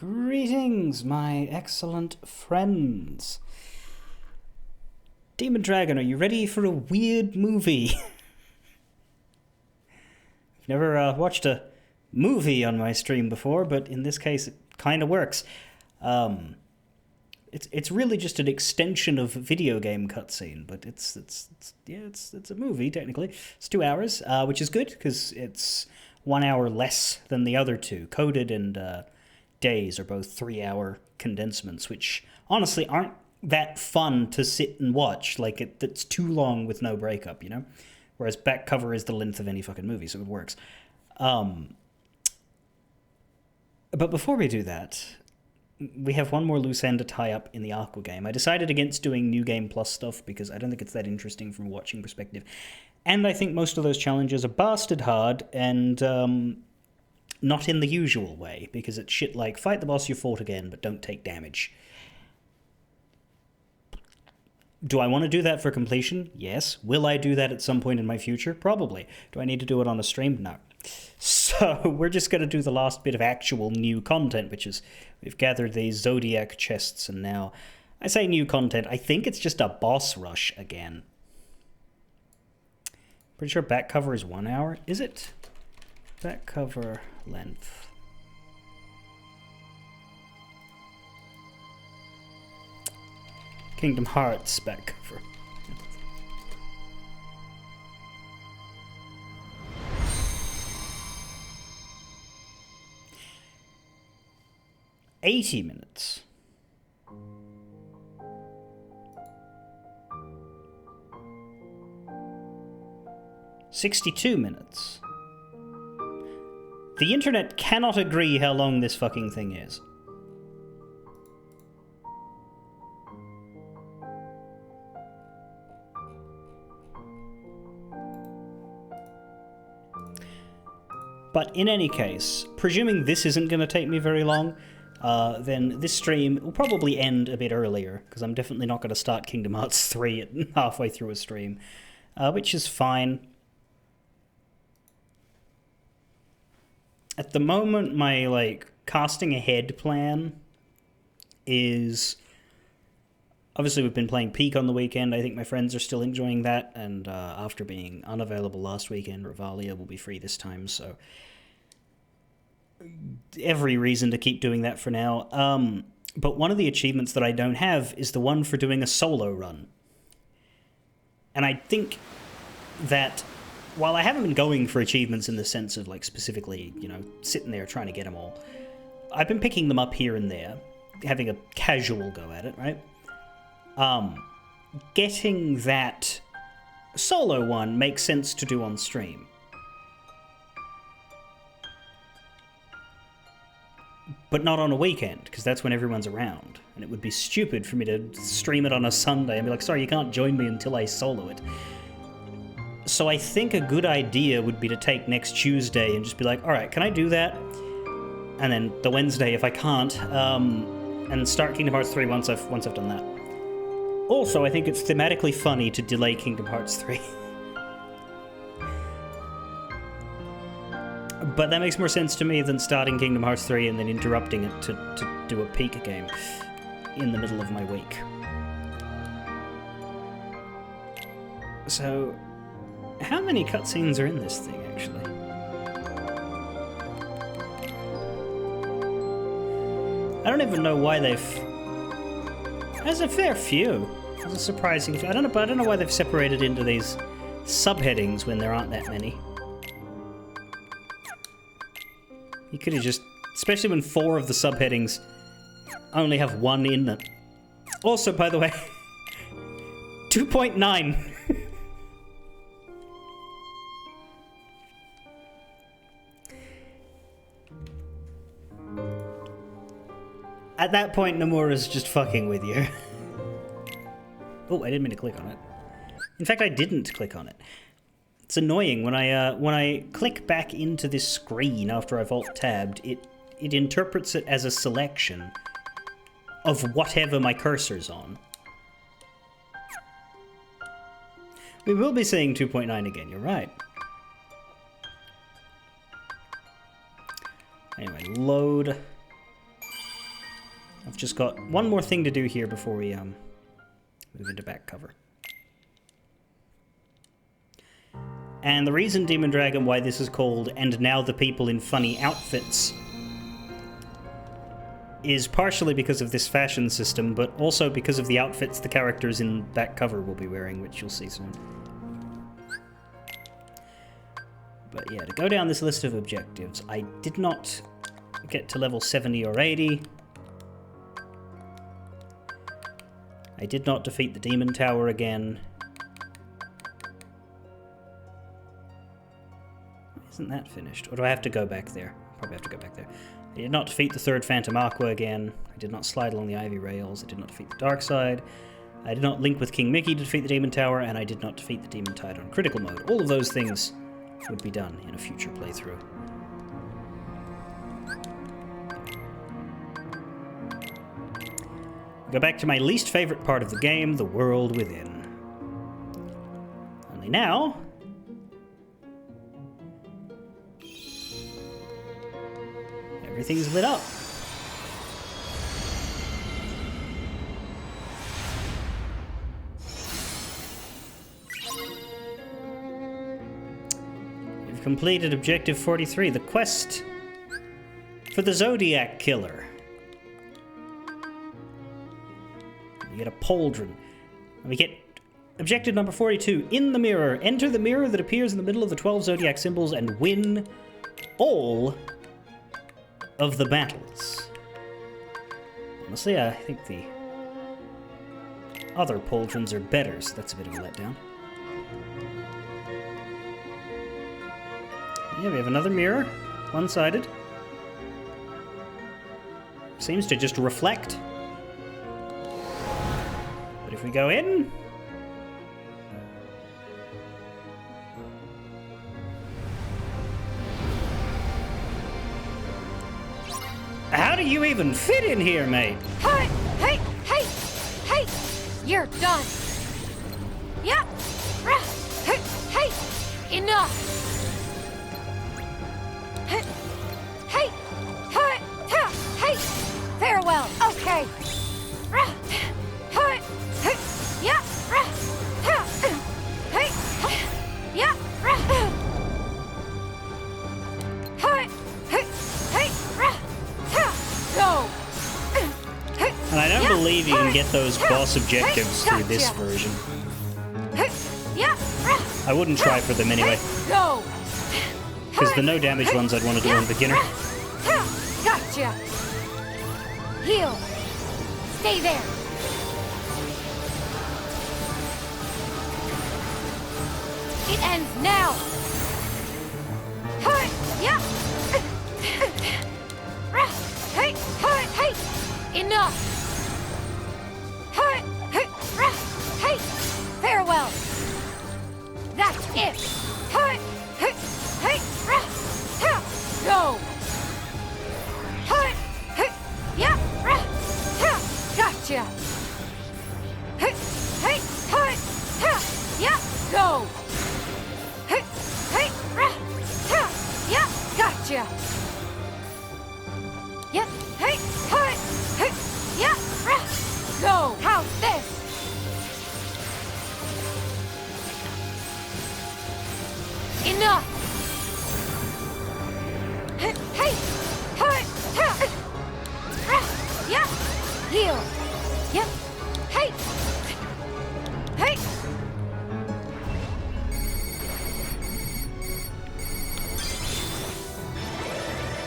Greetings, my excellent friends. Demon Dragon, are you ready for a weird movie? I've never watched a movie on my stream before, but in this case it kind of works. It's really just an extension of a video game cutscene, but it's a movie technically. It's 2 hours, which is good because it's 1 hour less than the other two. Coded and Days are both 3-hour condensments, which honestly aren't that fun to sit and watch. Like, it's too long with no breakup, you know? Whereas back cover is the length of any fucking movie, so it works. But before we do that, we have one more loose end to tie up in the Aqua game. I decided against doing New Game Plus stuff because I don't think it's that interesting from a watching perspective. And I think most of those challenges are bastard hard and not in the usual way, because it's shit like fight the boss you fought again, but don't take damage. Do I want to do that for completion? Yes. Will I do that at some point in my future? Probably. Do I need to do it on a stream? No. So we're just going to do the last bit of actual new content, which is we've gathered these Zodiac chests, and now I say new content. I think it's just a boss rush again. Pretty sure back cover is 1 hour. Is it? Back cover length. Kingdom Hearts back cover. 80 minutes. $62 minutes. The internet cannot agree how long this fucking thing is. But in any case, presuming this isn't going to take me very long, then this stream will probably end a bit earlier, because I'm definitely not going to start Kingdom Hearts 3 at halfway through a stream, which is fine. At the moment, my, casting ahead plan is... Obviously, we've been playing Peak on the weekend. I think my friends are still enjoying that, and after being unavailable last weekend, Revalia will be free this time, so... Every reason to keep doing that for now. But one of the achievements that I don't have is the one for doing a solo run. And I think that... While I haven't been going for achievements in the sense of, specifically, sitting there trying to get them all, I've been picking them up here and there, having a casual go at it, right? Getting that solo one makes sense to do on stream. But not on a weekend, because that's when everyone's around. And it would be stupid for me to stream it on a Sunday and be like, sorry, you can't join me until I solo it. So I think a good idea would be to take next Tuesday and just be like, alright, can I do that? And then the Wednesday, if I can't, and start Kingdom Hearts 3 once I've done that. Also, I think it's thematically funny to delay Kingdom Hearts 3. But that makes more sense to me than starting Kingdom Hearts 3 and then interrupting it to do a Peak game in the middle of my week. So... How many cutscenes are in this thing, actually? I don't even know why they've... There's a fair few. There's a surprising few. I don't know why they've separated into these subheadings when there aren't that many. You could have just... Especially when 4 of the subheadings only have 1 in them. Also, by the way... 2.9! At that point, Nomura's just fucking with you. Oh, I didn't mean to click on it. In fact, I didn't click on it. It's annoying when I click back into this screen after I've alt-tabbed, it interprets it as a selection of whatever my cursor's on. We will be saying 2.9 again, you're right. Anyway, load... I've just got one more thing to do here before we move into back cover. And the reason, Demon Dragon, why this is called "And Now the People in Funny Outfits" is partially because of this fashion system, but also because of the outfits the characters in back cover will be wearing, which you'll see soon. But yeah, to go down this list of objectives, I did not get to level 70 or 80. I did not defeat the Demon Tower again. Isn't that finished? Or do I have to go back there? Probably have to go back there. I did not defeat the third Phantom Aqua again. I did not slide along the Ivy Rails. I did not defeat the Dark Side. I did not link with King Mickey to defeat the Demon Tower, and I did not defeat the Demon Tide on critical mode. All of those things would be done in a future playthrough. Go back to my least favorite part of the game, the world within. Only now, everything's lit up. We've completed Objective 43, the quest for the Zodiac Killer. We get a pauldron. And we get objective number 42, in the mirror. Enter the mirror that appears in the middle of the 12 Zodiac symbols and win all of the battles. Honestly, I think the other pauldrons are better, so that's a bit of a letdown. Yeah, we have another mirror, one-sided. Seems to just reflect. But if we go in... How do you even fit in here, mate? Hey! Hey! Hey! Hey! You're done! Yep! Hey! Hey! Enough! Hey! Hey! Hey! Farewell! Okay! Hey! Hey! Yeah! Hey! Yeah! Go! And I don't believe you can get those boss objectives through this version. I wouldn't try for them anyway. Go! Because the no damage ones I'd want to do on beginner. Gotcha! Heal! Stay there! It ends now! Hey! Enough! Hey! Farewell! That's it! Go! Gotcha! Go! Gotcha! Yep. Go! How's this? Enough! Yeah! Heal! Yep! Hey!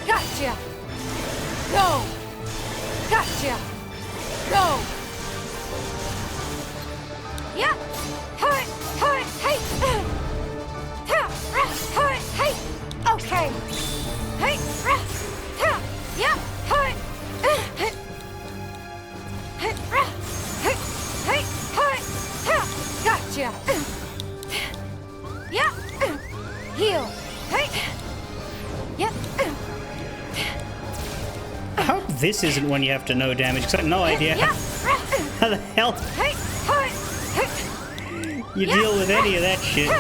Gotcha! Go! Gotcha! Go! Yeah! Hey! Okay! Hey! Yeah! Gotcha! Yeah! Heal! Hey! Yep! I hope this isn't when you have to no damage, because I have no idea how the hell you deal with any of that shit.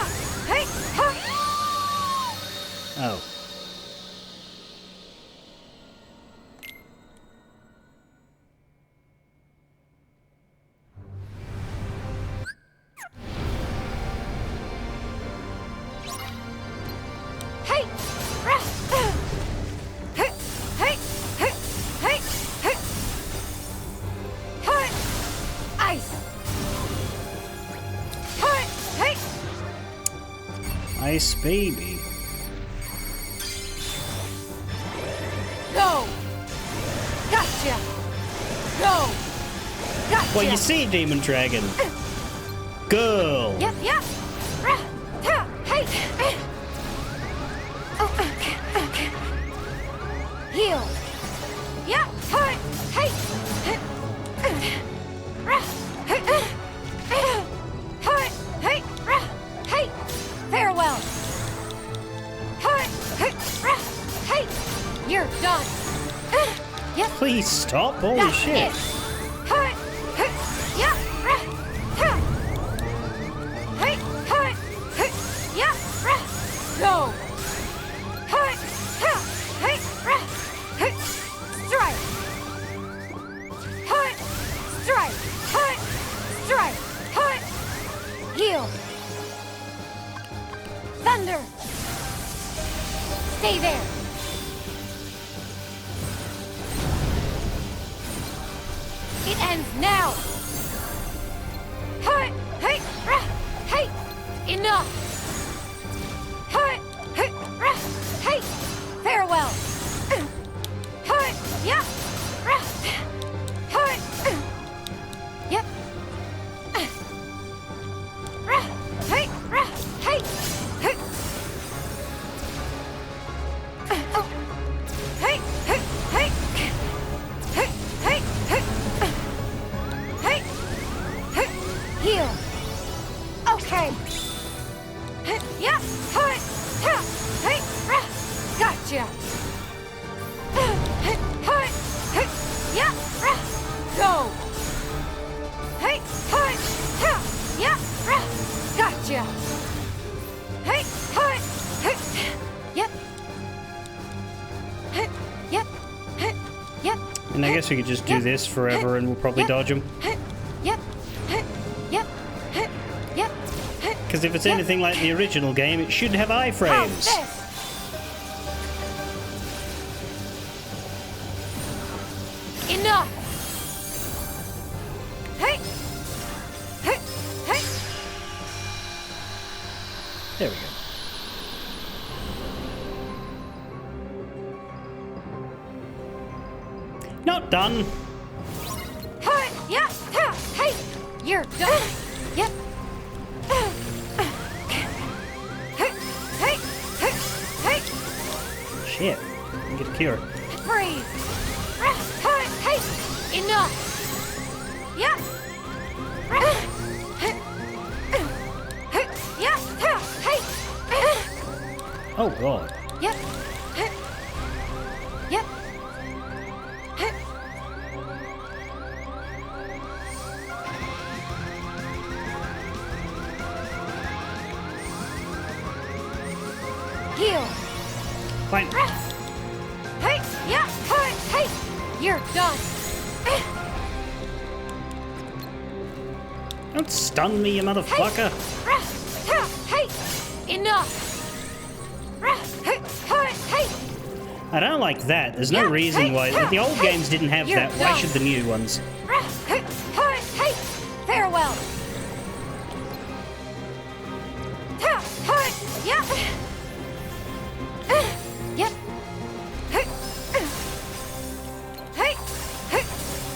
Oh. Ice baby. Go! Gotcha! Go! Gotcha! Well, you see, Demon Dragon. Girl. Yep, yep! Hey! Oh, okay, okay. Heal! Yep! Hey! Hey! Farewell! Hey! You're done! Yep! Please stop. Holy That's shit. it. Yep! Yep! Go! Strike! Strike! Strike! Heal! Thunder! Stay there! It ends now! Hey! Enough! Hey! Farewell! Yeah! Yep! Hey! Oh! Hey! Heal! Okay! Yeah! Gotcha! Yeah! Go! Hey! Yeah! Gotcha! Hey! Yep! Yep! Yep! And I guess we could just do this forever and we'll probably Yep. dodge him. Yep! Yep! Yep! Because if it's Yep. anything like the original game, it should have How's iframes. this? Enough! Hey! There we go. Not done. Yeah! Hey! You're done! Yep! Hey! Shit. I get a cure. Freeze! Hey! Enough! Yeah! Yeah! Hey! Oh god. Yep! Yep! Heal! Fine. Hey! Yeah! Hey! You're done! Don't stun me, you motherfucker. Hey! Enough! Hey! I don't like that. There's no Yeah, reason hey, why. yeah, The old hey, games didn't have you're that. Why done. should the new ones? Hey! Farewell! Yeah! Yep!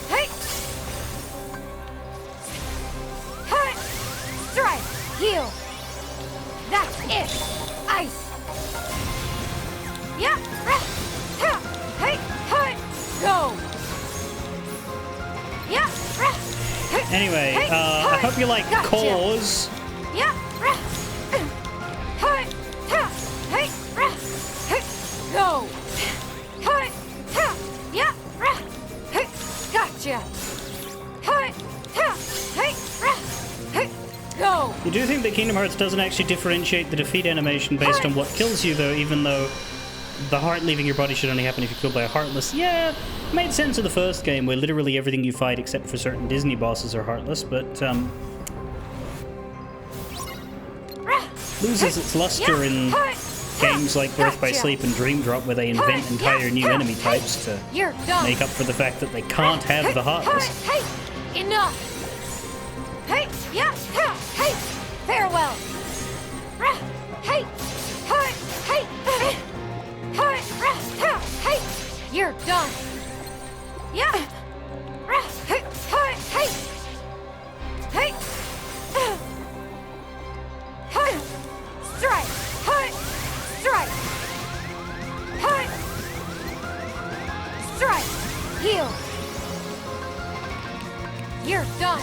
Hey! Strike! Heal! That's it! Ice! Yeah! Hey! Go! Yeah! Anyway, Hey, I hey, hope you like gotcha. Cause. Yeah! Go! Yeah! Gotcha! Go! You do think that Kingdom Hearts doesn't actually differentiate the defeat animation based on what kills you, though, even though the heart leaving your body should only happen if you're killed by a Heartless? Yeah, made sense of the first game, where literally everything you fight except for certain Disney bosses are heartless, but, loses its luster in games like Birth by Gotcha. Sleep and Dream Drop, where they invent entire new enemy types to You're done! make up for the fact that they can't have the Heartless. Hey! Enough! Hey! Yeah! Hey! Farewell! Hey! done. Yeah. Hey, hey, hey. Hey. Hey. Strike. Hey. Strike. Hey. Strike. Heal. You're done.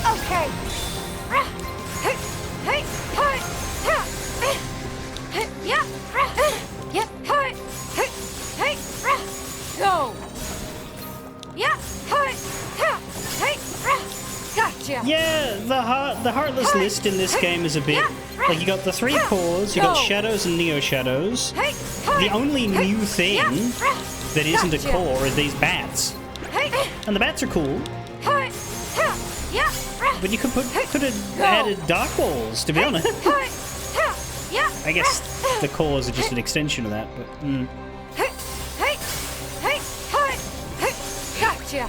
Okay. Hey. Hey. Hey. Yeah. Yep. Hey. Hey. Hey. Go. Yeah. Hey. Hey. Gotcha. Yeah, the Heartless list in this game is a bit like you got the 3 cores, you got Shadows and Neo Shadows. Hey. The only new thing that isn't a Gotcha. core are these bats, Hey. and the bats are cool. Hey. Yeah. But you could have added Dark Walls, to be honest. Yeah. I guess the cores are just an extension of that, but Hey. Hey. Hey. Hey. Hey. Gotcha.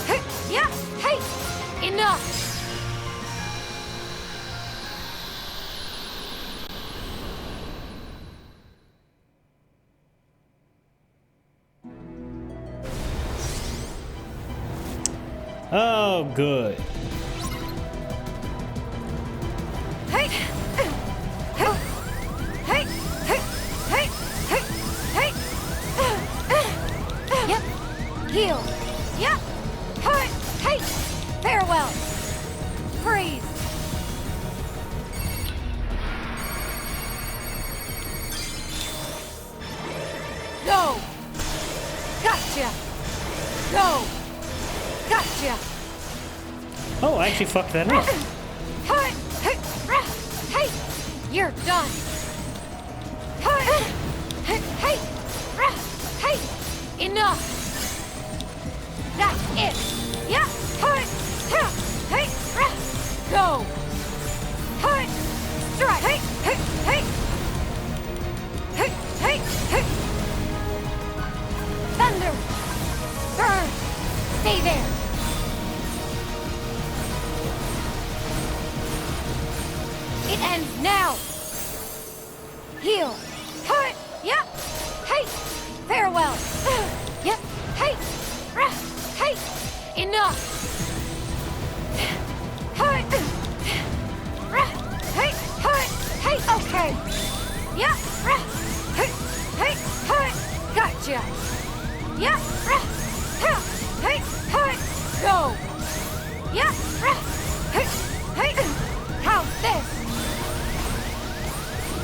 Hey. Yeah. Hey. Enough. oh, good. Hey. Hey. Hey. Hey. Hey. Hey. Hey. Yep. Heal. Yep. Hey. Hey. Farewell. Freeze. Go. Gotcha. Go. Gotcha. Oh, I actually fucked that up. Hey. Hey. Hey. You're done. Hey. Hey. Hey. Hey. Enough. That's it. Yeah. Hey. Hey. Go. Hey. Strike. Hey. Hey. Hey. Hey. Hey. Hey. Thunder. Burn. Stay there. It ends now. Heal. Hey. Yeah. Hey. Farewell. Yep. Hey. Hey. Enough. Hey. Hey. Hey. Hey. Okay. Yeah. Hey. Hey. Hey. Gotcha. Yeah. Hey. Hey. Go. Yeah. Hey. Hey. How's this?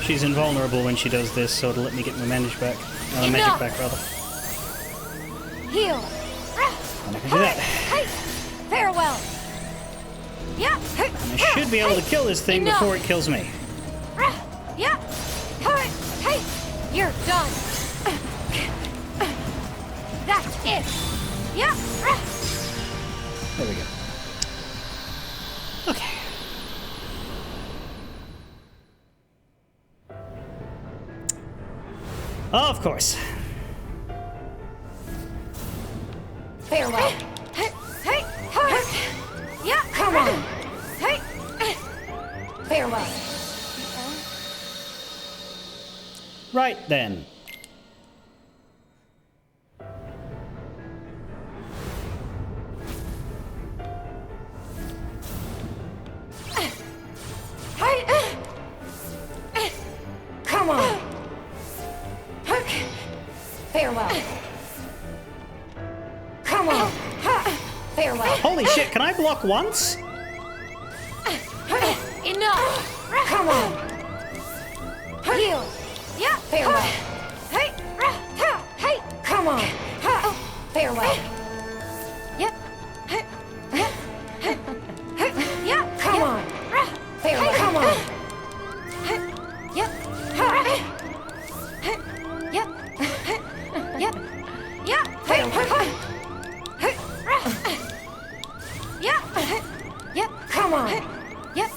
She's invulnerable when she does this, so it'll let me get my magic back. Magic back, rather. Heal. And I can do that. Hey. Farewell. Yeah. Hey. And I should be able to kill this thing Enough. before it kills me. Yeah. Hey. Hey. You're done. That's it. Yeah. There we go. Okay. Of course. Farewell. Hey. Hey. Hey. Yeah. Come on. Hey. Farewell. Right then. Hey. Come on. Farewell. Come on. Farewell. Holy shit, can I block once? Enough. Come on. Heal. Yeah. Farewell. Hey. Hey. Come on. Farewell. Yep. Yep. Yeah. Come on. Farewell. Come on. Yep. Yep. Yep. Yeah. Farewell. Yeah. Yep. Come on. Yep.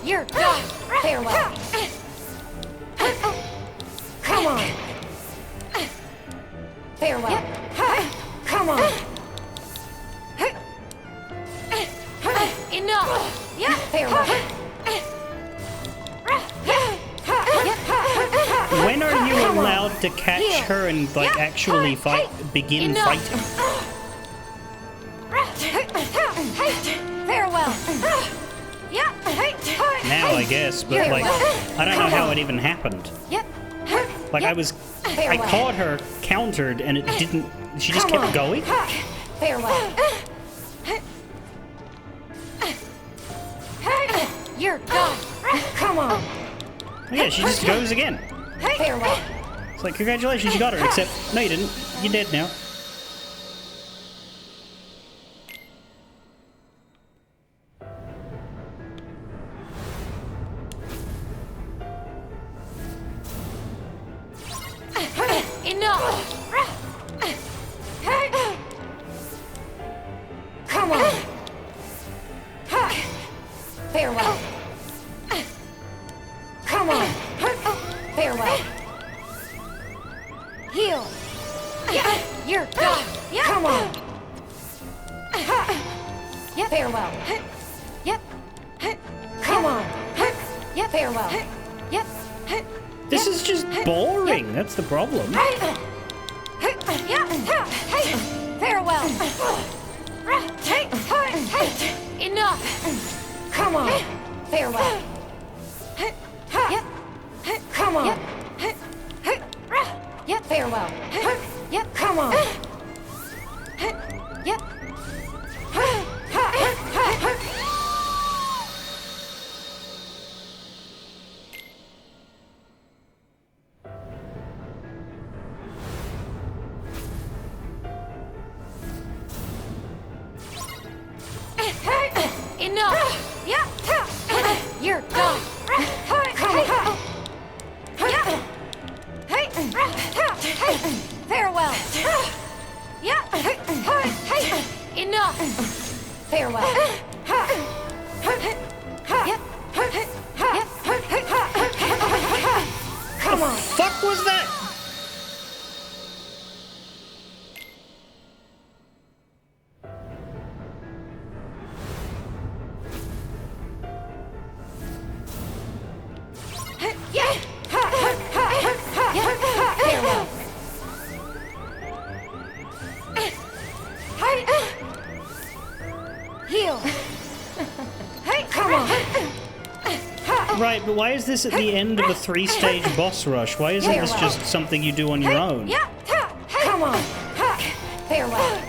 You're done. Farewell. Enough! Yeah, farewell. When are you allowed to catch her and like actually begin fighting? Farewell. Now I guess, but like I don't know how it even happened. Yep. Like I caught her countered and it didn't. She just kept going. Farewell. You're done. Come on. Yeah, she just goes again. Farewell. It's like, congratulations, you got her, except, no you didn't. You're dead now. Enough. Come on. Farewell. Come on. Farewell. Heal. You're done. Come on. Yep. Farewell. Yep. Come on. Yep. Farewell. Yep. This is just boring. That's the problem. Farewell. Enough. Come on. Farewell. Yep. Come on. Yep. Farewell. Yep. Come on. Yep. Enough. Yep. You're done. Come on. Yep. Farewell. Yep. Enough. Farewell. Yep. Come on. Fuck was that? Farewell. Heal. Come on. Right, but why is this at the end of a 3-stage boss rush? Why isn't this just something you do on your own? Come on. Farewell.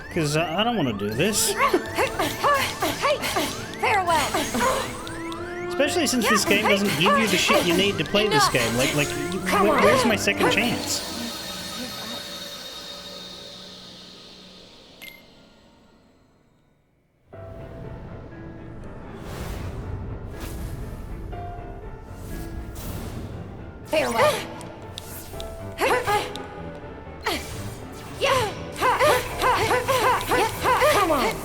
Because I don't want to do this. Farewell. Especially since this game doesn't give you the shit you need to play this game. Where's my second chance? Farewell. Come on.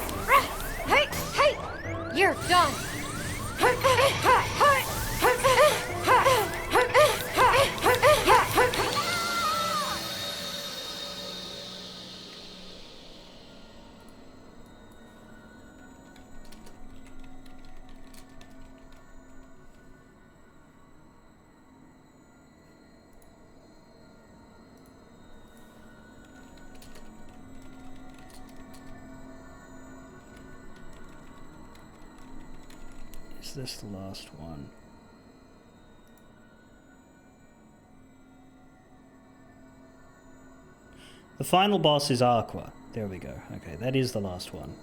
You're done. Is this the last one? The final boss is Aqua. There we go. Okay, that is the last one.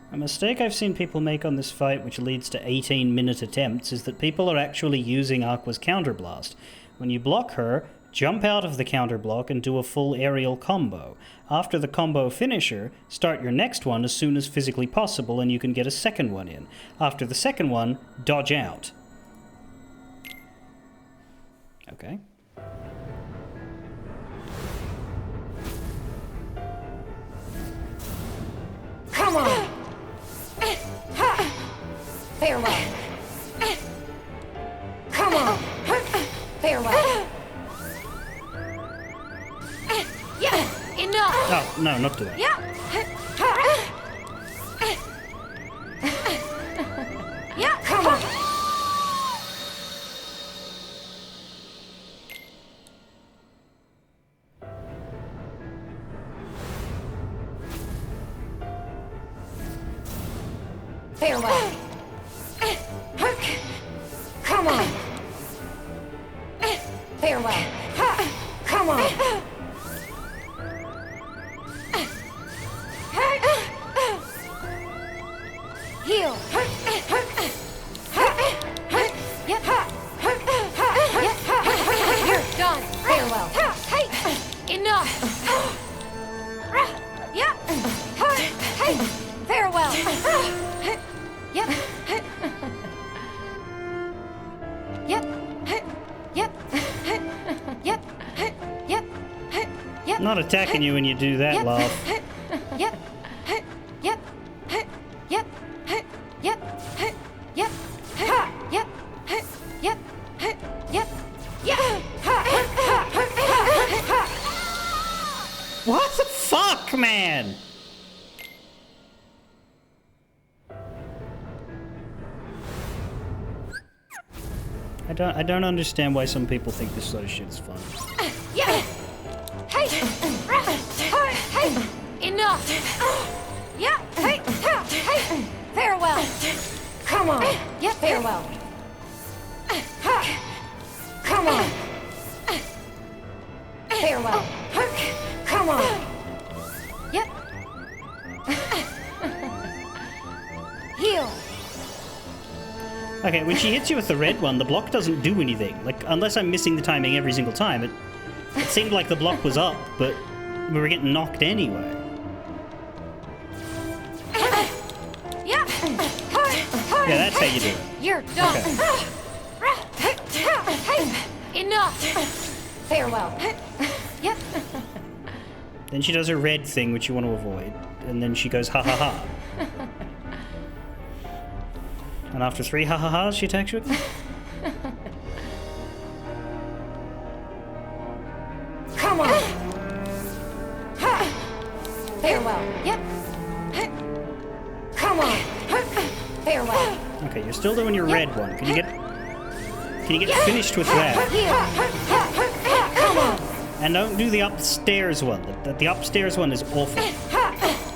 A mistake I've seen people make on this fight, which leads to 18-minute attempts, is that people are actually using Aqua's counterblast. When you block her, jump out of the counterblock and do a full aerial combo. After the combo finisher, start your next one as soon as physically possible and you can get a second one in. After the second one, dodge out. Okay. Come on. Farewell. Come on. Farewell. Yeah. Enough. Oh, no, not to that. Yeah. Yeah. Come on. Farewell. Come on. Farewell. Come on. Heal. Yep. You're done. Farewell. Enough. Yeah. Farewell. Yep. Yep. Yep. Yep. Yep. Yep. I'm not attacking you when you do that, love. Yep. Yep. Yep. Yep. Yep. Yep. Yep. Yep. What the fuck, man? I don't understand why some people think this sort of shit's fun. Yeah. Hey. Hey. Enough. Yeah. Hey. Hey. Farewell. Come on. Yeah. Farewell. Come on. Farewell. Come on. Yep. Heal. Okay, when she hits you with the red one, the block doesn't do anything. Like, unless I'm missing the timing every single time, it seemed like the block was up, but we were getting knocked anyway. Yeah. Yeah, that's how you do it. You're done. Okay. Enough. Farewell. Yep. Then she does her red thing, which you want to avoid, and then she goes ha ha ha. And after 3 ha ha ha's, she attacks you again? Come on. Farewell. Yep. Come on. Farewell. Okay, you're still doing your red one. Can you get finished with that? Come on. And don't do the upstairs one. The upstairs one is awful.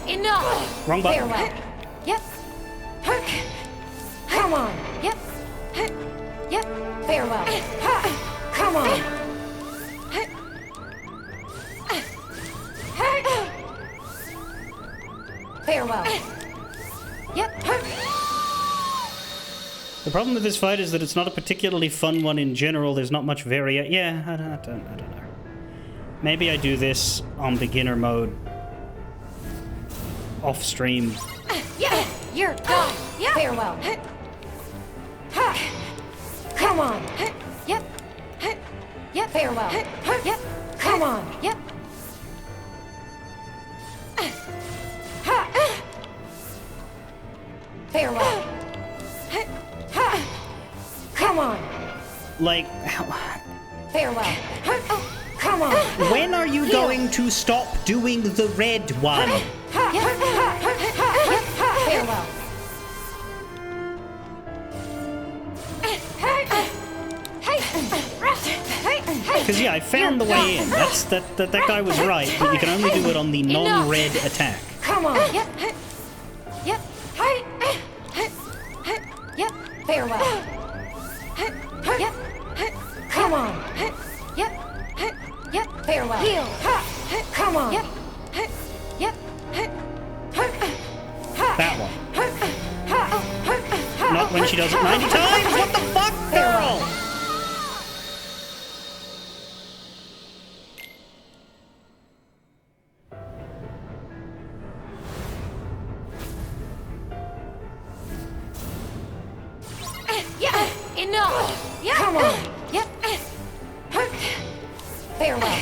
Enough. Wrong button. Farewell. Yep. Come on. Yep. Yep. Farewell. Come on. Farewell. Yep. The problem with this fight is that it's not a particularly fun one in general. There's not much variation. Yeah, I don't know. Maybe I do this on beginner mode off stream. Yeah. You're done. Yeah. Farewell. Come on. Yep. Yep. Farewell. Yep. Come on. Yep. Farewell. Come on. Like, Farewell. Come on. when are you going to stop doing the red one? Farewell. Because yeah, I found the way in. That guy was right, but you can only do it on the non-red attack. Come on. Yep. Yep. Yep. Farewell. Yep. Come on. Yep. Yep. Farewell. Heal. Come on. Yep. Yep. That one. Not when she does it 90 times. What the fuck, girl? Yeah. Enough. Yeah. Come on. Yep. Farewell.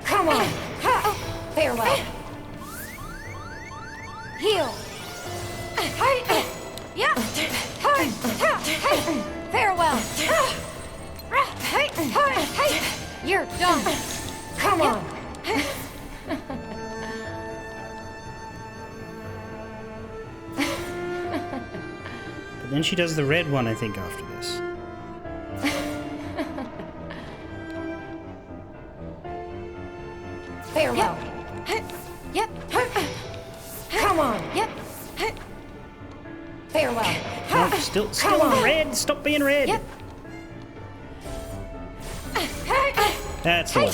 Come on. Farewell. Heal. Yep. Farewell. You're done. Come on. But then she does the red one, I think, after this. Farewell. Yep. Come on. Yep. Farewell. No, still red. Stop being red. Yep. That's the one.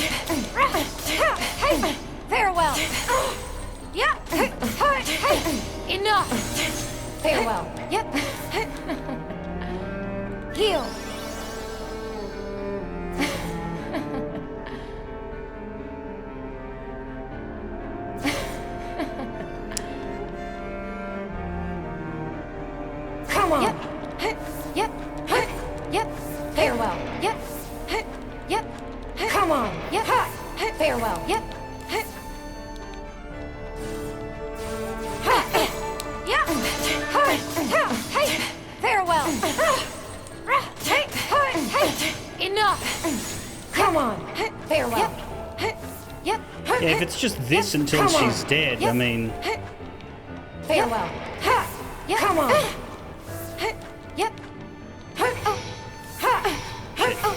Farewell. Yep. Enough. Farewell. Yep. Heal. Come on. Yep. Yep. Yep. Farewell. Yep. Yep. Come on. Yep. Farewell. Yep. Yep. Farewell. Enough. Come on. Farewell. Yep. Yeah, if it's just this until Come on. she's dead, Yep. I mean... Farewell. Yep. Come on. Yep.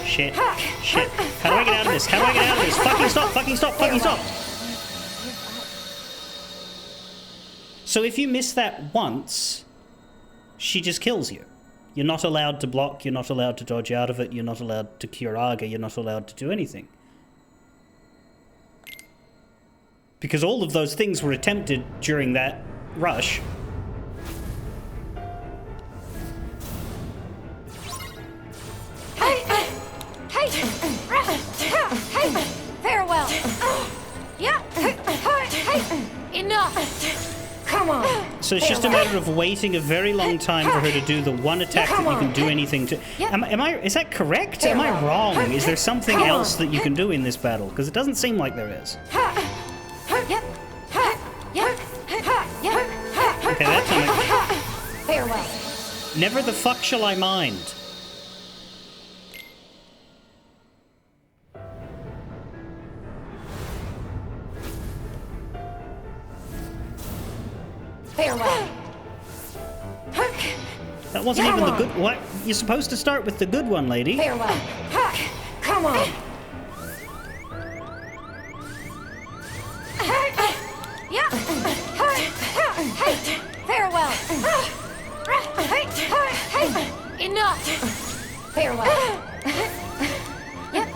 Shit. Shit. How do I get out of this? How do I get out of this? Fucking stop! Fucking stop! Fucking stop! So if you miss that once, she just kills you. You're not allowed to block, you're not allowed to dodge out of it, you're not allowed to Curaga, you're not allowed to do anything. Because all of those things were attempted during that rush. Farewell. Yeah. Enough. Come on. So it's just a matter of waiting a very long time for her to do the one attack that you can do anything to. Is that correct? Am I wrong? Is there something else that you can do in this battle? Because it doesn't seem like there is. Okay, that time. Farewell. Never the fuck shall I mind. Farewell. That wasn't even the good. What? You're supposed to start with the good one, lady. Farewell. Come on. Yeah. Farewell. Enough. Farewell. Yep.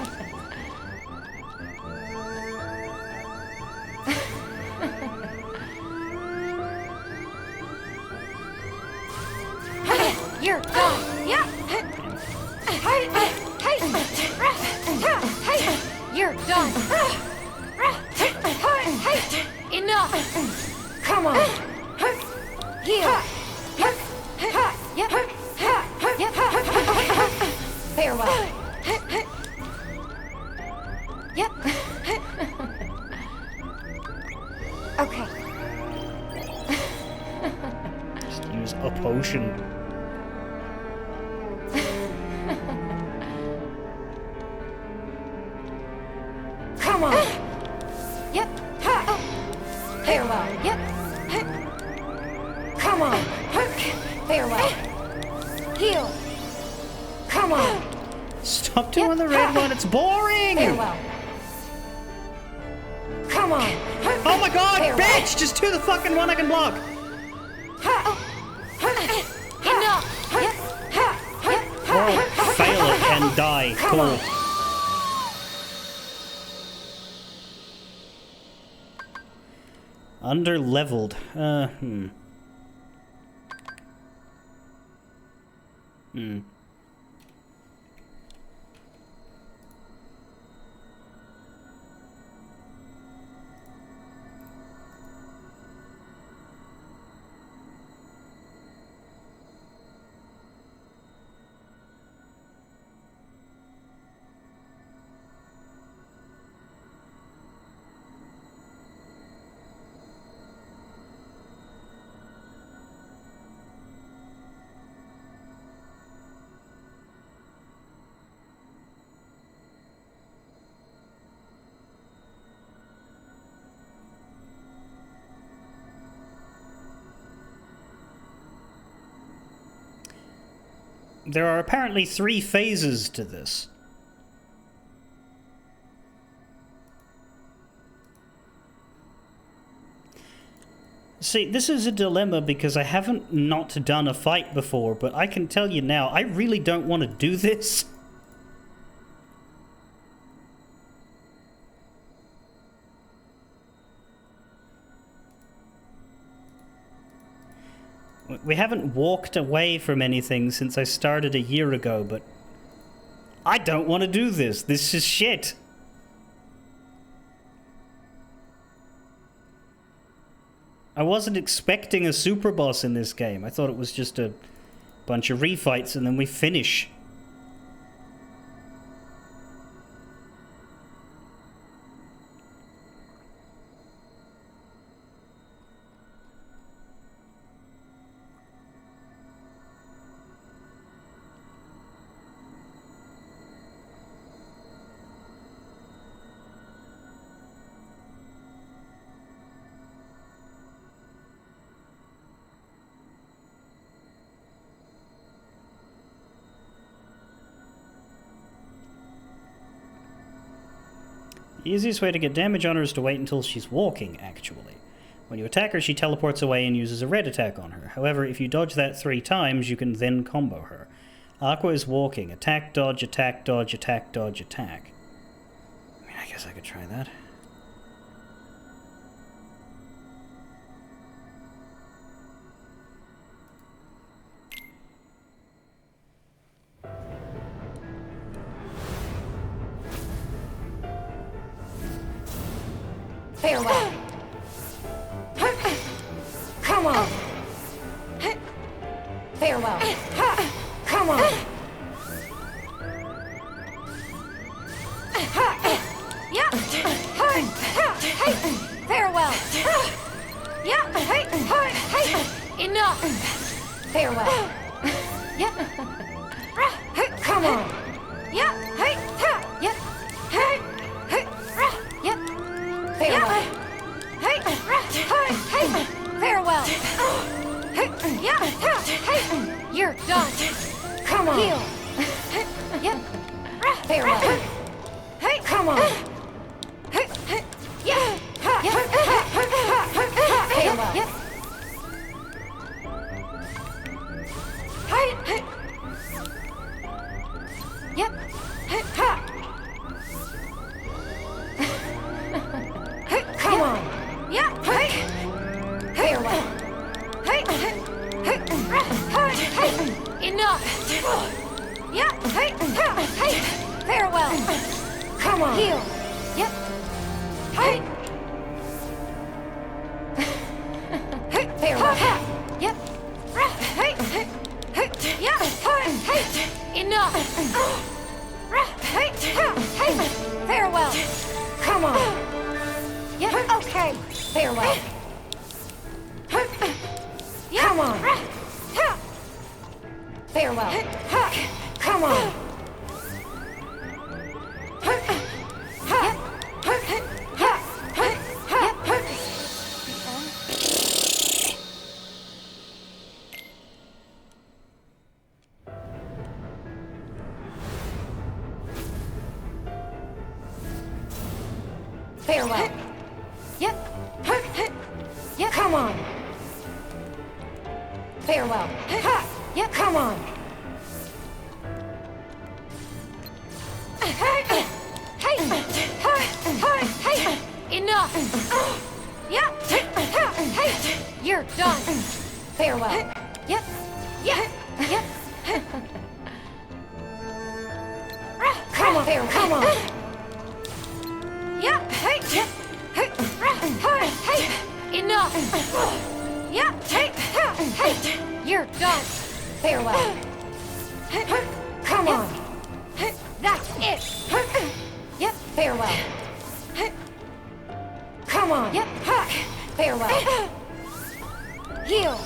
You're done. Yeah. You're done. Enough. Come on. Heal. Yep. Yep. Farewell. Yep. Okay. Just use a potion. Come on. Yep. Farewell. Yep. Come on. Farewell. Heal. Come on. Stop doing the red one. It's boring. Farewell. Come on. Oh my god, Farewell. bitch! Just do the fucking one I can block. Enough. Or fail it and die. Come Cool. on. Under-leveled. There are apparently 3 phases to this. See, this is a dilemma because I haven't not done a fight before, but I can tell you now, I really don't want to do this. We haven't walked away from anything since I started a year ago, but I don't want to do this. This is shit. I wasn't expecting a super boss in this game. I thought it was just a bunch of refights and then we finish. The easiest way to get damage on her is to wait until she's walking, actually. When you attack her, she teleports away and uses a red attack on her. However, if you dodge that 3 times, you can then combo her. Aqua is walking. Attack, dodge, attack, dodge, attack, dodge, attack. I mean, I guess I could try that. Farewell. Come on. Farewell. Come on. Yeah. Farewell. Yeah. Enough. Farewell. Yeah. Come on. Yeah. Yeah. Farewell. Farewell. Yeah. You're done. Come on. Heal. Yep. Farewell. Come on. Yeah. Farewell. Yep. Yep. Come on. Yeah. Farewell. Enough. Yeah. Farewell. Come on. Heal. Yep. Farewell. Yep. Yeah. Enough. Farewell. Come on. Yeah, okay. Farewell. Yeah. Come on. Farewell. Come on. Farewell. Yep. Yep. Come on. Farewell. Yep. Come on. Enough. Yep. You're done. Farewell. Yep. Yep. Yep. Come on. Farewell. Come on. Yeah. Yep. Enough. Yeah. You're done. Farewell. Come on. That's it. Yep. Farewell. Come on. Yep. Farewell. Heal.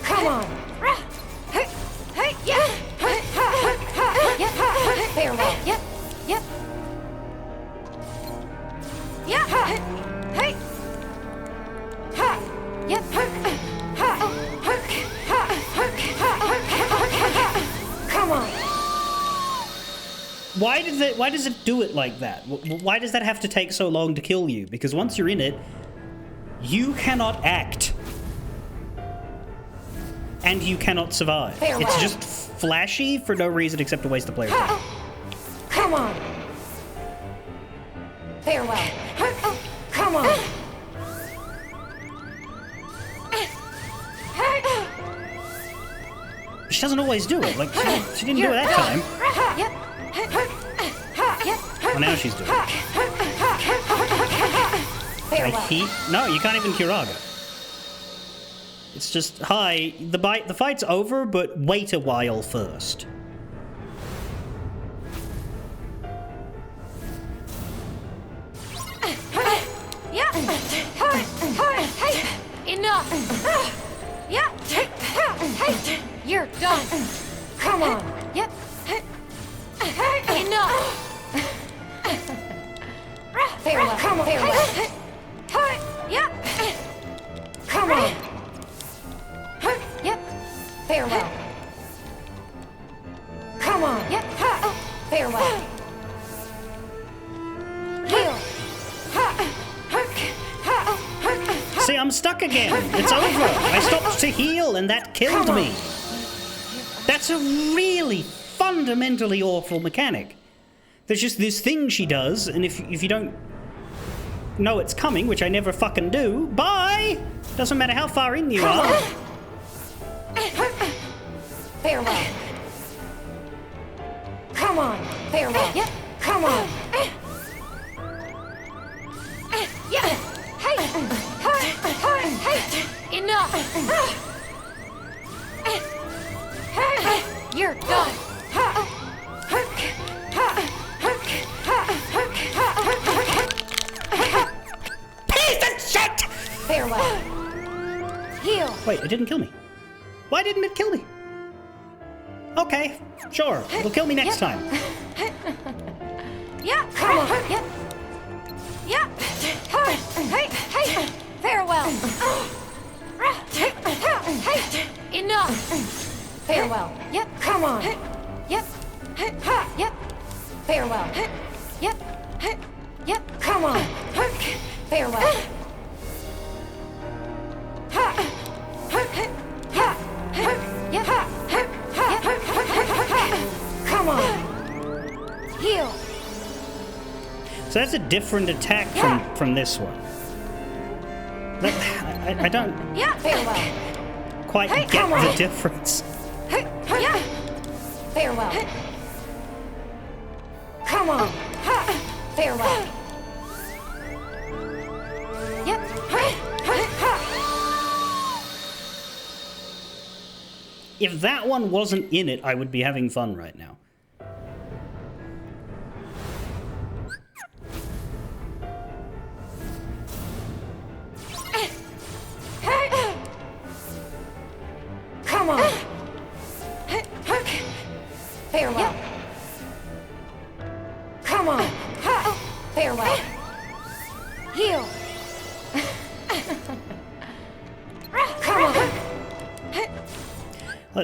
Come on. Yeah. Yep. Farewell. Yep. Yep. Yeah. Hey. Ha. Yep. Ha. Why does it do it like that? Why does that have to take so long to kill you? Because once you're in it, you cannot act. And you cannot survive. Farewell. It's just flashy for no reason except to waste the player's time. Come on. Farewell. Come on. She doesn't always do it. Like, she didn't do it that time. Yep. Yep. Well, now she's doing it. Farewell. No, you can't even Kiraga. It's just, hi, the fight's over, but wait a while first. Yeah. Hey. Enough. Yeah. Hey. You're done. Come on. Yep. Enough. Farewell. Come on. Farewell. Yeah. Come on. Yep. Farewell. Come on. Yep. Farewell. Heal. See, I'm stuck again. It's over. I stopped to heal, and that killed me. That's a really fundamentally awful mechanic. There's just this thing she does, and if you don't know it's coming, which I never fucking do, bye! Doesn't matter how far in you are. Farewell. Come on. Farewell. Yep. Come on. Yeah. Hey. Enough. You're done. Piece of shit! Farewell. Heal. Wait, it didn't kill me. Why didn't it kill me? Okay, sure. It'll kill me next time. Yeah. Come on. Yep. Yeah. Hey. Farewell. Enough. Farewell. Yep. Come on. Yep. Yep. Farewell. Yep. Yep. Come on. Farewell. Yep. Come on. Heal. So that's a different attack from this one. I don't Yeah. Farewell. quite Hey, get come on. the difference. Yeah. Farewell. Come on. Farewell. Yep. If that one wasn't in it, I would be having fun right now. Come on. Farewell. Come on. Farewell. Heal. Come on.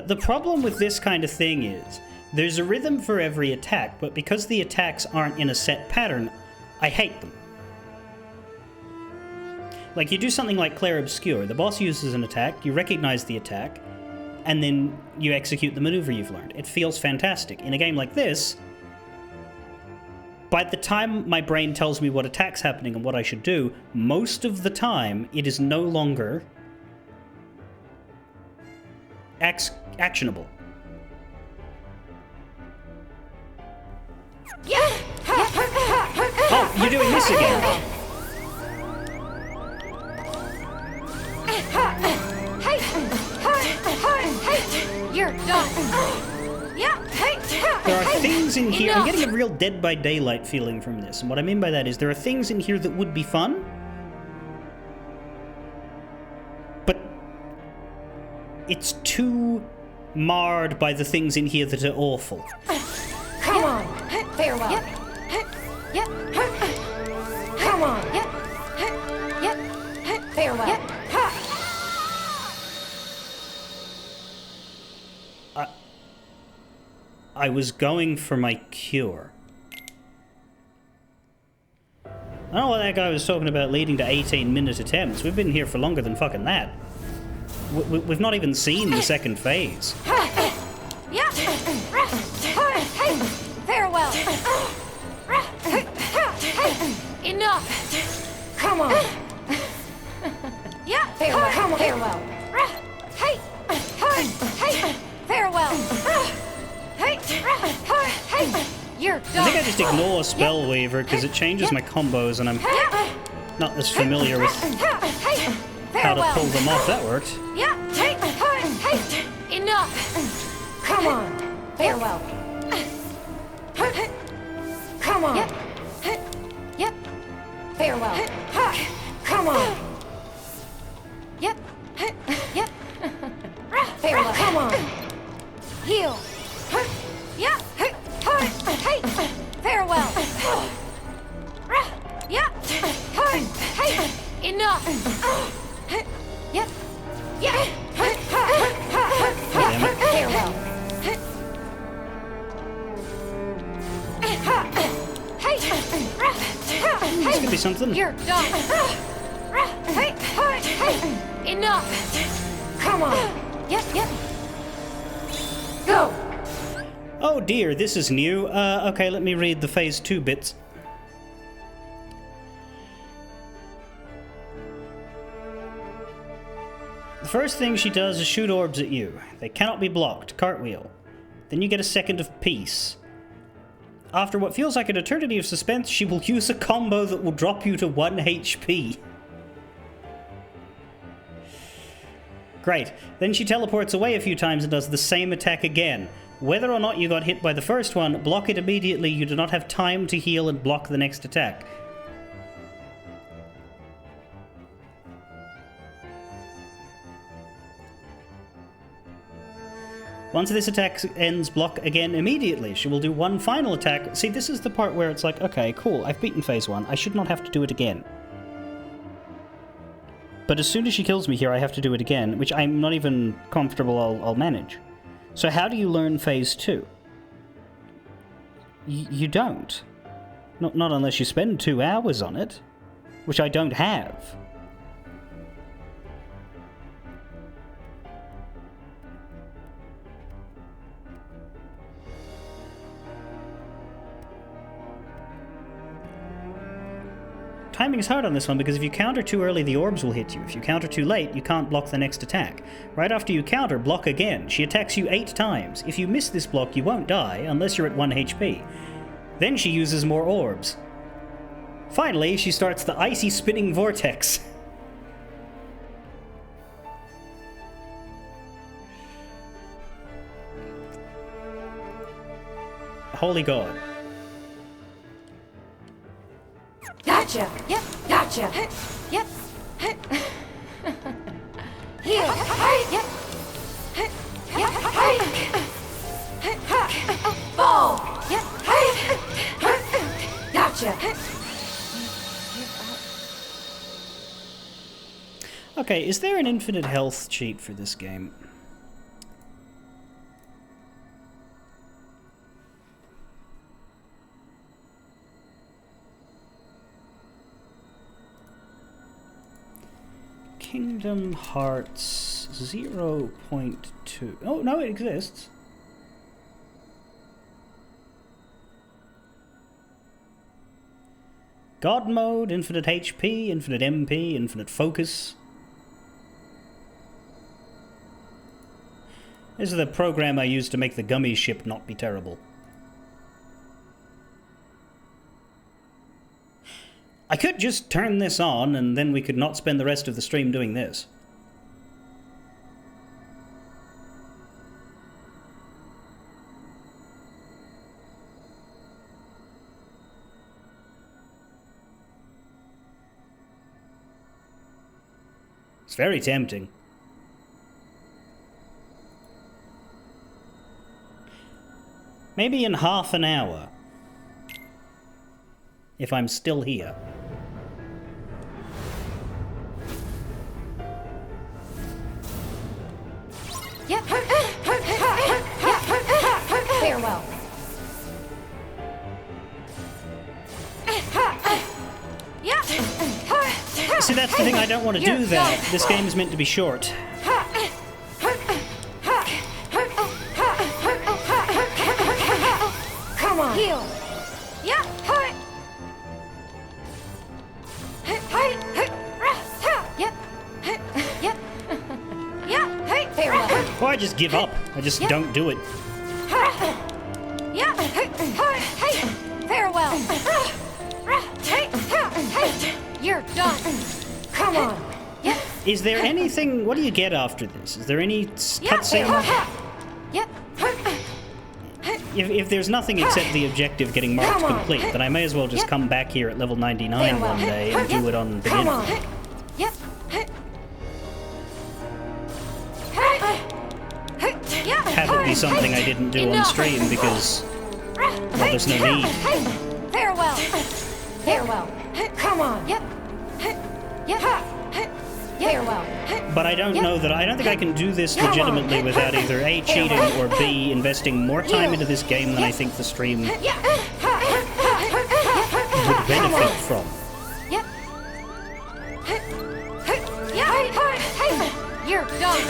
The problem with this kind of thing is, there's a rhythm for every attack, but because the attacks aren't in a set pattern, I hate them. Like, you do something like Clair Obscure, the boss uses an attack, you recognize the attack, and then you execute the maneuver you've learned. It feels fantastic. In a game like this, by the time my brain tells me what attack's happening and what I should do, most of the time it is no longer actionable. Yeah. Oh, you're doing this again. Hey. You're done. Yeah. There are things in here. I'm getting a real Dead by Daylight feeling from this. And what I mean by that is there are things in here that would be fun, but it's too marred by the things in here that are awful. Come on. Farewell. Yep. Yep. Come on. Yep. Yep. Farewell. Yep. I was going for my cure. I don't know what that guy was talking about leading to 18-minute attempts. We've been here for longer than fucking that. We've not even seen the second phase. Yeah. Farewell. Enough. Come on. Yeah. Farewell. Come on. Farewell. Hey. Hey. Farewell. Hey. Hey. You're done. I think I just ignore Spellweaver because it changes my combos and I'm not as familiar with how to pull them off. That worked. Yeah. Hey. Enough. Come on. Farewell. Come on. Yep. Farewell. Come on. Yep. Yep. Farewell. Come on. Heal. Yeah. Hey. Farewell. Yeah. Hey. Enough. Yep. Yeah. Damn it. Farewell. This could be something. You're done. Enough. Come on. Yep. Go. Oh dear, this is new. Okay, let me read the phase 2 bits. The first thing she does is shoot orbs at you. They cannot be blocked. Cartwheel. Then you get a second of peace. After what feels like an eternity of suspense, she will use a combo that will drop you to 1 HP. Great. Then she teleports away a few times and does the same attack again. Whether or not you got hit by the first one, block it immediately. You do not have time to heal and block the next attack. Once this attack ends, block again immediately. She will do one final attack. See, this is the part where it's like, okay, cool, I've beaten phase 1. I should not have to do it again. But as soon as she kills me here, I have to do it again, which I'm not even comfortable I'll manage. So how do you learn phase 2? You don't. Not unless you spend 2 hours on it, which I don't have. Timing is hard on this one because if you counter too early, the orbs will hit you. If you counter too late, you can't block the next attack. Right after you counter, block again. She attacks you 8 times. If you miss this block, you won't die unless you're at 1 HP. Then she uses more orbs. Finally, she starts the icy spinning vortex. Holy God. Gotcha. Yep. Gotcha. Yep. Here. Yep. Yep. Ball. Yep. Gotcha. Okay, is there an infinite health cheat for this game? Kingdom Hearts 0.2. Oh, no, it exists. God mode, infinite HP, infinite MP, infinite focus. This is the program I used to make the gummy ship not be terrible. I could just turn this on and then we could not spend the rest of the stream doing this. It's very tempting. Maybe in half an hour. If I'm still here. Yep. Farewell. that's the thing, I don't want to do that. This game is meant to be short. Come on. Heal. Yeah. Yep. Yep. Yeah. Hey. Farewell. Or I just give up. I just don't do it. Yeah. Hey. Farewell. You're done. Come on. Yep. Is there anything... What do you get after this? Is there any cutscene? Yep. If there's nothing except the objective getting marked Come on. complete, then I may as well just Yep. come back here at level 99 Farewell. one day and do it on Come beginner. on. Yep. Have it be something I didn't do on stream because, well, there's no need. Farewell. Farewell. Come on. Yep. Yep. Farewell. But I don't know that... I don't think I can do this Come on. legitimately without either A, cheating, or B, investing more time into this game than I think the stream would benefit from. Yep. You're done.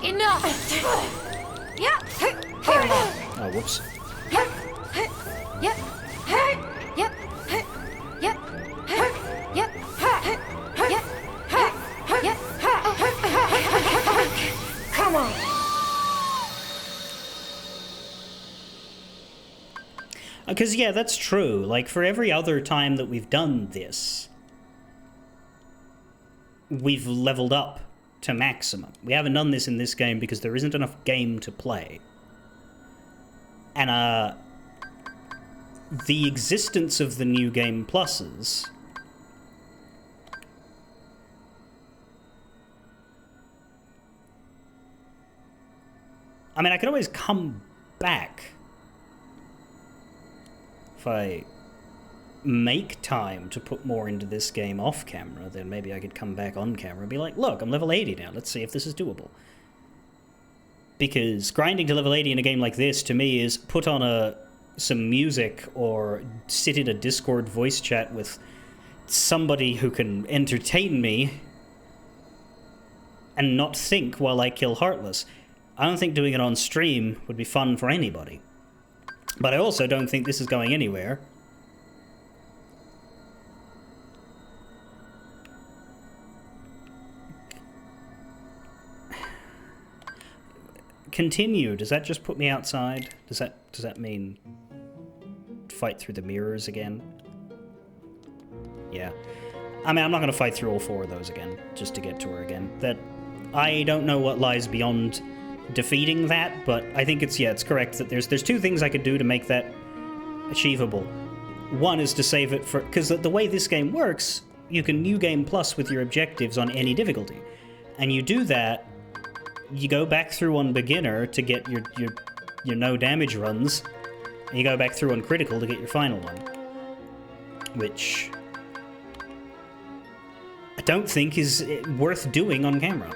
Enough. Yeah. Farewell. Oh, whoops. Yep. Yep. Yep. Yep. Yep. Yep. Yep. Come on. Because, yeah, that's true. Like, for every other time that we've done this, we've leveled up to maximum. We haven't done this in this game because there isn't enough game to play. And, the existence of the new game pluses... I mean, I could always come back if I make time to put more into this game off camera. Then maybe I could come back on camera and be like, look, I'm level 80 now, let's see if this is doable. Because grinding to level 80 in a game like this, to me, is put on some music or sit in a Discord voice chat with somebody who can entertain me and not think while I kill Heartless. I don't think doing it on stream would be fun for anybody. But I also don't think this is going anywhere. Continue. Does that just put me outside? Does that mean fight through the mirrors again? Yeah. I mean, I'm not going to fight through all 4 of those again, just to get to her again. I don't know what lies beyond defeating that, but I think it's correct that there's 2 things I could do to make that achievable. One is to save it for... Because the way this game works, you can New Game Plus with your objectives on any difficulty. And you do that, you go back through on beginner to get your no damage runs, and you go back through on critical to get your final one. Which I don't think is worth doing on camera.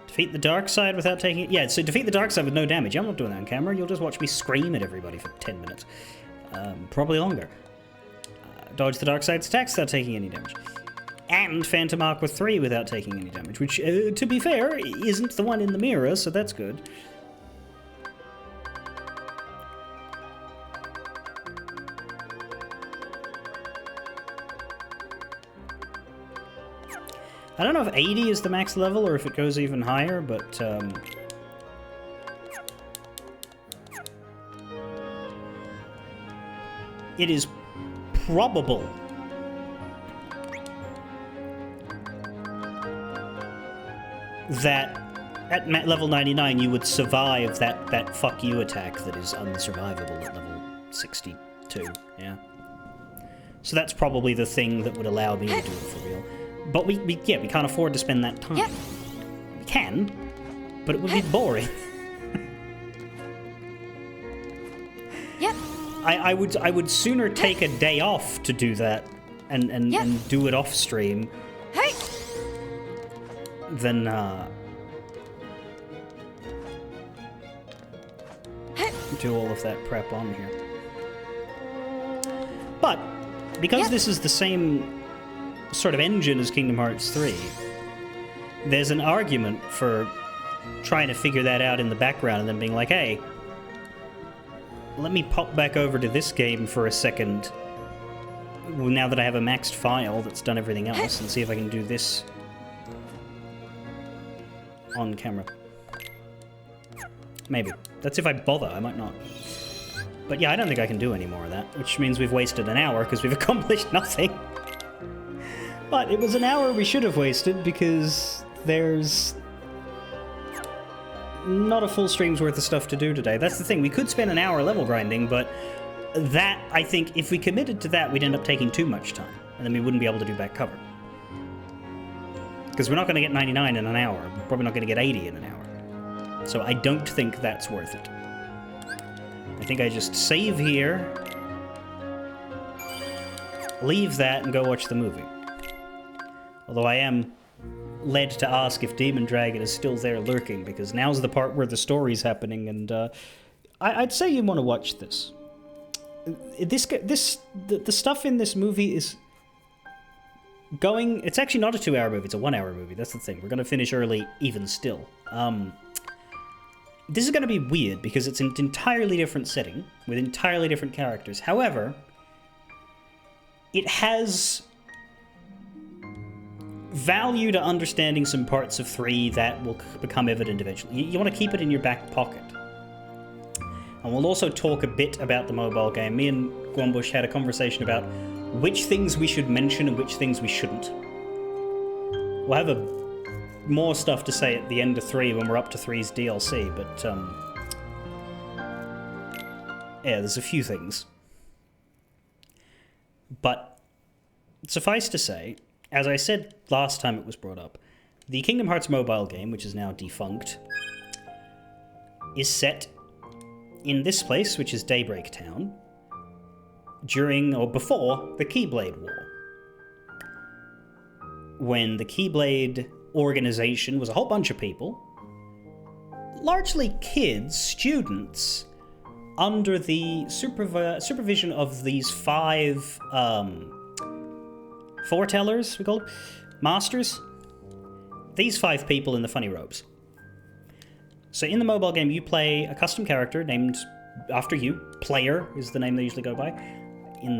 Defeat the dark side without taking it. Yeah, so defeat the dark side with no damage. I'm not doing that on camera. You'll just watch me scream at everybody for 10 minutes. Probably longer. Dodge the dark side's attacks without taking any damage. And Phantom Aqua 3 without taking any damage, which, to be fair, isn't the one in the mirror, so that's good. I don't know if 80 is the max level or if it goes even higher, but it is probable that at level 99 you would survive that fuck you attack that is unsurvivable at level 62, yeah. So that's probably the thing that would allow me to do it for real. But we can't afford to spend that time. Yep. We can, but it would be boring. Yep. I would sooner take a day off to do that and do it off stream Hey. do all of that prep on here. But, because this is the same sort of engine as Kingdom Hearts 3, there's an argument for trying to figure that out in the background and then being like, hey, let me pop back over to this game for a second, now that I have a maxed file that's done everything else, and see if I can do this on camera. Maybe. That's if I bother, I might not. But yeah, I don't think I can do any more of that, which means we've wasted an hour because we've accomplished nothing. But it was an hour we should have wasted because there's not a full stream's worth of stuff to do today. That's the thing, we could spend an hour level grinding, but that, I think, if we committed to that, we'd end up taking too much time, and then we wouldn't be able to do back cover. Because we're not going to get 99 in an hour, we're probably not going to get 80 in an hour. So I don't think that's worth it. I think I just save here, leave that, and go watch the movie. Although I am led to ask if Demon Dragon is still there lurking, because now's the part where the story's happening, and I'd say you want to watch this. The stuff in this movie is going... It's actually not a 2-hour movie, it's a 1-hour movie. That's the thing. We're going to finish early even still. This is going to be weird because it's an entirely different setting with entirely different characters. However, it has value to understanding some parts of 3 that will become evident eventually. You want to keep it in your back pocket. And we'll also talk a bit about the mobile game. Me and Gwambush had a conversation about which things we should mention and which things we shouldn't. We'll have more stuff to say at the end of 3 when we're up to 3's DLC, but yeah, there's a few things. But suffice to say, as I said last time it was brought up, the Kingdom Hearts mobile game, which is now defunct, is set in this place, which is Daybreak Town, during or before the Keyblade War. When the Keyblade organization was a whole bunch of people, largely kids, students, under the supervision of these 5 foretellers, we call them, masters. These 5 people in the funny robes. So in the mobile game, you play a custom character named after you. Player is the name they usually go by. In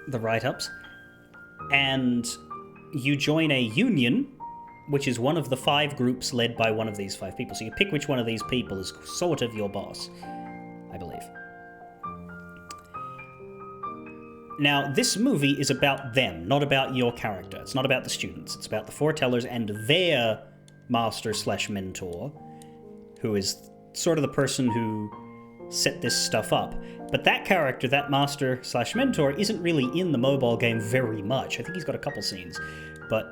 the write-ups. And you join a union, which is one of the 5 groups led by one of these 5 people. So you pick which one of these people is sort of your boss, I believe. Now, this movie is about them, not about your character. It's not about the students. It's about the foretellers and their master/mentor, who is sort of the person who set this stuff up. But that character, that master/mentor, isn't really in the mobile game very much. I think he's got a couple scenes, but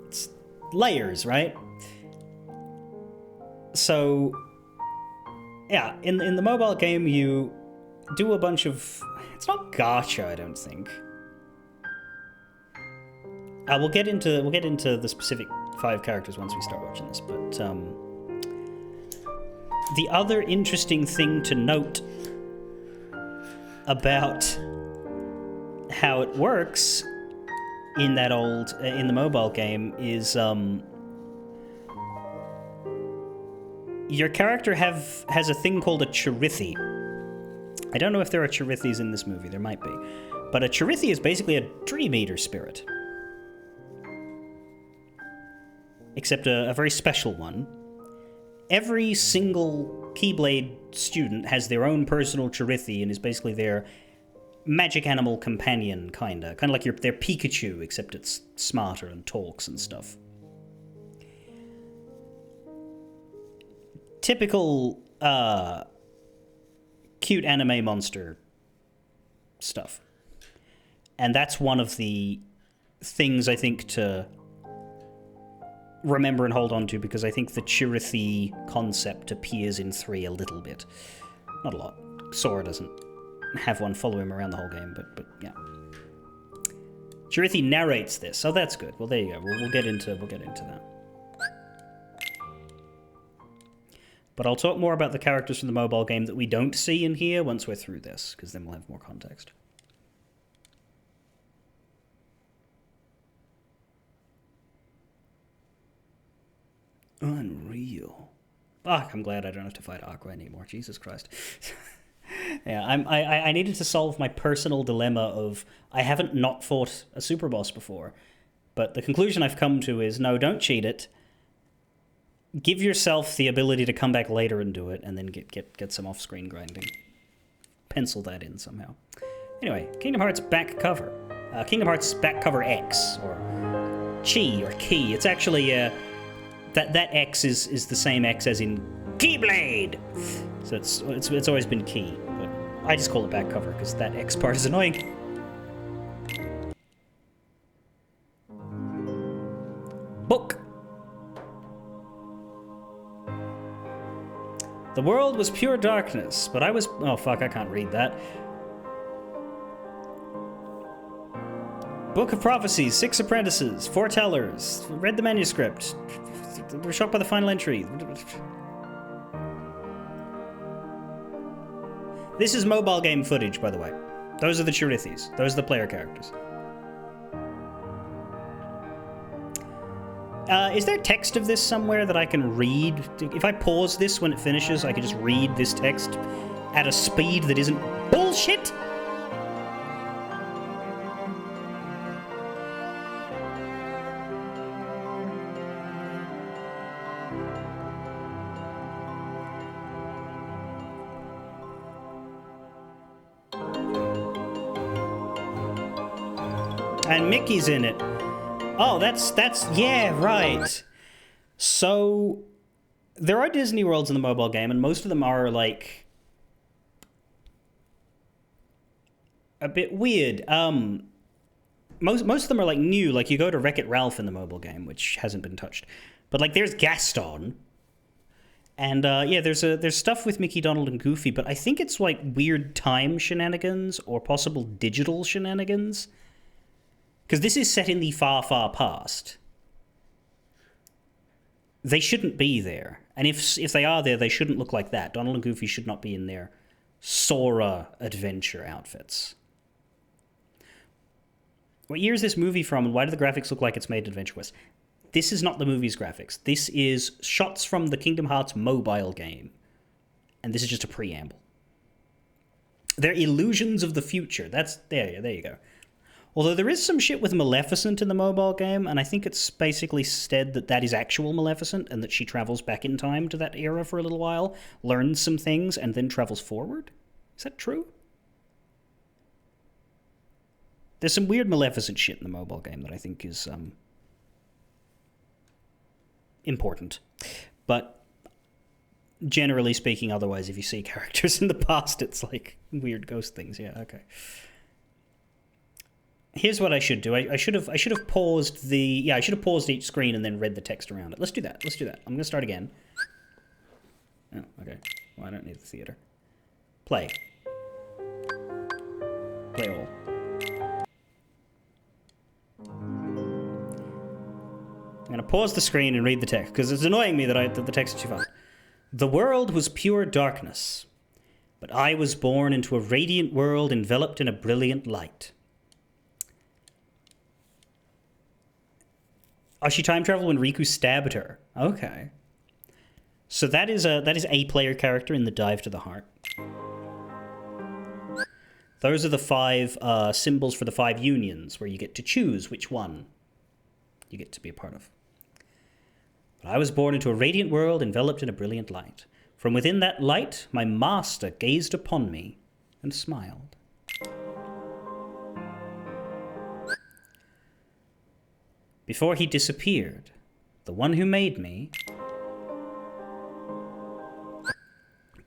it's layers, right? So, yeah, in the mobile game, you do a bunch of... It's not gacha, I don't think. We'll get into the specific 5 characters once we start watching this, but the other interesting thing to note about how it works in that in the mobile game is your character has a thing called a Charithi. I don't know if there are Charithis in this movie, there might be. But a Charithi is basically a Dream Eater spirit. Except a very special one. Every single Keyblade student has their own personal Charithi and is basically their magic animal companion, kinda. Kinda like their Pikachu, except it's smarter and talks and stuff. Typical, cute anime monster stuff. And that's one of the things I think to remember and hold on to, because I think the Chirithi concept appears in 3 a little bit. Not a lot. Sora doesn't have one follow him around the whole game, but yeah. Chirithi narrates this, so that's good. Well, there you go. We'll get into that. But I'll talk more about the characters from the mobile game that we don't see in here once we're through this, because then we'll have more context. Unreal. Fuck, I'm glad I don't have to fight Aqua anymore. Jesus Christ. Yeah, I needed to solve my personal dilemma of I haven't not fought a super boss before, but the conclusion I've come to is no, don't cheat it. Give yourself the ability to come back later and do it, and then get some off-screen grinding. Pencil that in somehow. Anyway, Kingdom Hearts back cover. Kingdom Hearts back cover X, or Chi, or Key. It's actually, that X is the same X as in Keyblade! So it's always been Key, but I just call it back cover, because that X part is annoying. Book. The world was pure darkness, but I was... Oh, fuck, I can't read that. Book of Prophecies, 6 apprentices, foretellers. Read the manuscript. Were shocked by the final entry. This is mobile game footage, by the way. Those are the Chirithis. Those are the player characters. Is there text of this somewhere that I can read? If I pause this when it finishes, I can just read this text at a speed that isn't bullshit? And Mickey's in it. Oh, that's yeah, right. So there are Disney worlds in the mobile game, and most of them are like a bit weird. Most of them are like new. Like you go to Wreck-It Ralph in the mobile game, which hasn't been touched. But like there's Gaston, and yeah, there's stuff with Mickey, Donald, and Goofy. But I think it's like weird time shenanigans or possible digital shenanigans. Because this is set in the far, far past. They shouldn't be there. And if they are there, they shouldn't look like that. Donald and Goofy should not be in their Sora adventure outfits. What year is this movie from, and why do the graphics look like it's made in Adventure Quest? This is not the movie's graphics. This is shots from the Kingdom Hearts mobile game. And this is just a preamble. They're illusions of the future. There you go. Although there is some shit with Maleficent in the mobile game, and I think it's basically said that is actual Maleficent, and that she travels back in time to that era for a little while, learns some things, and then travels forward? Is that true? There's some weird Maleficent shit in the mobile game that I think is important. But generally speaking, otherwise, if you see characters in the past, it's like weird ghost things. Yeah, okay. Here's what I should do. I should have paused I should have paused each screen and then read the text around it. Let's do that. I'm going to start again. Oh, okay. Well, I don't need the theater. Play. Play all. I'm going to pause the screen and read the text, because it's annoying me that the text is too fast. The world was pure darkness, but I was born into a radiant world enveloped in a brilliant light. Oh, she time traveled when Riku stabbed her. Okay. So that is a player character in the Dive to the Heart. Those are the 5 symbols for the 5 unions, where you get to choose which one you get to be a part of. But I was born into a radiant world enveloped in a brilliant light. From within that light, my master gazed upon me and smiled. Before he disappeared, the one who made me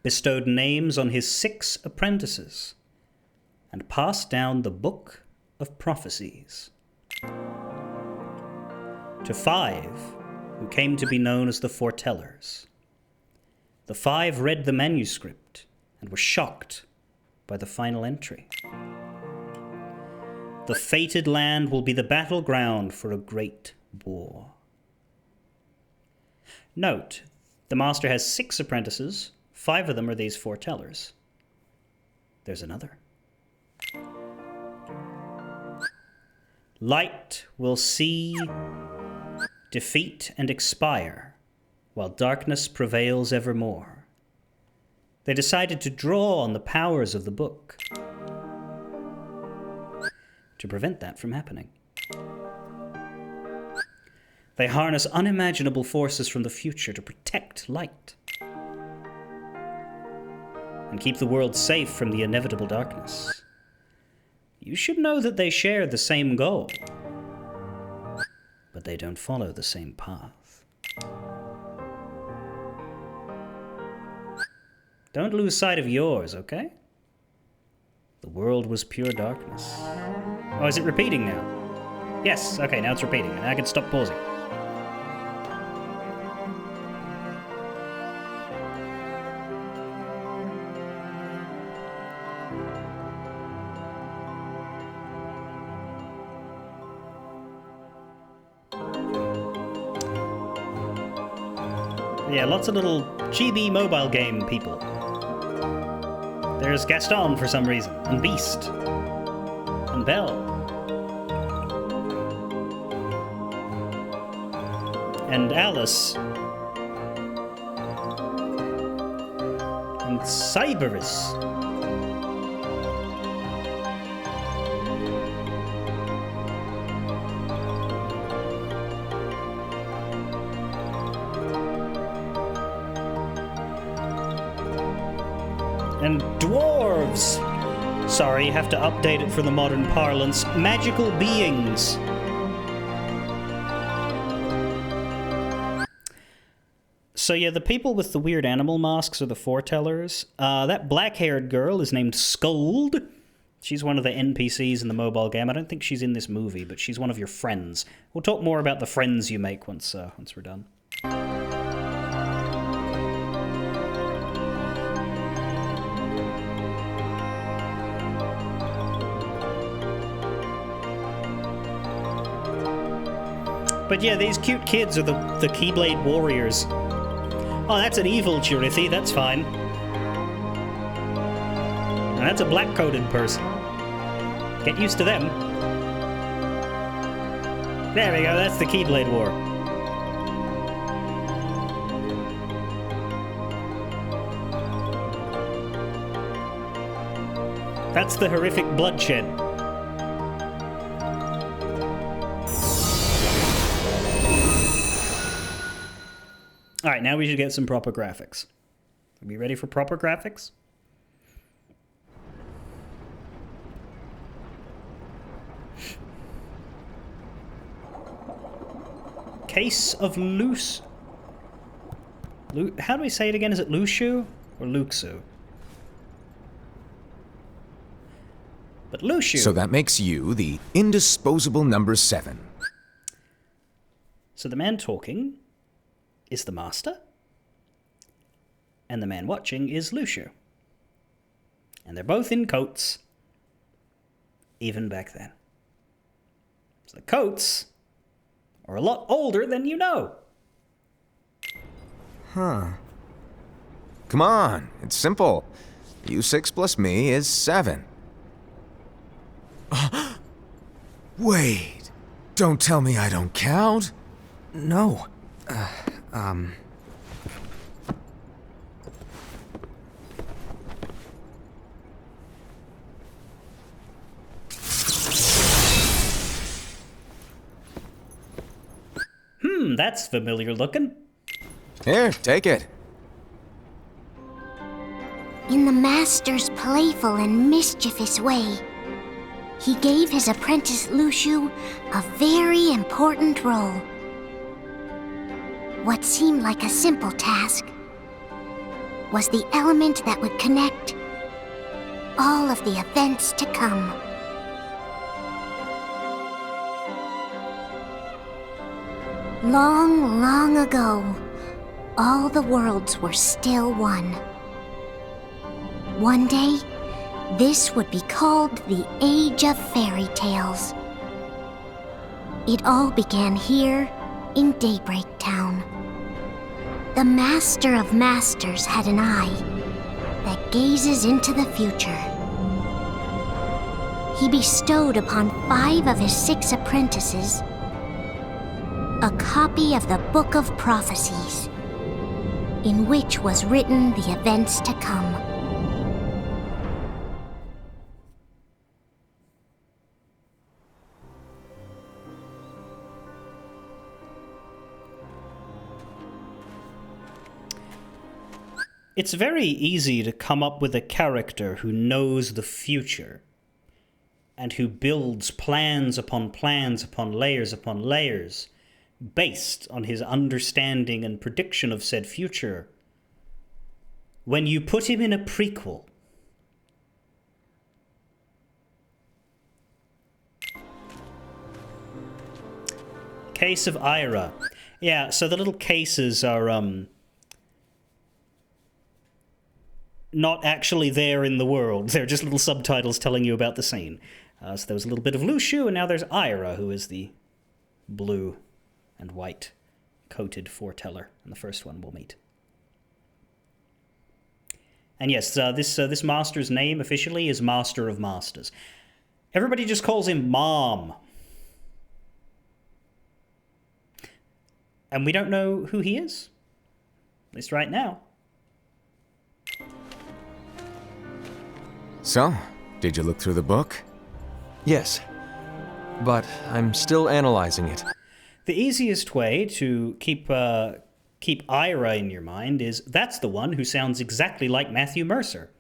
bestowed names on his 6 apprentices and passed down the Book of Prophecies to 5 who came to be known as the Foretellers. The 5 read the manuscript and were shocked by the final entry. The fated land will be the battleground for a great war. Note, The master has 6 apprentices. 5 of them are these foretellers. There's another. Light will see defeat and expire, while darkness prevails evermore. They decided to draw on the powers of the book to prevent that from happening. They harness unimaginable forces from the future to protect light and keep the world safe from the inevitable darkness. You should know that they share the same goal, but they don't follow the same path. Don't lose sight of yours, okay? The world was pure darkness. Oh, is it repeating now? Yes, okay, now it's repeating, and I can stop pausing. Yeah, lots of little chibi mobile game people. There's Gaston for some reason, and Beast, and Belle, and Alice, and Cyberus. And dwarves! Sorry, have to update it for the modern parlance. Magical beings. So yeah, the people with the weird animal masks are the foretellers. That black-haired girl is named Scold. She's one of the NPCs in the mobile game. I don't think she's in this movie, but she's one of your friends. We'll talk more about the friends you make once we're done. But yeah, these cute kids are the Keyblade Warriors. Oh, that's an evil Chirithy, that's fine. And that's a black-coated person. Get used to them. There we go, that's the Keyblade War. That's the horrific bloodshed. Alright, now we should get some proper graphics. Are we ready for proper graphics? Case of Loose... How do we say it again? Is it Lushu or Luxu? But Lushu... So that makes you the indisposable number 7. So the man talking is the master, and the man watching is Lushu. And they're both in coats, even back then. So the coats are a lot older than you know. Huh. Come on, it's simple. U6 plus me is 7. Wait, don't tell me I don't count. No. That's familiar looking. Here, take it. In the master's playful and mischievous way, he gave his apprentice Lushu a very important role. What seemed like a simple task was the element that would connect all of the events to come. Long, long ago, all the worlds were still one. One day, this would be called the Age of Fairy Tales. It all began here in Daybreak Town. The Master of Masters had an eye that gazes into the future. He bestowed upon 5 of his 6 apprentices a copy of the Book of Prophecies, in which was written the events to come. It's very easy to come up with a character who knows the future and who builds plans upon layers based on his understanding and prediction of said future. When you put him in a prequel, Case of Ira. Yeah, so the little cases are not actually there in the world. They're just little subtitles telling you about the scene. So there was a little bit of Luxu, and now there's Ira, who is the blue and white coated foreteller, and the first one we'll meet. And yes, this master's name officially is Master of Masters. Everybody just calls him Mom. And we don't know who he is. At least right now. So, did you look through the book? Yes, but I'm still analyzing it. The easiest way to keep Ira in your mind is that's the one who sounds exactly like Matthew Mercer.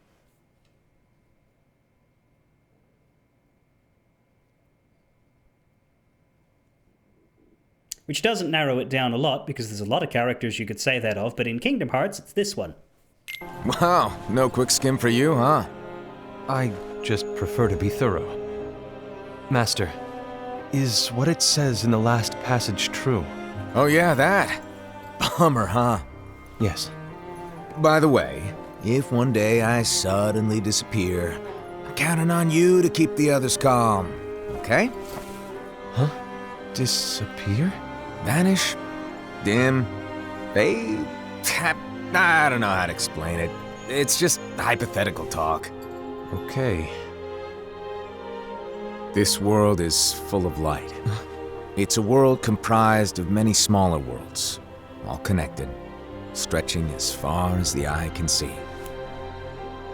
Which doesn't narrow it down a lot, because there's a lot of characters you could say that of, but in Kingdom Hearts, it's this one. Wow, no quick skim for you, huh? I just prefer to be thorough. Master, is what it says in the last passage true? Oh yeah, that. Bummer, huh? Yes. By the way, if one day I suddenly disappear, I'm counting on you to keep the others calm, okay? Huh? Disappear? Vanish? Dim? Fade? I don't know how to explain it. It's just hypothetical talk. Okay. This world is full of light. It's a world comprised of many smaller worlds, all connected, stretching as far as the eye can see.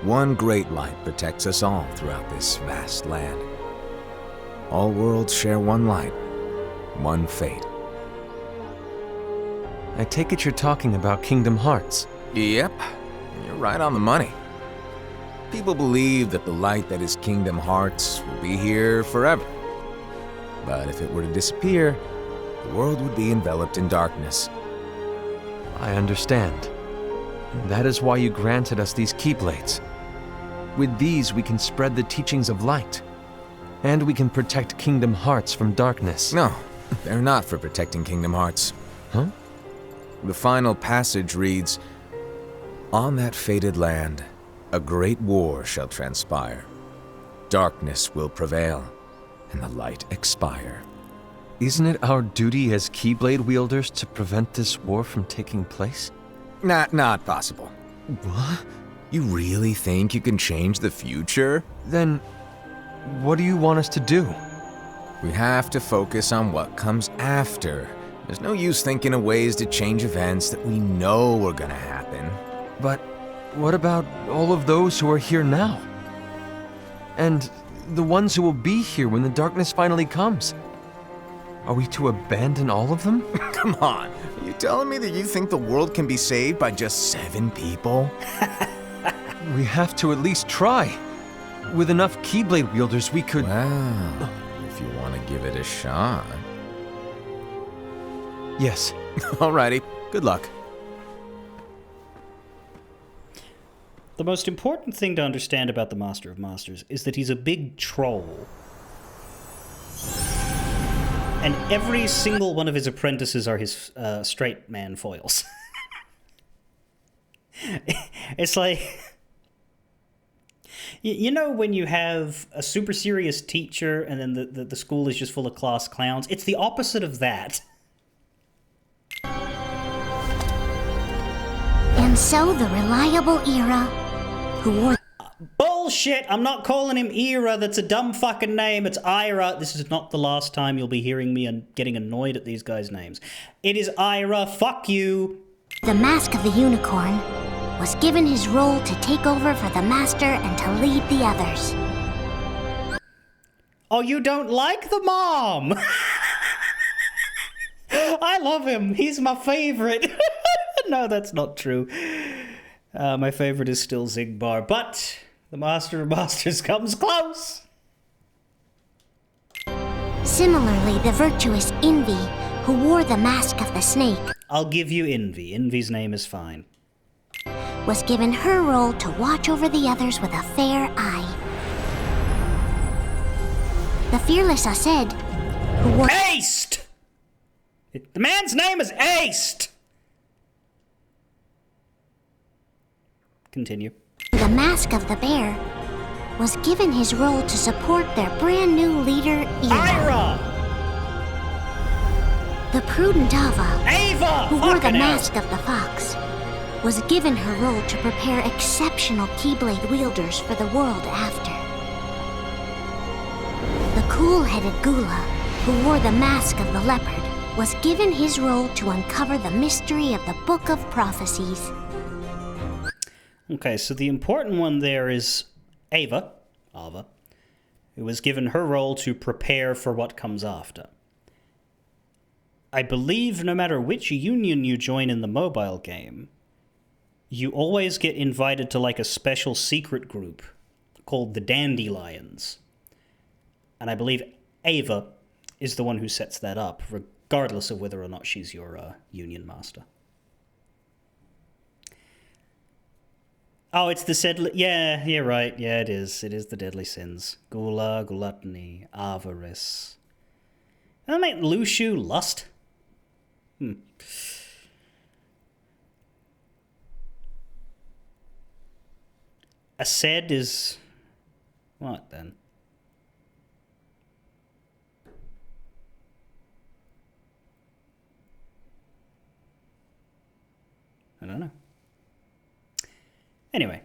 One great light protects us all throughout this vast land. All worlds share one light, one fate. I take it you're talking about Kingdom Hearts. Yep, you're right on the money. People believe that the light that is Kingdom Hearts will be here forever. But if it were to disappear, the world would be enveloped in darkness. I understand. That is why you granted us these Keyblades. With these, we can spread the teachings of light. And we can protect Kingdom Hearts from darkness. No, they're not for protecting Kingdom Hearts. Huh? The final passage reads, "On that fated land, a great war shall transpire. Darkness will prevail, and the light expire." Isn't it our duty as Keyblade wielders to prevent this war from taking place? Not possible. What? You really think you can change the future? Then, what do you want us to do? We have to focus on what comes after. There's no use thinking of ways to change events that we know are gonna happen. But what about all of those who are here now? And the ones who will be here when the darkness finally comes? Are we to abandon all of them? Come on, are you telling me that you think the world can be saved by just 7 people? We have to at least try. With enough Keyblade wielders, we could... Well, if you want to give it a shot. Yes. Alrighty, good luck. The most important thing to understand about the Master of Masters is that he's a big troll. And every single one of his apprentices are his straight man foils. It's like... You know when you have a super serious teacher and then the school is just full of class clowns? It's the opposite of that. And so the reliable Ira, who wore Bullshit! I'm not calling him Ira. That's a dumb fucking name. It's Ira. This is not the last time you'll be hearing me and getting annoyed at these guys' names. It is Ira. Fuck you. the Mask of the Unicorn, was given his role to take over for the Master and to lead the others. Oh, you don't like the mom? I love him. He's my favorite. No, that's not true. My favorite is still Zigbar, but the Master of Masters comes close. Similarly, the virtuous Envy, who wore the Mask of the Snake, I'll give you Envy. Envy's name is fine. was given her role to watch over the others with a fair eye. The fearless Aced, who wore Aced! The man's name is Aced! Continue. the Mask of the Bear, was given his role to support their brand new leader, Ira. Ira! The prudent Ava, Ava! who wore the Fucking hell. Mask of the Fox, was given her role to prepare exceptional Keyblade wielders for the world after. The cool-headed Gula, who wore the Mask of the Leopard, was given his role to uncover the mystery of the Book of Prophecies. Okay, so the important one there is Ava, who was given her role to prepare for what comes after. I believe no matter which union you join in the mobile game, you always get invited to like a special secret group called the Dandelions. And I believe Ava is the one who sets that up, regardless of whether or not she's your union master. Oh, it's the said. Yeah, you're right. Yeah, it is. It is the deadly sins: gula, gluttony, avarice. I mean, Lushu, lust. Aced is what then? I don't know. Anyway,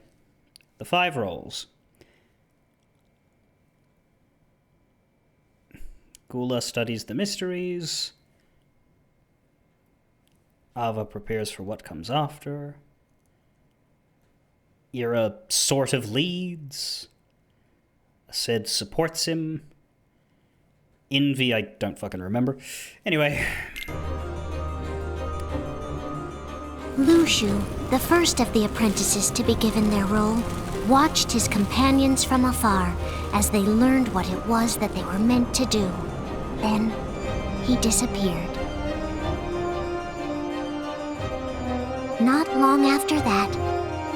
the 5 roles. Gula studies the mysteries. Ava prepares for what comes after. Ira sort of leads. Aced supports him. Envy, I don't fucking remember. Anyway. Lushu, the first of the apprentices to be given their role, watched his companions from afar as they learned what it was that they were meant to do. Then, he disappeared. Not long after that,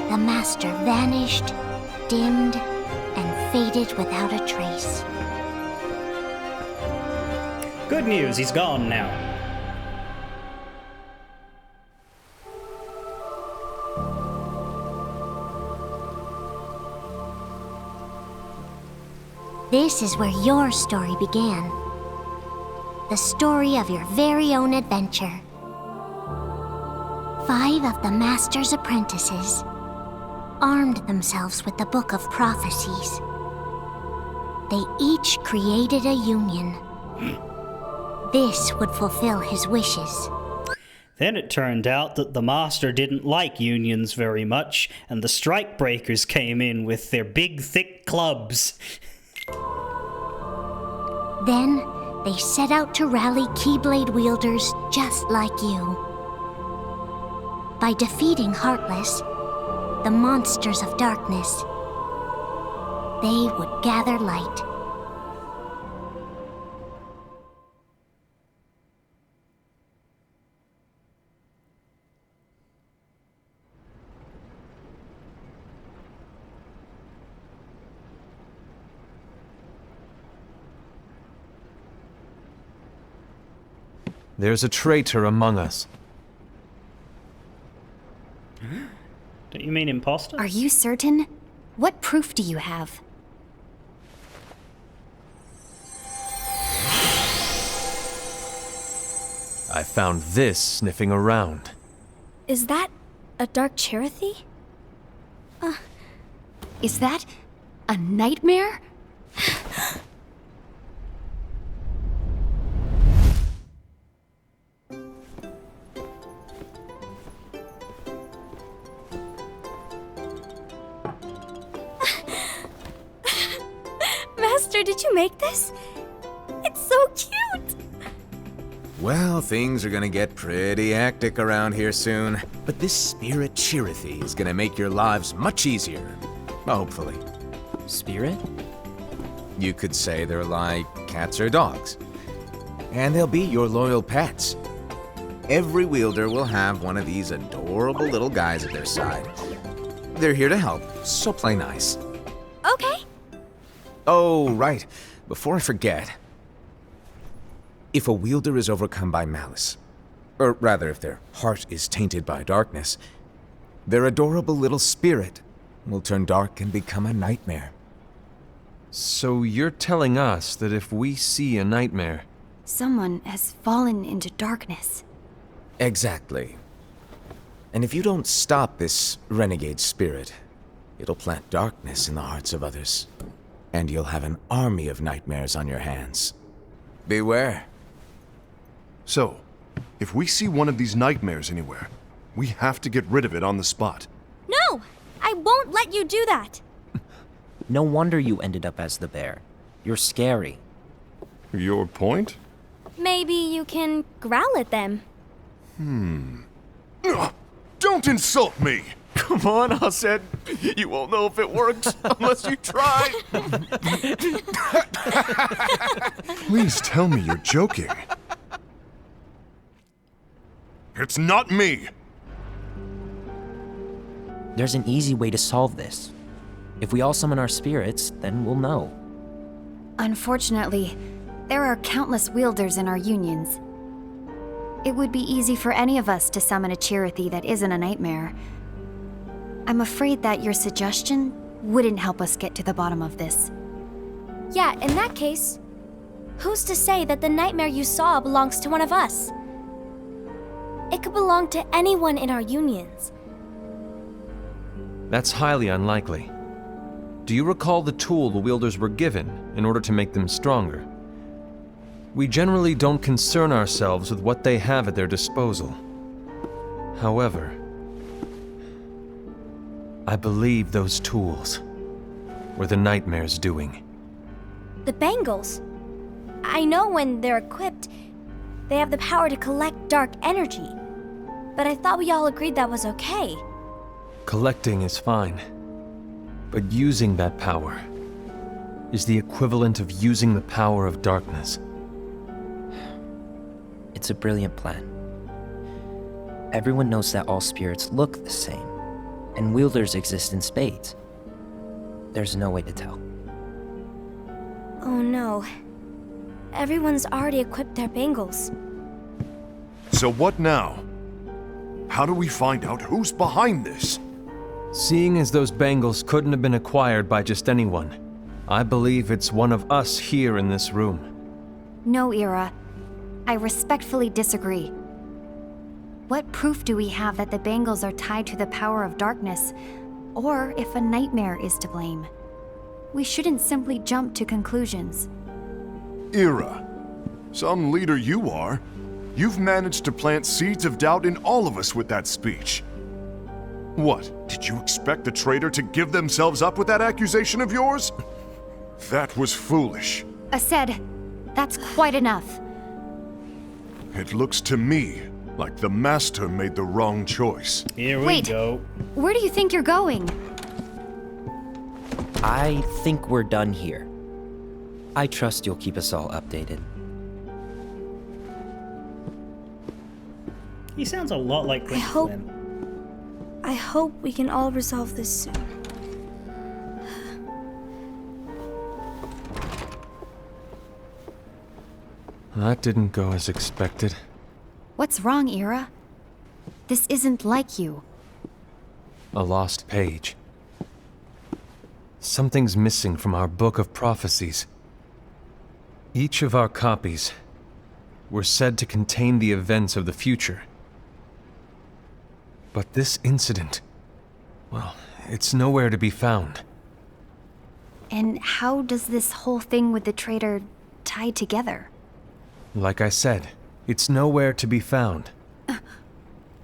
the Master vanished, dimmed, and faded without a trace. Good news, he's gone now. This is where your story began. The story of your very own adventure. 5 of the Master's apprentices armed themselves with the Book of Prophecies. They each created a union. This would fulfill his wishes. Then it turned out that the Master didn't like unions very much, and the Strikebreakers came in with their big, thick clubs. Then, they set out to rally Keyblade wielders just like you. By defeating Heartless, the monsters of darkness, they would gather light. There's a traitor among us. Don't you mean imposter? Are you certain? What proof do you have? I found this sniffing around. Is that A Dark Cherith? Is that a nightmare? Master, did you make this? It's so cute! Well, things are gonna get pretty hectic around here soon. But this spirit Cherith is gonna make your lives much easier. Hopefully. Spirit? You could say they're like cats or dogs. And they'll be your loyal pets. Every wielder will have one of these adorable little guys at their side. They're here to help, so play nice. Okay. Oh, right. Before I forget. If a wielder is overcome by malice, or rather if their heart is tainted by darkness, their adorable little spirit will turn dark and become a nightmare. So you're telling us that if we see a nightmare, Someone has fallen into darkness. Exactly. And if you don't stop this renegade spirit, it'll plant darkness in the hearts of others. And you'll have an army of nightmares on your hands. Beware. So, if we see one of these nightmares anywhere, we have to get rid of it on the spot. No! I won't let you do that! No wonder you ended up as the bear. You're scary. Your point? Maybe you can growl at them. Don't insult me! come on, Hased. You won't know if it works unless you try. Please tell me you're joking. It's not me! There's an easy way to solve this. If we all summon our spirits, then we'll know. Unfortunately, there are countless wielders in our unions. It would be easy for any of us to summon a Cherith that isn't a nightmare. I'm afraid that your suggestion wouldn't help us get to the bottom of this. Yeah, in that case, who's to say that the nightmare you saw belongs to one of us? It could belong to anyone in our unions. That's highly unlikely. Do you recall the tool the wielders were given in order to make them stronger? We generally don't concern ourselves with what they have at their disposal. However, I believe those tools were the nightmare's doing. The bangles. I know when they're equipped, they have the power to collect dark energy. But I thought we all agreed that was okay. Collecting is fine, but using that power is the equivalent of using the power of darkness. It's a brilliant plan. Everyone knows that all spirits look the same, and wielders exist in spades. There's no way to tell. Oh no. Everyone's already equipped their bangles. So what now? How do we find out who's behind this? Seeing as those bangles couldn't have been acquired by just anyone, I believe it's one of us here in this room. No, Ira. I respectfully disagree. What proof do we have that the bangles are tied to the power of darkness, or if a nightmare is to blame? We shouldn't simply jump to conclusions. Ira, some leader you are. You've managed to plant seeds of doubt in all of us with that speech. What, did you expect the traitor to give themselves up with that accusation of yours? That was foolish. Hased, that's quite enough. It looks to me like the Master made the wrong choice. Here we Wait. go. Where do you think you're going? I think we're done here. I trust you'll keep us all updated. He sounds a lot like Prince hope- Flynn. I hope we can all resolve this soon. That didn't go as expected. What's wrong, Ira? This isn't like you. A lost page. Something's missing from our book of prophecies. Each of our copies were said to contain the events of the future. But this incident, well, it's nowhere to be found. And how does this whole thing with the traitor tie together? Like I said, it's nowhere to be found.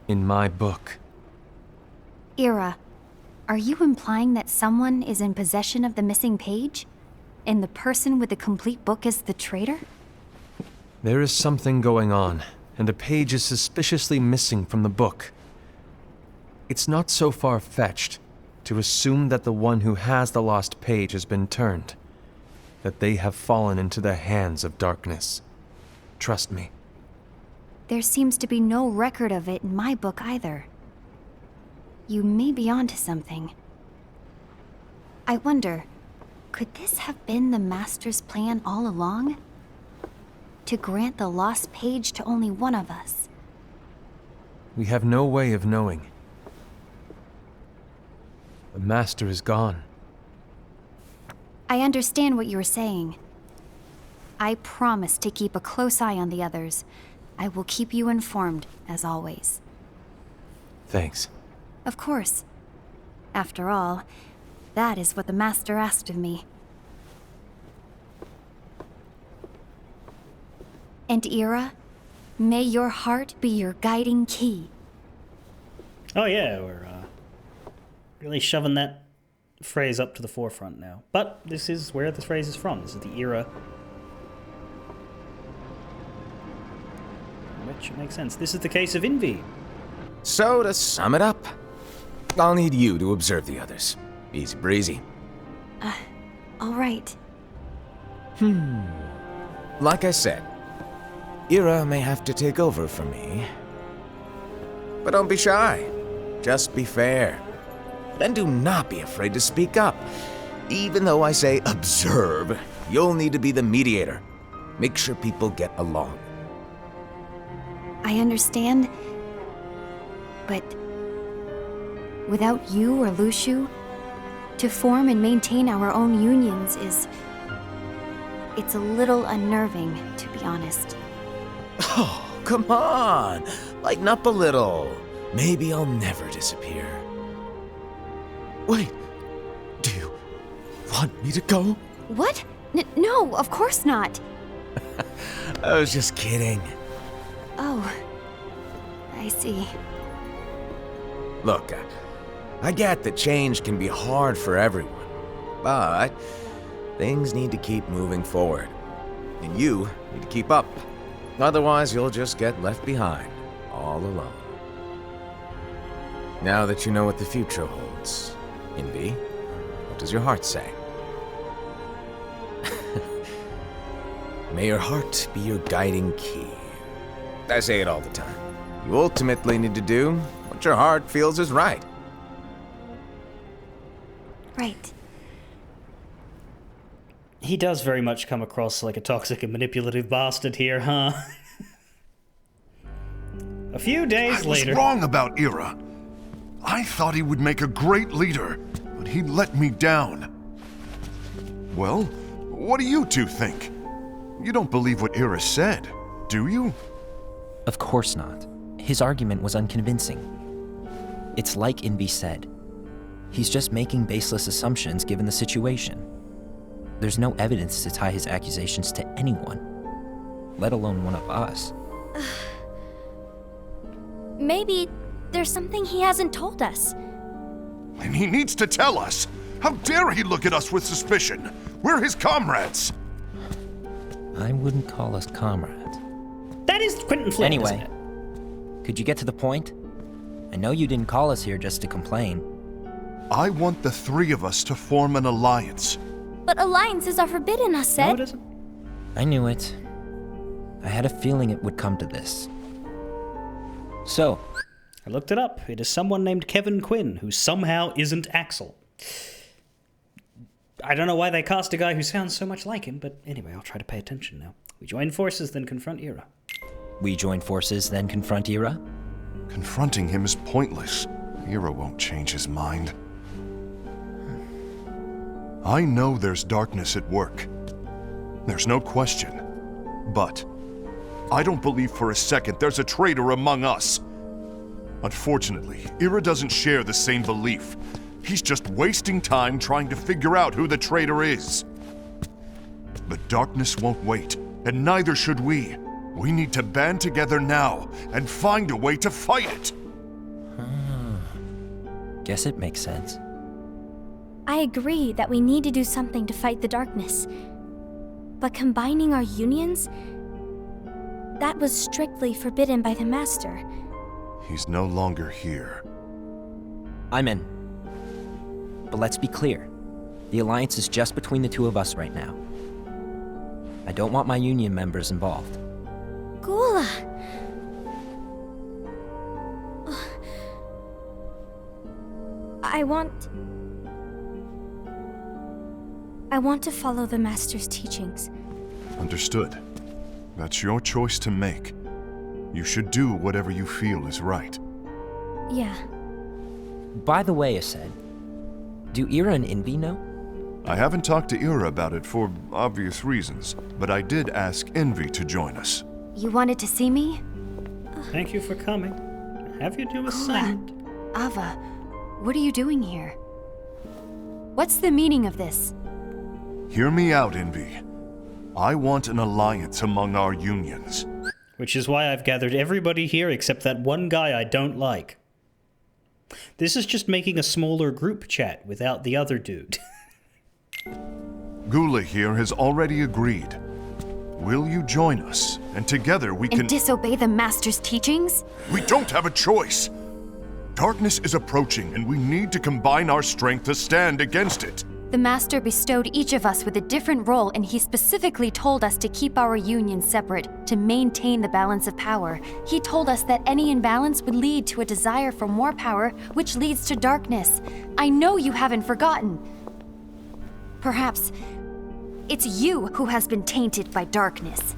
In my book. Ira, are you implying that someone is in possession of the missing page? And the person with the complete book is the traitor? There is something going on, and a page is suspiciously missing from the book. It's not so far-fetched to assume that the one who has the lost page has been turned, that they have fallen into the hands of darkness. Trust me. There seems to be no record of it in my book either. You may be onto something. I wonder, could this have been the Master's plan all along? To grant the lost page to only one of us? We have no way of knowing. The Master is gone. I understand what you are saying. I promise to keep a close eye on the others. I will keep you informed, as always. Thanks. Of course. After all, that is what the Master asked of me. And Ira, may your heart be your guiding key. Oh yeah, we're really shoving that phrase up to the forefront now. But this is where this phrase is from. This is the Ira. Which makes sense. This is the case of Envy. So, to sum it up, I'll need you to observe the others. Easy breezy. All right. Like I said, Ira may have to take over for me. But don't be shy. Just be fair. And do not be afraid to speak up. Even though I say observe, you'll need to be the mediator. Make sure people get along. I understand, but without you or Luxu, to form and maintain our own unions it's a little unnerving, to be honest. Oh, come on. Lighten up a little. Maybe I'll never disappear. Wait, do you want me to go? What? No, of course not. I was just kidding. Oh, I see. Look, I get that change can be hard for everyone, but things need to keep moving forward. And you need to keep up. Otherwise, you'll just get left behind, all alone. Now that you know what the future holds, Envy, what does your heart say? May your heart be your guiding key. I say it all the time. You ultimately need to do what your heart feels is right. Right. He does very much come across like a toxic and manipulative bastard here, huh? A few days later... I was wrong about Ira. I thought he would make a great leader, but he let me down. Well, what do you two think? You don't believe what Ira said, do you? Of course not. His argument was unconvincing. It's like Envy said. He's just making baseless assumptions given the situation. There's no evidence to tie his accusations to anyone, let alone one of us. Maybe there's something he hasn't told us. And he needs to tell us. How dare he look at us with suspicion? We're his comrades. I wouldn't call us comrades. That is Quentin Flynn, Anyway, isn't it? could you get to the point? I know you didn't call us here just to complain. I want the three of us to form an alliance. But alliances are forbidden, us No, said. it isn't. I knew it. I had a feeling it would come to this. So, I looked it up. It is someone named Kevin Quinn, who somehow isn't Axel. I don't know why they cast a guy who sounds so much like him, but anyway, I'll try to pay attention now. We join forces, then confront Ira. we join forces, then confront Ira? Confronting him is pointless. Ira won't change his mind. I know there's darkness at work. There's no question. But I don't believe for a second there's a traitor among us. Unfortunately, Ira doesn't share the same belief. He's just wasting time trying to figure out who the traitor is. The darkness won't wait, and neither should we. We need to band together now and find a way to fight it. Guess it makes sense. I agree that we need to do something to fight the darkness. But combining our unions? That was strictly forbidden by the Master. He's no longer here. I'm in. But let's be clear. The Alliance is just between the two of us right now. I don't want my Union members involved. Gula! I want to follow the Master's teachings. Understood. That's your choice to make. You should do whatever you feel is right. Yeah. By the way, Aced, do Ira and Envy know? I haven't talked to Ira about it for obvious reasons, but I did ask Envy to join us. You wanted to see me? Thank you for coming. Have your new assignment. Ava, what are you doing here? What's the meaning of this? Hear me out, Envy. I want an alliance among our unions. Which is why I've gathered everybody here except that one guy I don't like. This is just making a smaller group chat without the other dude. Gula here has already agreed. Will you join us? And together we can— And disobey the Master's teachings? We don't have a choice! Darkness is approaching, and we need to combine our strength to stand against it. The Master bestowed each of us with a different role, and he specifically told us to keep our union separate, to maintain the balance of power. He told us that any imbalance would lead to a desire for more power, which leads to darkness. I know you haven't forgotten. Perhaps it's you who has been tainted by darkness.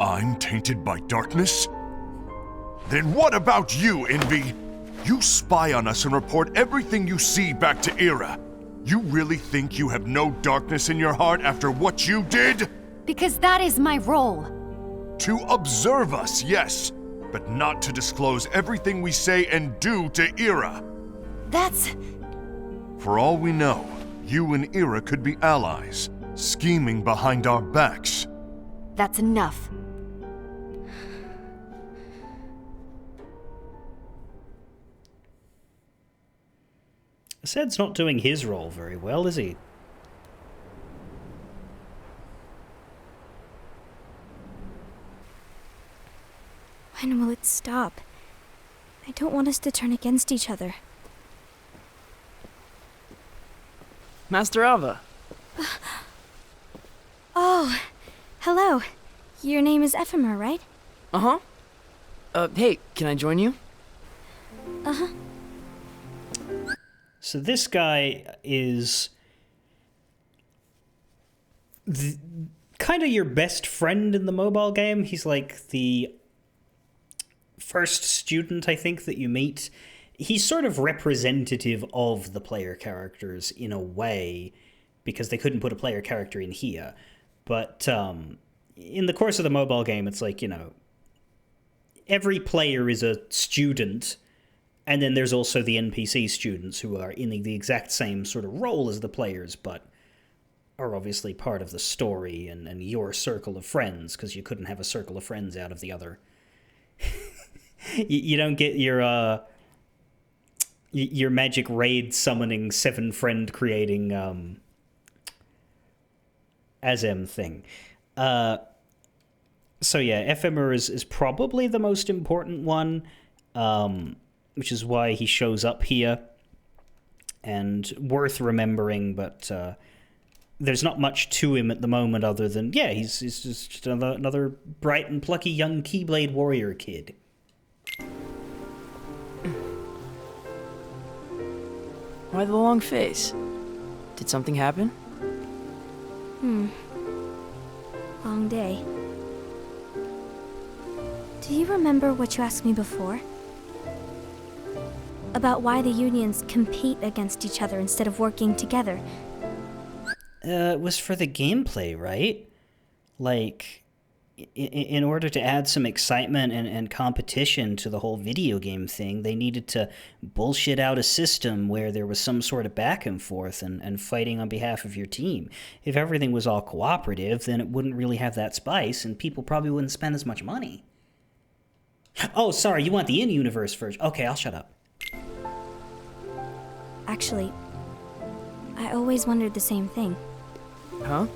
I'm tainted by darkness? Then what about you, Envy? You spy on us and report everything you see back to Ira. You really think you have no darkness in your heart after what you did? Because that is my role. To observe us, yes, but not to disclose everything we say and do to Ira. That's... For all we know, you and Ira could be allies, scheming behind our backs. that's enough. Aced's not doing his role very well, is he? When will it stop? I don't want us to turn against each other. Master Ava. Oh, hello. Your name is Ephemer, right? Uh-huh. Hey, can I join you? Uh-huh. So this guy is kind of your best friend in the mobile game. He's like the first student, I think, that you meet. He's sort of representative of the player characters in a way, because they couldn't put a player character in here. But in the course of the mobile game, it's like, you know, every player is a student, and then there's also the NPC students who are in the exact same sort of role as the players, but are obviously part of the story and your circle of friends, because you couldn't have a circle of friends out of the other. You don't get your magic raid summoning 7-friend creating Azem thing. So yeah, Ephemer is probably the most important one, which is why he shows up here, and worth remembering, but there's not much to him at the moment other than, yeah, he's just another bright and plucky young Keyblade warrior kid. Why the long face? Did something happen? Long day. Do you remember what you asked me before? About why the unions compete against each other instead of working together. It was for the gameplay, right? Like, in order to add some excitement and competition to the whole video game thing, they needed to bullshit out a system where there was some sort of back and forth and fighting on behalf of your team. If everything was all cooperative, then it wouldn't really have that spice, and people probably wouldn't spend as much money. Oh, sorry, you want the in-universe version. Okay, I'll shut up. Actually, I always wondered the same thing. Huh?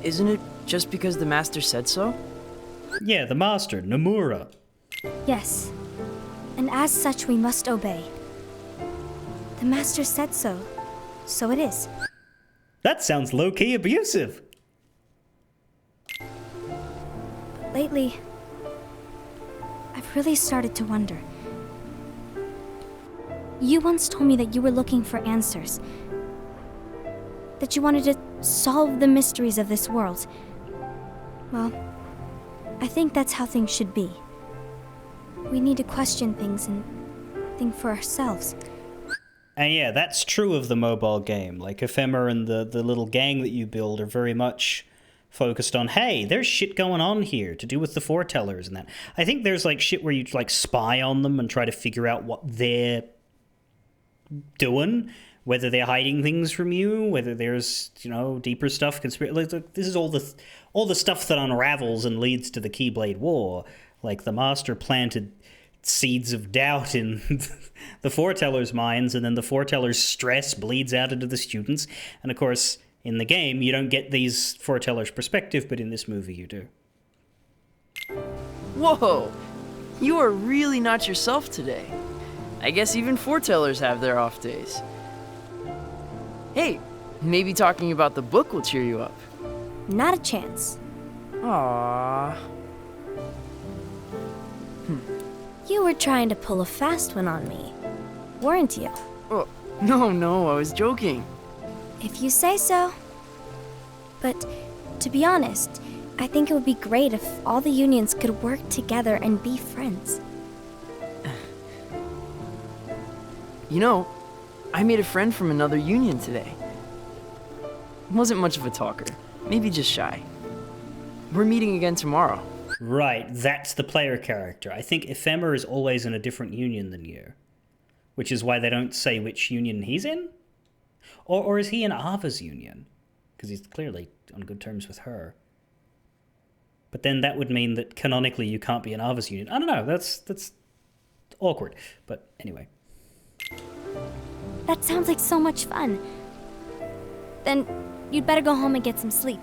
Isn't it just because the master said so? Yeah, the master, Nomura. Yes, and as such we must obey. The master said so, so it is. That sounds low-key abusive. But lately, I've really started to wonder. You once told me that you were looking for answers. That you wanted to solve the mysteries of this world. Well, I think that's how things should be. We need to question things and think for ourselves. And yeah, that's true of the mobile game. Like, Ephemera and the little gang that you build are very much focused on, hey, there's shit going on here to do with the foretellers and that. I think there's, like, shit where you, like, spy on them and try to figure out what they're doing, whether they're hiding things from you, whether there's, you know, deeper stuff. Like, this is all the stuff that unravels and leads to the Keyblade War. Like, the master planted seeds of doubt in the foretellers' minds, and then the foretellers' stress bleeds out into the students. And of course, in the game, you don't get these foretellers' perspective, but in this movie, you do. Whoa! You are really not yourself today. I guess even foretellers have their off days. Hey, maybe talking about the book will cheer you up. Not a chance. Aww. You were trying to pull a fast one on me, weren't you? Oh, no, I was joking. If you say so. But to be honest, I think it would be great if all the unions could work together and be friends. You know, I made a friend from another union today. Wasn't much of a talker, maybe just shy. We're meeting again tomorrow. Right, that's the player character. I think Ephemera is always in a different union than you, which is why they don't say which union he's in? Or is he in Ava's union? Because he's clearly on good terms with her. But then that would mean that canonically you can't be in Ava's union. I don't know, that's awkward. But anyway. That sounds like so much fun. Then you'd better go home and get some sleep.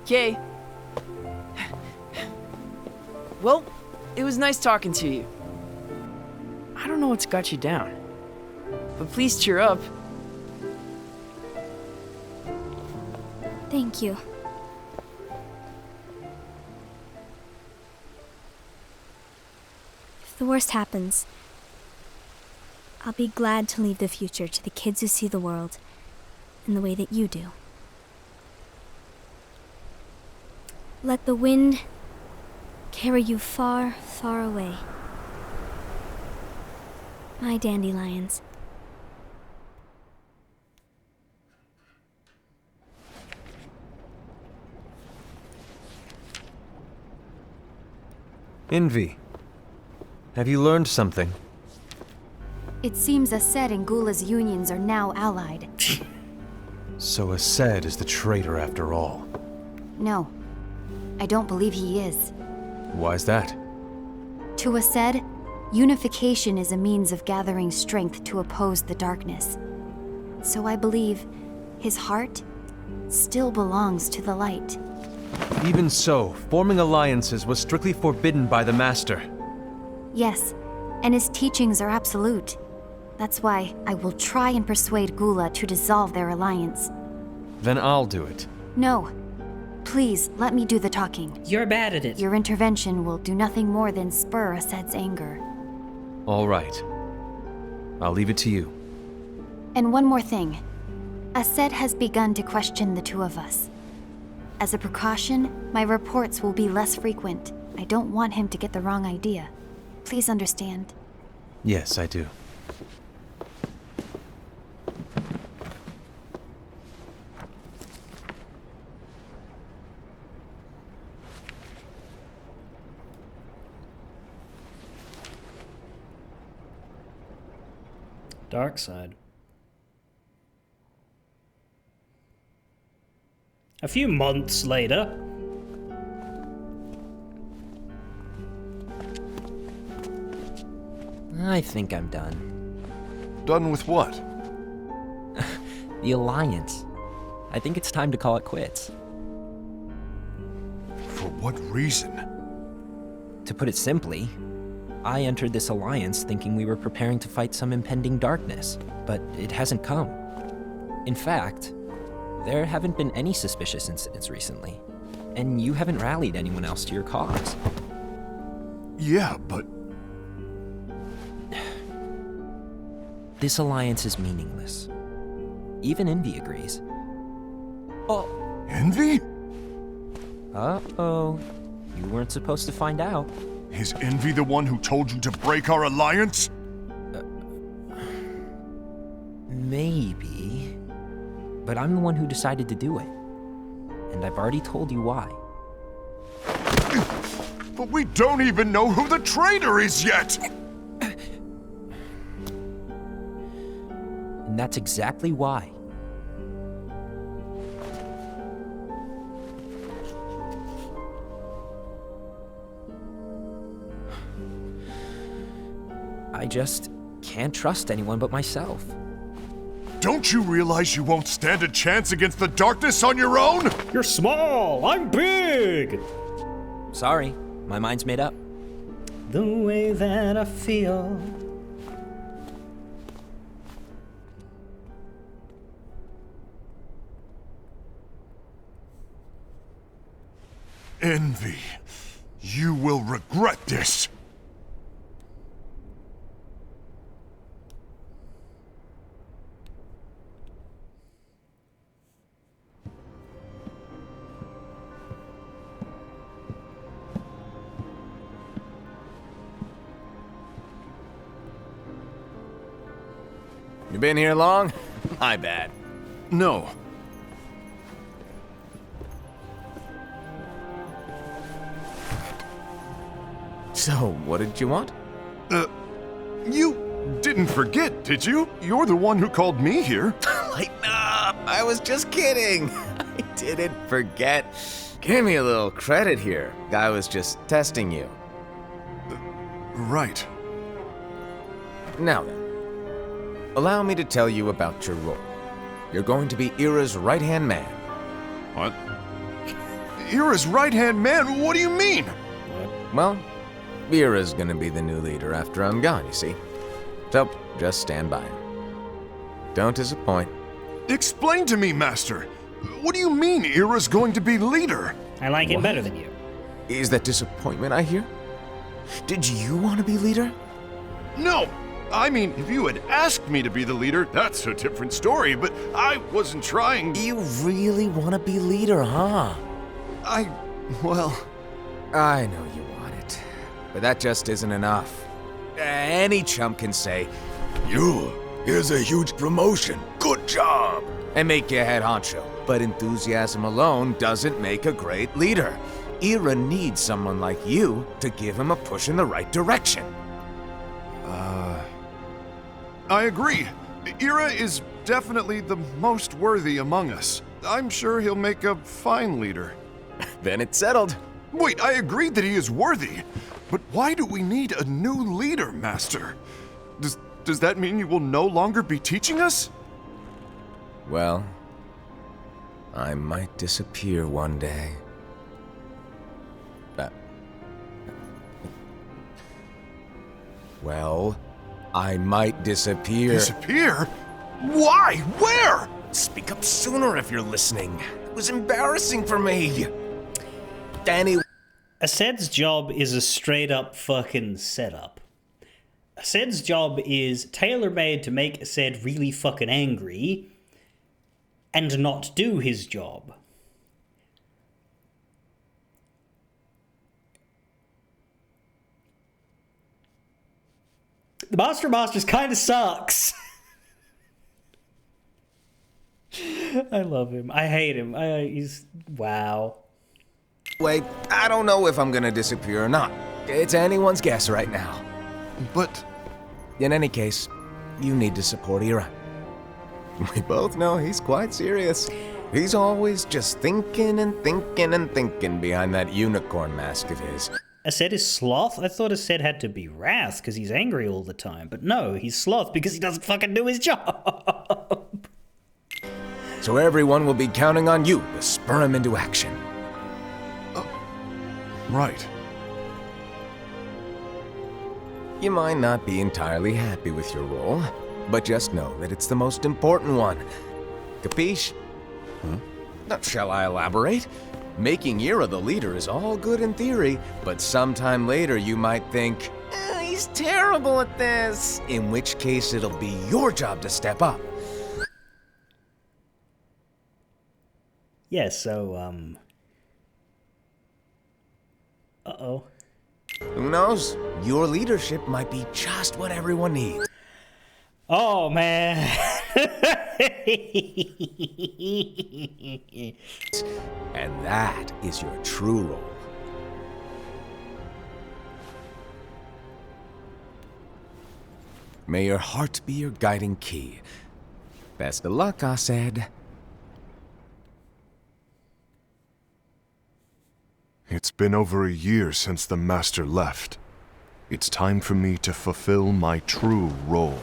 Okay. Well, it was nice talking to you. I don't know what's got you down, but please cheer up. Thank you. If the worst happens, I'll be glad to leave the future to the kids who see the world in the way that you do. Let the wind carry you far, far away. My dandelions. Envy, have you learned something? It seems Aced and Gula's unions are now allied. So Aced is the traitor after all. No, I don't believe he is. Why's that? To Aced, unification is a means of gathering strength to oppose the darkness. So I believe his heart still belongs to the light. Even so, forming alliances was strictly forbidden by the Master. Yes, and his teachings are absolute. That's why I will try and persuade Gula to dissolve their alliance. Then I'll do it. No. Please, let me do the talking. You're bad at it. Your intervention will do nothing more than spur Aced's anger. All right. I'll leave it to you. And one more thing. Aced has begun to question the two of us. As a precaution, my reports will be less frequent. I don't want him to get the wrong idea. Please understand. Yes, I do. Dark side. A few months later. I think I'm done. Done with what? The Alliance. I think it's time to call it quits. For what reason? To put it simply, I entered this alliance thinking we were preparing to fight some impending darkness, but it hasn't come. In fact, there haven't been any suspicious incidents recently, and you haven't rallied anyone else to your cause. Yeah, but... This alliance is meaningless. Even Envy agrees. Oh. Envy? Uh-oh. You weren't supposed to find out. Is Envy the one who told you to break our alliance? Maybe. But I'm the one who decided to do it. And I've already told you why. But we don't even know who the traitor is yet! And that's exactly why. I just can't trust anyone but myself. Don't you realize you won't stand a chance against the darkness on your own? You're small, I'm big! Sorry, my mind's made up. The way that I feel. Envy, you will regret this. You been here long? My bad. No. So, what did you want? You didn't forget, did you? You're the one who called me here. Lighten up! I was just kidding. I didn't forget. Give me a little credit here. I was just testing you. Right. Now then, allow me to tell you about your role. You're going to be Ira's right-hand man. What? Ira's right-hand man? What do you mean? Well, Ira's gonna be the new leader after I'm gone, you see. So, just stand by. Don't disappoint. Explain to me, Master. What do you mean Ira's going to be leader? I like it better than you. Is that disappointment I hear? Did you want to be leader? No! I mean, if you had asked me to be the leader, that's a different story, but I wasn't trying. You really want to be leader, huh? Well... I know you want it, but that just isn't enough. Any chump can say, here's a huge promotion, good job, and make you head honcho. But enthusiasm alone doesn't make a great leader. Ira needs someone like you to give him a push in the right direction. I agree. Ira is definitely the most worthy among us. I'm sure he'll make a fine leader. Then it's settled. Wait, I agreed that he is worthy. But why do we need a new leader, Master? Does that mean you will no longer be teaching us? Well, I might disappear one day. Well, I might disappear. Disappear? Why? Where? Speak up sooner if you're listening. It was embarrassing for me. Danny. Aced's job is a straight up fucking setup. Aced's job is tailor-made to make Aced really fucking angry and not do his job. The Masters kind of sucks. I love him. I hate him. He's... wow. Wait, I don't know if I'm gonna disappear or not. It's anyone's guess right now. But... in any case, you need to support Ira. We both know he's quite serious. He's always just thinking and thinking and thinking behind that unicorn mask of his. Aced is sloth? I thought Aced had to be wrath because he's angry all the time. But no, he's sloth because he doesn't fucking do his job. So everyone will be counting on you to spur him into action. Right. You might not be entirely happy with your role, but just know that it's the most important one. Capiche? Shall I elaborate? Making Ira the leader is all good in theory, but sometime later you might think, he's terrible at this. In which case it'll be your job to step up. Yeah, so, uh-oh. Who knows? Your leadership might be just what everyone needs. Oh, man. And that is your true role. May your heart be your guiding key. Best of luck, Aced. It's been over a year since the Master left. It's time for me to fulfill my true role.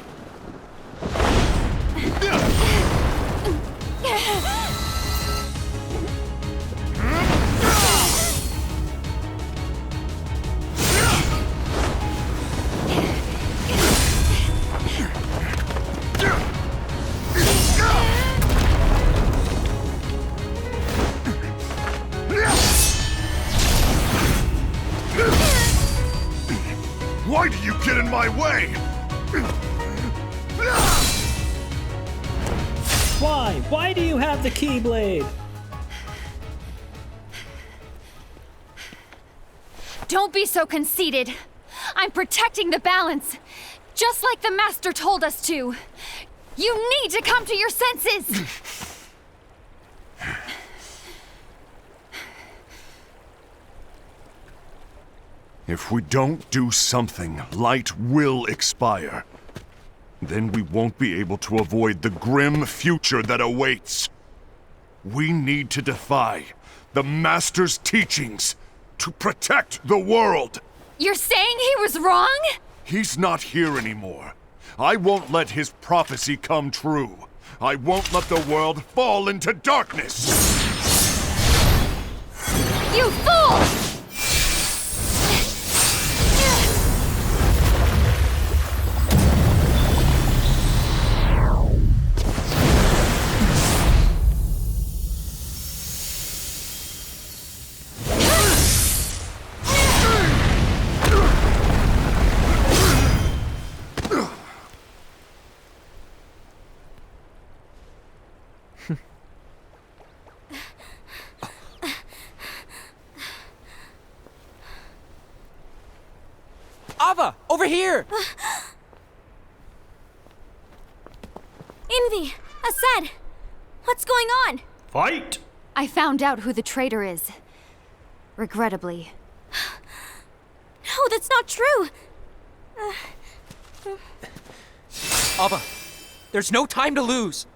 Why do you get in my way? Why? Why do you have the Keyblade? Don't be so conceited. I'm protecting the balance, just like the Master told us to. You need to come to your senses. If we don't do something, light will expire. Then we won't be able to avoid the grim future that awaits. We need to defy the Master's teachings to protect the world. You're saying he was wrong? He's not here anymore. I won't let his prophecy come true. I won't let the world fall into darkness. You fool! Ava, over here! Envy! Aced! What's going on? Fight! I found out who the traitor is. Regrettably. No, that's not true! Ava, there's no time to lose.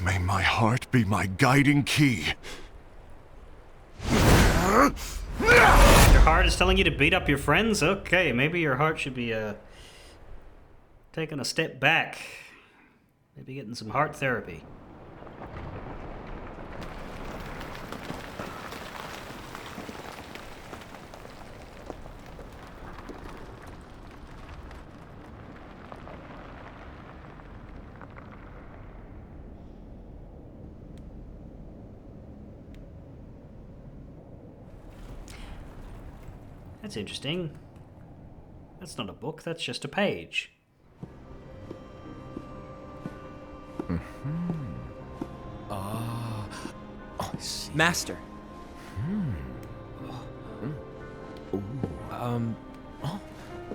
May my heart be my guiding key. Your heart is telling you to beat up your friends? Okay, maybe your heart should be, taking a step back. Maybe getting some heart therapy. That's interesting. That's not a book, that's just a page. Master.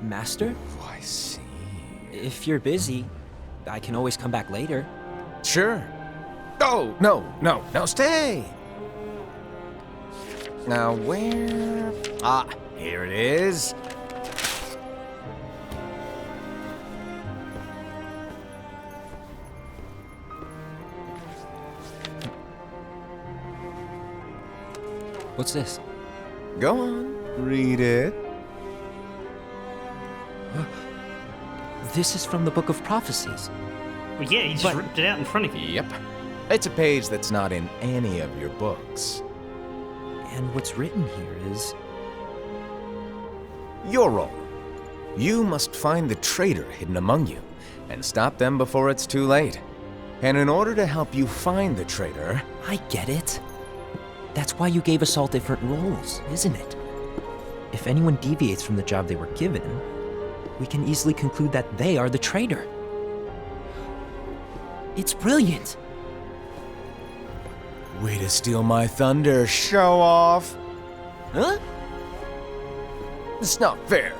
Master? I see. If you're busy, I can always come back later. Sure. Oh, no, stay! Now, where... Ah, here it is. What's this? Go on, read it. This is from the Book of Prophecies. Well, yeah, he just ripped it out in front of you. Yep. It's a page that's not in any of your books. And what's written here is... Your role. You must find the traitor hidden among you, and stop them before it's too late. And in order to help you find the traitor... I get it. That's why you gave us all different roles, isn't it? If anyone deviates from the job they were given, we can easily conclude that they are the traitor. It's brilliant. Way to steal my thunder, show off! Huh? It's not fair.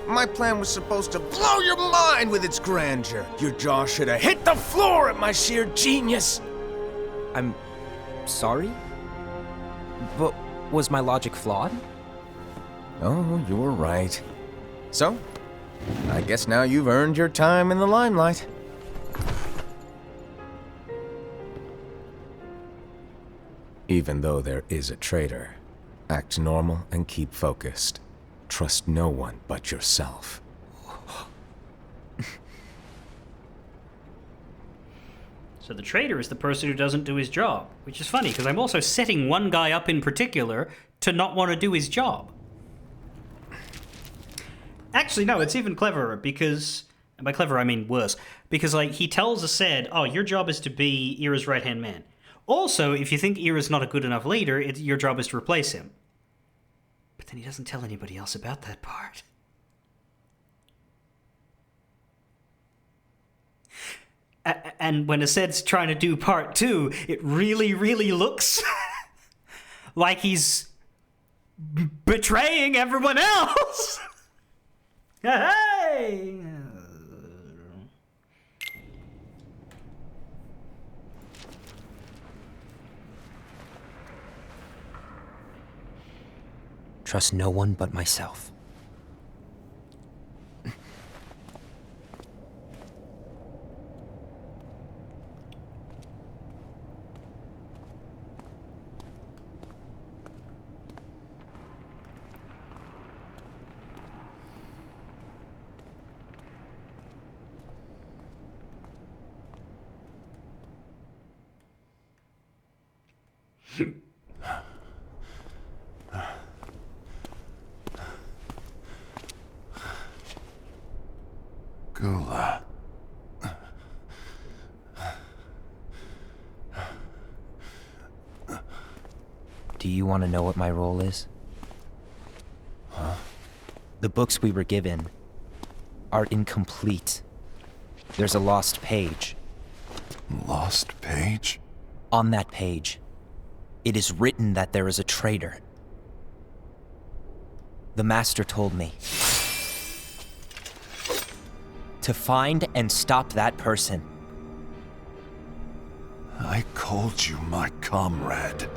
My plan was supposed to blow your mind with its grandeur. Your jaw should have hit the floor at my sheer genius. I'm sorry? But was my logic flawed? Oh, you were right. So, I guess now you've earned your time in the limelight. Even though there is a traitor, act normal and keep focused. Trust no one but yourself. So the traitor is the person who doesn't do his job, which is funny, because I'm also setting one guy up in particular to not want to do his job. Actually, no, it's even cleverer, because... And by clever, I mean worse. Because, like, he tells Aced, oh, your job is to be Ira's right-hand man. Also, if you think Ira's not a good enough leader, your job is to replace him. But then he doesn't tell anybody else about that part. And when Aced's trying to do part 2, it really, really looks like he's betraying everyone else. Hey! Trust no one but myself. Gula. Do you want to know what my role is? Huh? The books we were given are incomplete. There's a lost page. Lost page? On that page, it is written that there is a traitor. The Master told me to find and stop that person. I called you my comrade.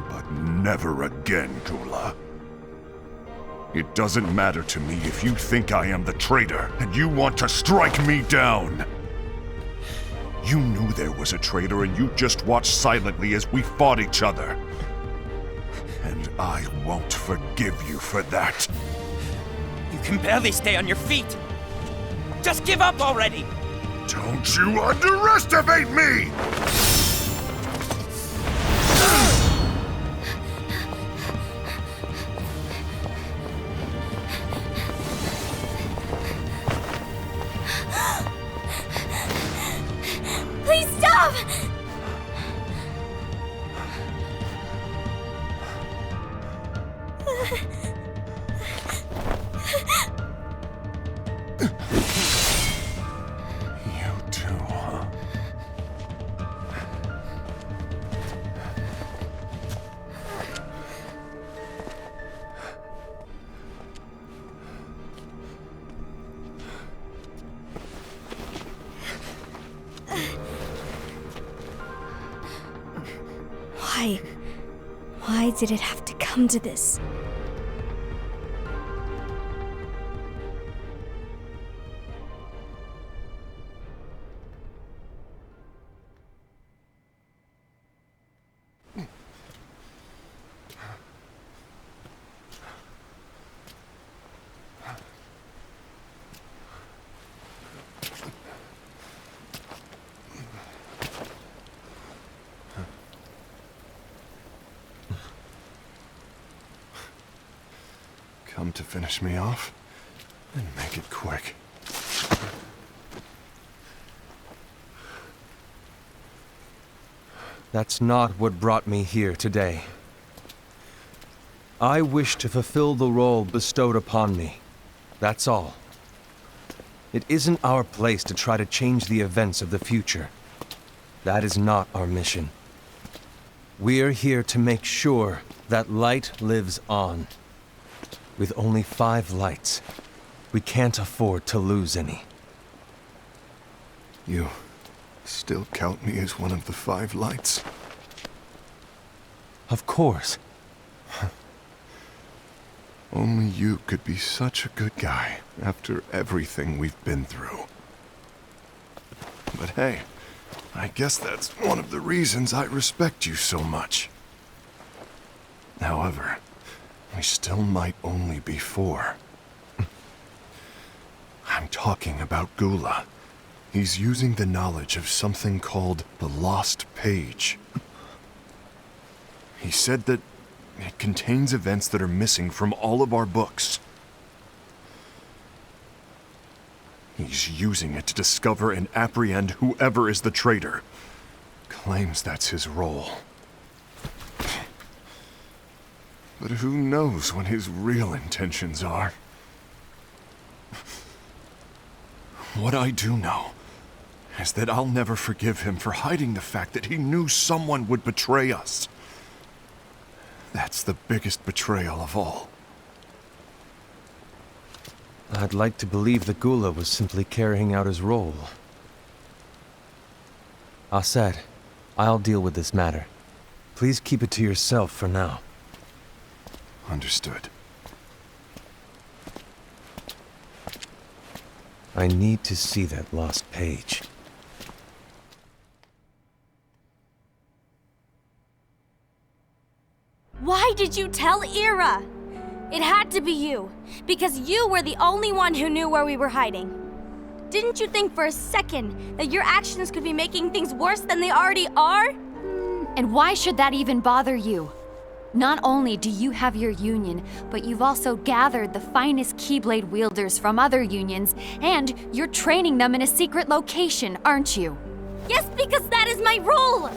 But never again, Gula. It doesn't matter to me if you think I am the traitor and you want to strike me down. You knew there was a traitor and you just watched silently as we fought each other. And I won't forgive you for that. You can barely stay on your feet. Just give up already! Don't you underestimate me! Please stop! You too, huh? Why? Why did it have to come to this? Come to finish me off? Then make it quick. That's not what brought me here today. I wish to fulfill the role bestowed upon me. That's all. It isn't our place to try to change the events of the future. That is not our mission. We're here to make sure that light lives on. With only 5 lights, we can't afford to lose any. You still count me as one of the 5 lights? Of course. Only you could be such a good guy after everything we've been through. But hey, I guess that's one of the reasons I respect you so much. However, we still might only be 4. I'm talking about Gula. He's using the knowledge of something called the Lost Page. He said that it contains events that are missing from all of our books. He's using it to discover and apprehend whoever is the traitor. Claims that's his role. But who knows what his real intentions are? What I do know is that I'll never forgive him for hiding the fact that he knew someone would betray us. That's the biggest betrayal of all. I'd like to believe that Gula was simply carrying out his role. Aset, I'll deal with this matter. Please keep it to yourself for now. Understood. I need to see that lost page. Why did you tell Ira? It had to be you, because you were the only one who knew where we were hiding. Didn't you think for a second that your actions could be making things worse than they already are? And why should that even bother you? Not only do you have your union, but you've also gathered the finest Keyblade wielders from other unions, and you're training them in a secret location, aren't you? Yes, because that is my role!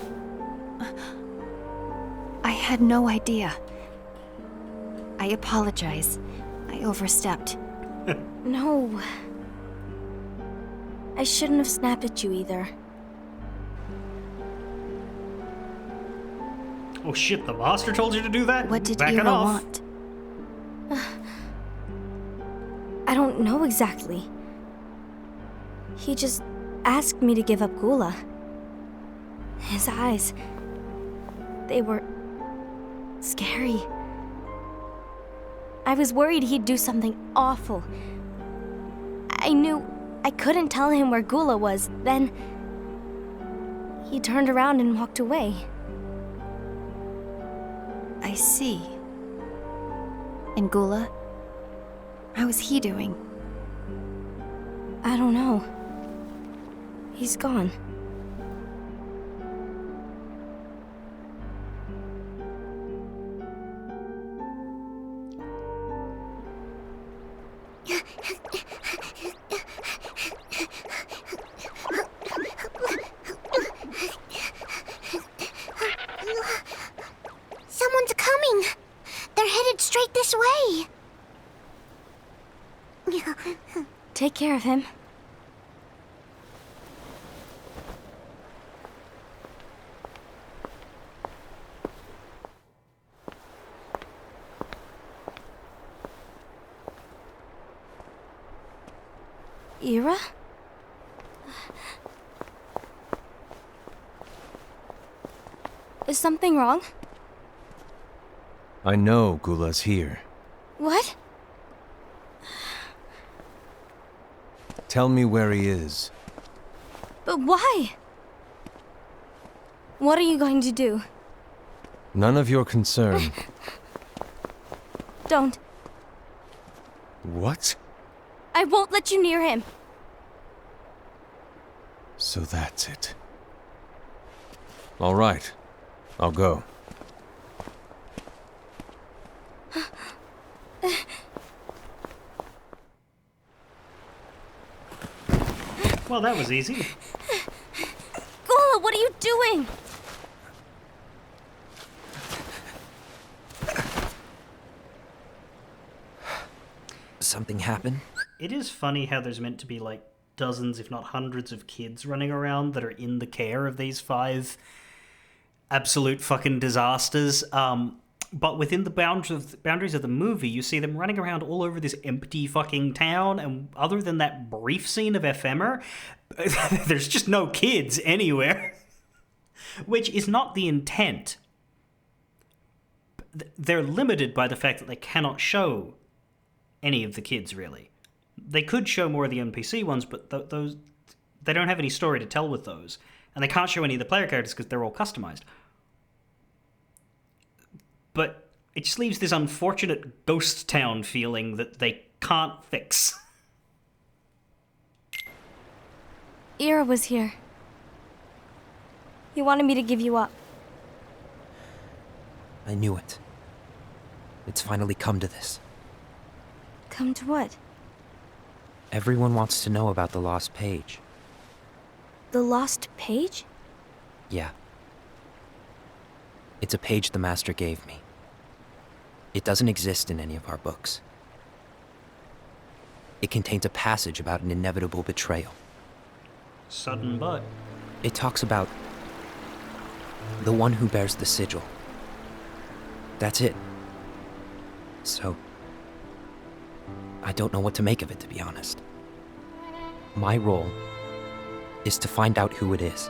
I had no idea. I apologize. I overstepped. No. I shouldn't have snapped at you either. Oh shit, the master told you to do that? What did Back it Ira off. want? I don't know exactly. He just asked me to give up Gula. His eyes, they were scary. I was worried he'd do something awful. I knew I couldn't tell him where Gula was. Then he turned around and walked away. I see. And Gula? How is he doing? I don't know. He's gone. Someone's coming. They're headed straight this way. Take care of him. Ira? Is something wrong? I know Gula's here. What? Tell me where he is. But why? What are you going to do? None of your concern. Don't. What? I won't let you near him. So that's it. All right. I'll go. Well, that was easy. Gula, what are you doing? Something happened? It is funny how there's meant to be like dozens, if not hundreds, of kids running around that are in the care of these 5 absolute fucking disasters. But within the boundaries of the movie, you see them running around all over this empty fucking town, and other than that brief scene of Ephemer, there's just no kids anywhere. Which is not the intent. They're limited by the fact that they cannot show any of the kids, really. They could show more of the NPC ones, but those they don't have any story to tell with those. And they can't show any of the player characters because they're all customized. But it just leaves this unfortunate ghost town feeling that they can't fix. Ira was here. He wanted me to give you up. I knew it. It's finally come to this. Come to what? Everyone wants to know about the lost page. The lost page? Yeah. It's a page the Master gave me. It doesn't exist in any of our books. It contains a passage about an inevitable betrayal. Sudden but. It talks about the one who bears the sigil. That's it. So, I don't know what to make of it, to be honest. My role is to find out who it is.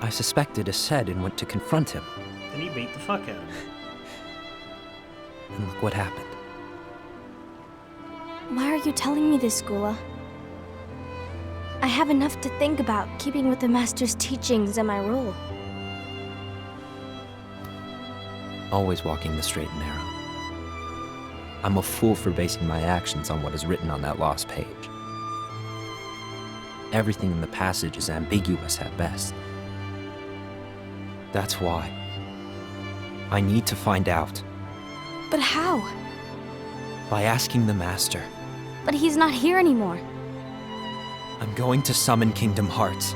I suspected Aced and went to confront him. Then he beat the fuck out of him. And look what happened. Why are you telling me this, Gula? I have enough to think about, keeping with the Master's teachings and my role. Always walking the straight and narrow. I'm a fool for basing my actions on what is written on that lost page. Everything in the passage is ambiguous at best. That's why I need to find out. But how? By asking the Master. But he's not here anymore. I'm going to summon Kingdom Hearts.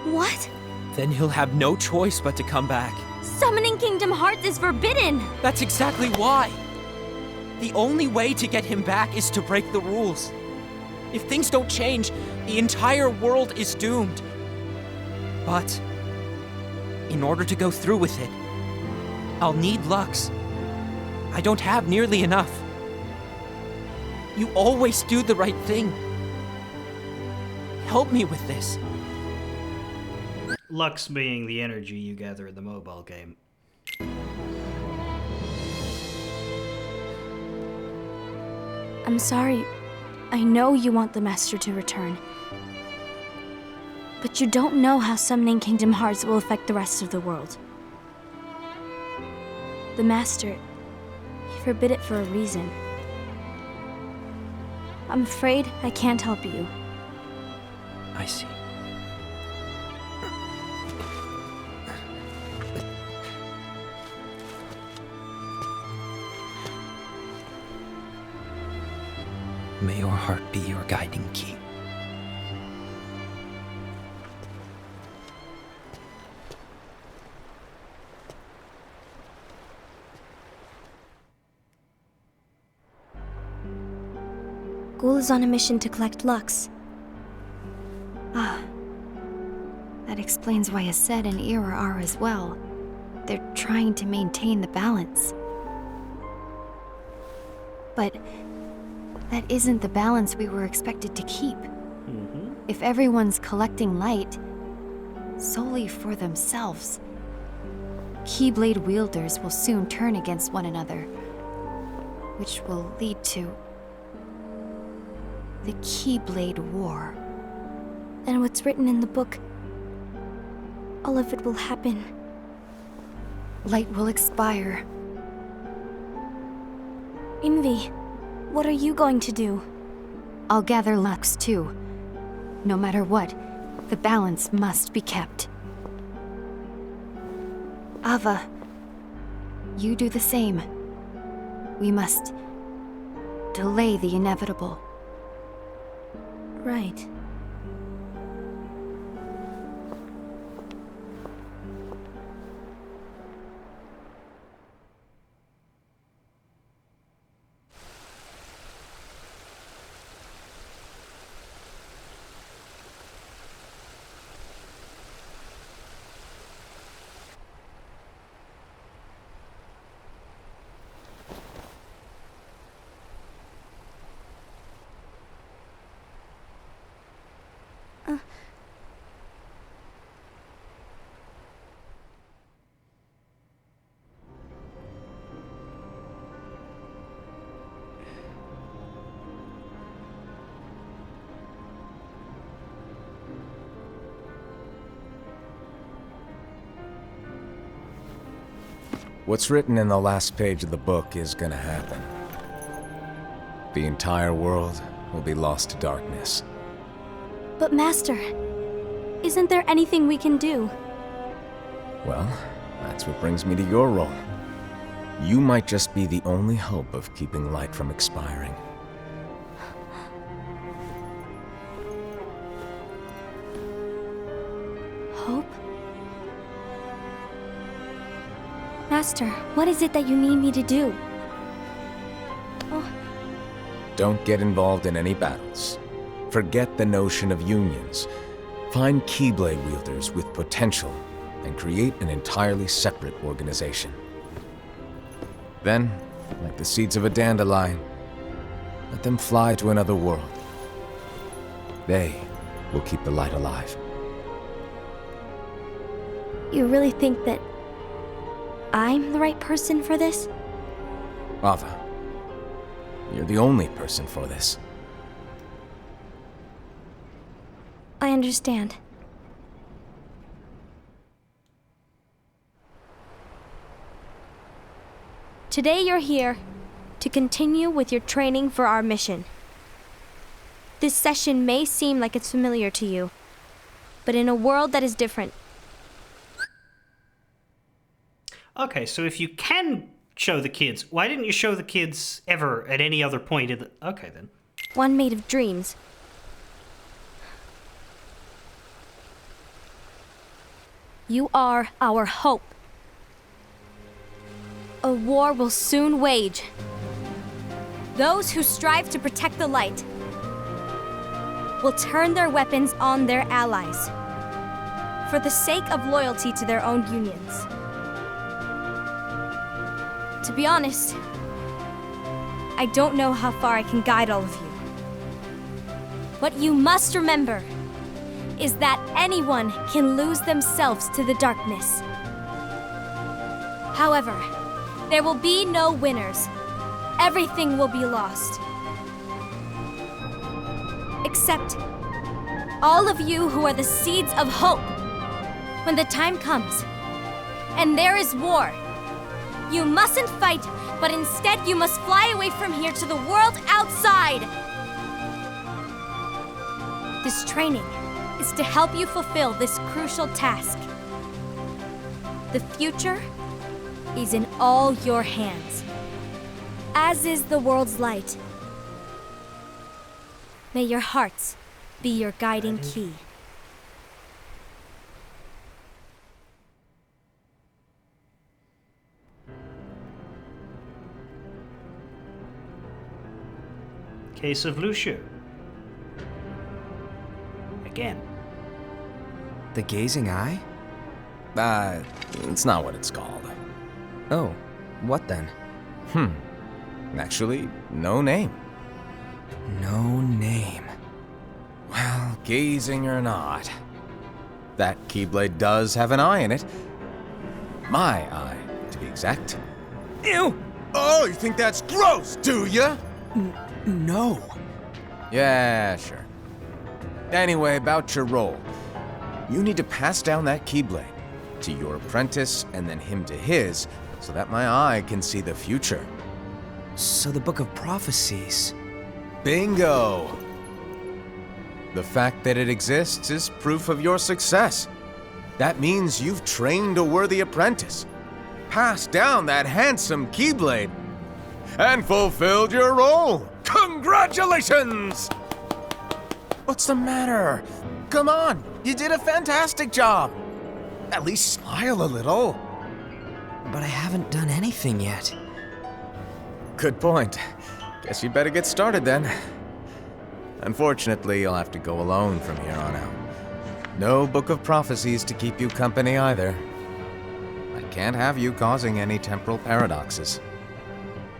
What? Then he'll have no choice but to come back. Summoning Kingdom Hearts is forbidden! That's exactly why! The only way to get him back is to break the rules. If things don't change, the entire world is doomed. But in order to go through with it, I'll need Lux. I don't have nearly enough. You always do the right thing. Help me with this. Lux being the energy you gather in the mobile game. I'm sorry. I know you want the Master to return. But you don't know how summoning Kingdom Hearts will affect the rest of the world. The Master, he forbid it for a reason. I'm afraid I can't help you. I see. May your heart be your guiding key. Ghoul is on a mission to collect Lux. Ah. That explains why Aced and Ira are as well. They're trying to maintain the balance. But that isn't the balance we were expected to keep. If everyone's collecting light solely for themselves, Keyblade wielders will soon turn against one another, which will lead to the Keyblade War. And what's written in the book, all of it will happen. Light will expire. Envy, what are you going to do? I'll gather Lux too. No matter what, the balance must be kept. Ava, you do the same. We must delay the inevitable. Right. What's written in the last page of the book is gonna happen. The entire world will be lost to darkness. But Master, isn't there anything we can do? Well, that's what brings me to your role. You might just be the only hope of keeping light from expiring. Hope? Master, what is it that you need me to do? Oh, Don't get involved in any battles. Forget the notion of unions. Find Keyblade wielders with potential and create an entirely separate organization. Then, like the seeds of a dandelion, let them fly to another world. They will keep the light alive. you really think that I'm the right person for this? Ava, you're the only person for this. I understand. Today you're here to continue with your training for our mission. This session may seem like it's familiar to you, but in a world that is different. Okay, so if you can show the kids, why didn't you show the kids ever at any other point in the... Okay, then. One made of dreams. You are our hope. A war will soon wage. Those who strive to protect the light will turn their weapons on their allies for the sake of loyalty to their own unions. To be honest, I don't know how far I can guide all of you. What you must remember is that anyone can lose themselves to the darkness. However, there will be no winners. Everything will be lost. Except all of you who are the seeds of hope. When the time comes, and there is war, you mustn't fight, but instead you must fly away from here to the world outside. This training is to help you fulfill this crucial task. The future is in all your hands, as is the world's light. May your hearts be your guiding key. Case of Lucia. Again. The Gazing Eye? It's not what it's called. Oh, what then? Actually, no name. No name. Well, gazing or not, that Keyblade does have an eye in it. My eye, to be exact. Ew! Oh, you think that's gross, do ya? No. Yeah, sure. Anyway, about your role. You need to pass down that Keyblade to your apprentice and then him to his, so that my eye can see the future. So the Book of Prophecies. Bingo! The fact that it exists is proof of your success. That means you've trained a worthy apprentice, passed down that handsome Keyblade, and fulfilled your role. Congratulations! What's the matter? Come on, you did a fantastic job. At least smile a little. But I haven't done anything yet. Good point. Guess you'd better get started then. Unfortunately, you'll have to go alone from here on out. No Book of Prophecies to keep you company either. I can't have you causing any temporal paradoxes.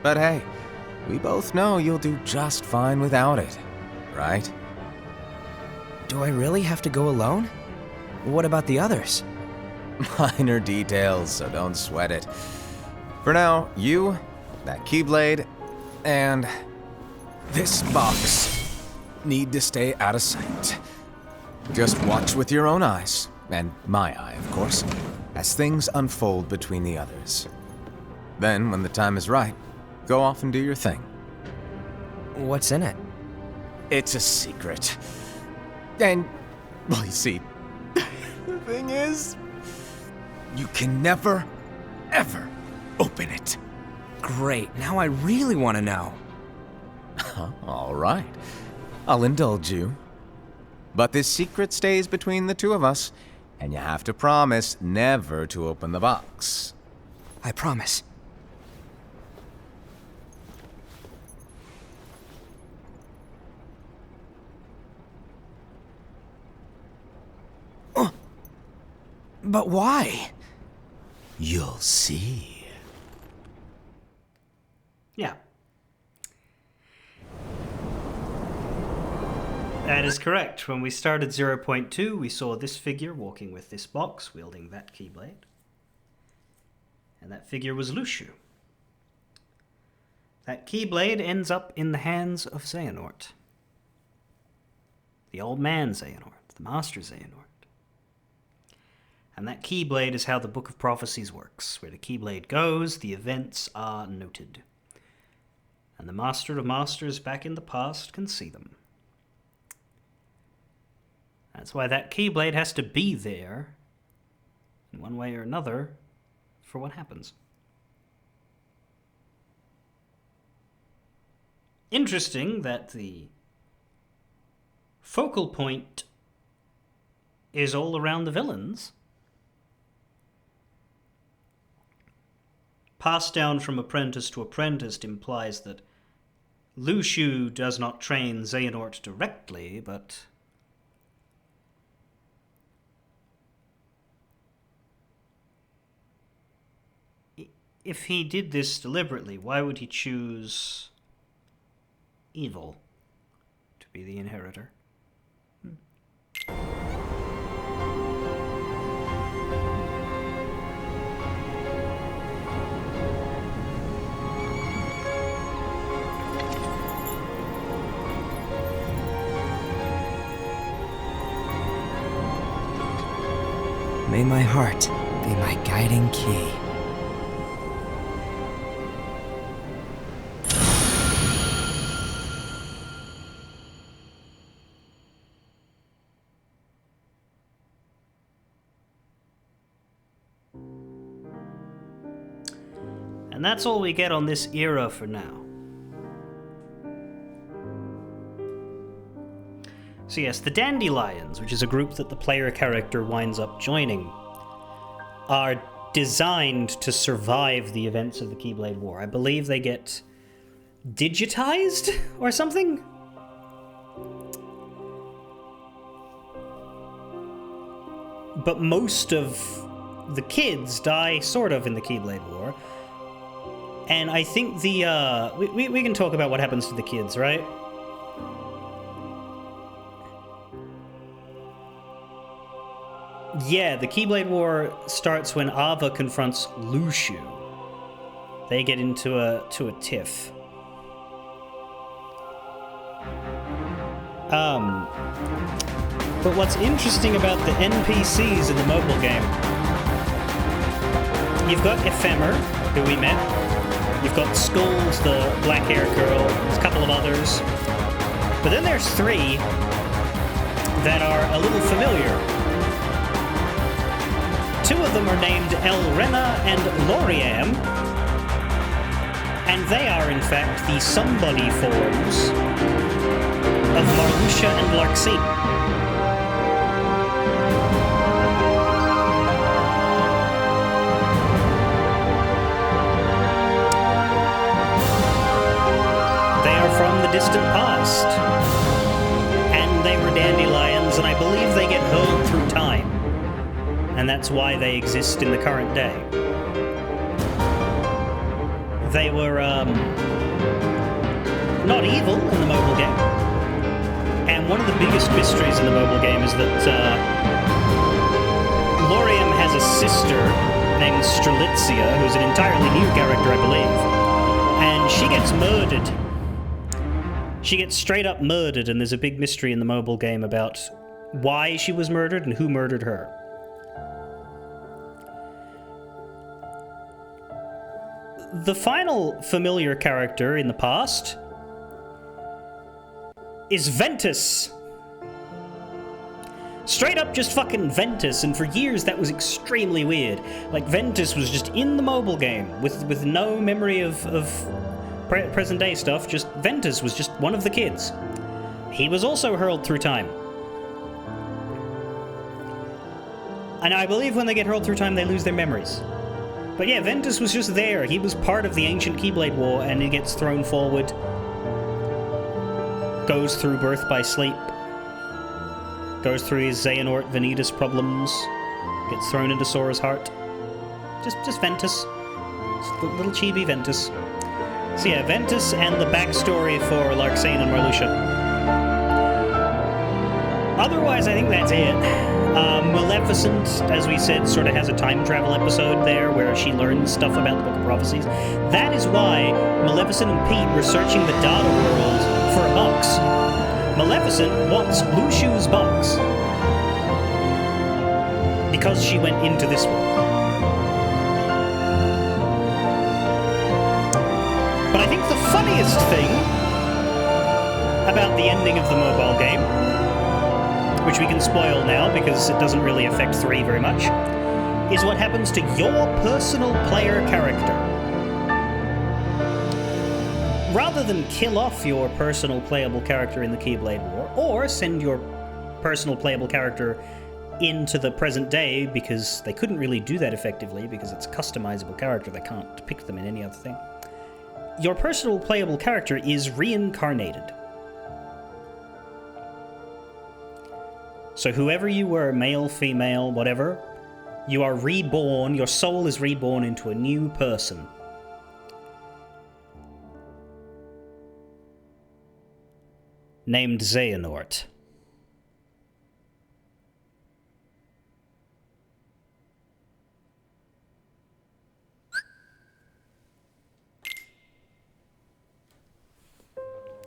But hey, we both know you'll do just fine without it, right? Do I really have to go alone? What about the others? Minor details, so don't sweat it. For now, you, that Keyblade, and this box need to stay out of sight. Just watch with your own eyes, and my eye, of course, as things unfold between the others. Then, when the time is right, go off and do your thing. What's in it? It's a secret. And, well, you see, the thing is, you can never, ever open it. Great, now I really want to know. All right, I'll indulge you. But this secret stays between the two of us, and you have to promise never to open the box. I promise. But why? You'll see. Yeah. That is correct. When we started 0.2, we saw this figure walking with this box, wielding that Keyblade. And that figure was Luxu. That Keyblade ends up in the hands of Xehanort. The old man Xehanort, the Master Xehanort. And that Keyblade is how the Book of Prophecies works. Where the Keyblade goes, the events are noted. And the Master of Masters back in the past can see them. That's why that Keyblade has to be there, in one way or another, for what happens. Interesting that the focal point is all around the villains. Passed down from apprentice to apprentice implies that Luxu does not train Xehanort directly, but if he did this deliberately, why would he choose evil to be the inheritor? May my heart be my guiding key. And that's all we get on this era for now. So yes, the Dandelions, which is a group that the player character winds up joining, are designed to survive the events of the Keyblade War. I believe they get digitized or something? But most of the kids die sort of in the Keyblade War. And I think the, we can talk about what happens to the kids, right? Yeah, the Keyblade War starts when Ava confronts Luxu. They get into a tiff. But what's interesting about the NPCs in the mobile game, you've got Ephemer, who we met. You've got Skulls, the black-haired girl. There's a couple of others. But then there's 3 that are a little familiar. 2 of them are named Elrena and Loriam, and they are, in fact, the somebody forms of Marluxia and Larxene. They are from the distant past, and they were dandelions, and I believe they get hurled through time. And that's why they exist in the current day. They were, not evil in the mobile game. And one of the biggest mysteries in the mobile game is that, Loriam has a sister named Strelitzia, who's an entirely new character, I believe. And she gets murdered. She gets straight up murdered, and there's a big mystery in the mobile game about why she was murdered and who murdered her. The final familiar character in the past is Ventus. Straight up just fucking Ventus, and for years that was extremely weird. Like, Ventus was just in the mobile game with no memory of present day stuff. Just Ventus was just one of the kids. He was also hurled through time. And I believe when they get hurled through time, they lose their memories. But yeah, Ventus was just there. He was part of the ancient Keyblade War, and he gets thrown forward. Goes through birth by sleep. Goes through his Xehanort Vanitas problems. Gets thrown into Sora's heart. Just Ventus. Just a little chibi Ventus. So yeah, Ventus and the backstory for Larxene and Marluxia. Otherwise, I think that's it. Maleficent, as we said, sort of has a time travel episode there where she learns stuff about the Book of Prophecies. That is why Maleficent and Pete were searching the data world for a box. Maleficent wants Luxu's box because she went into this world. But I think the funniest thing about the ending of the mobile game, which we can spoil now because it doesn't really affect 3 very much, is what happens to your personal player character. Rather than kill off your personal playable character in the Keyblade War, or send your personal playable character into the present day, because they couldn't really do that effectively because it's a customizable character, they can't depict them in any other thing. Your personal playable character is reincarnated. So whoever you were, male, female, whatever, you are reborn, your soul is reborn into a new person. Named Xehanort.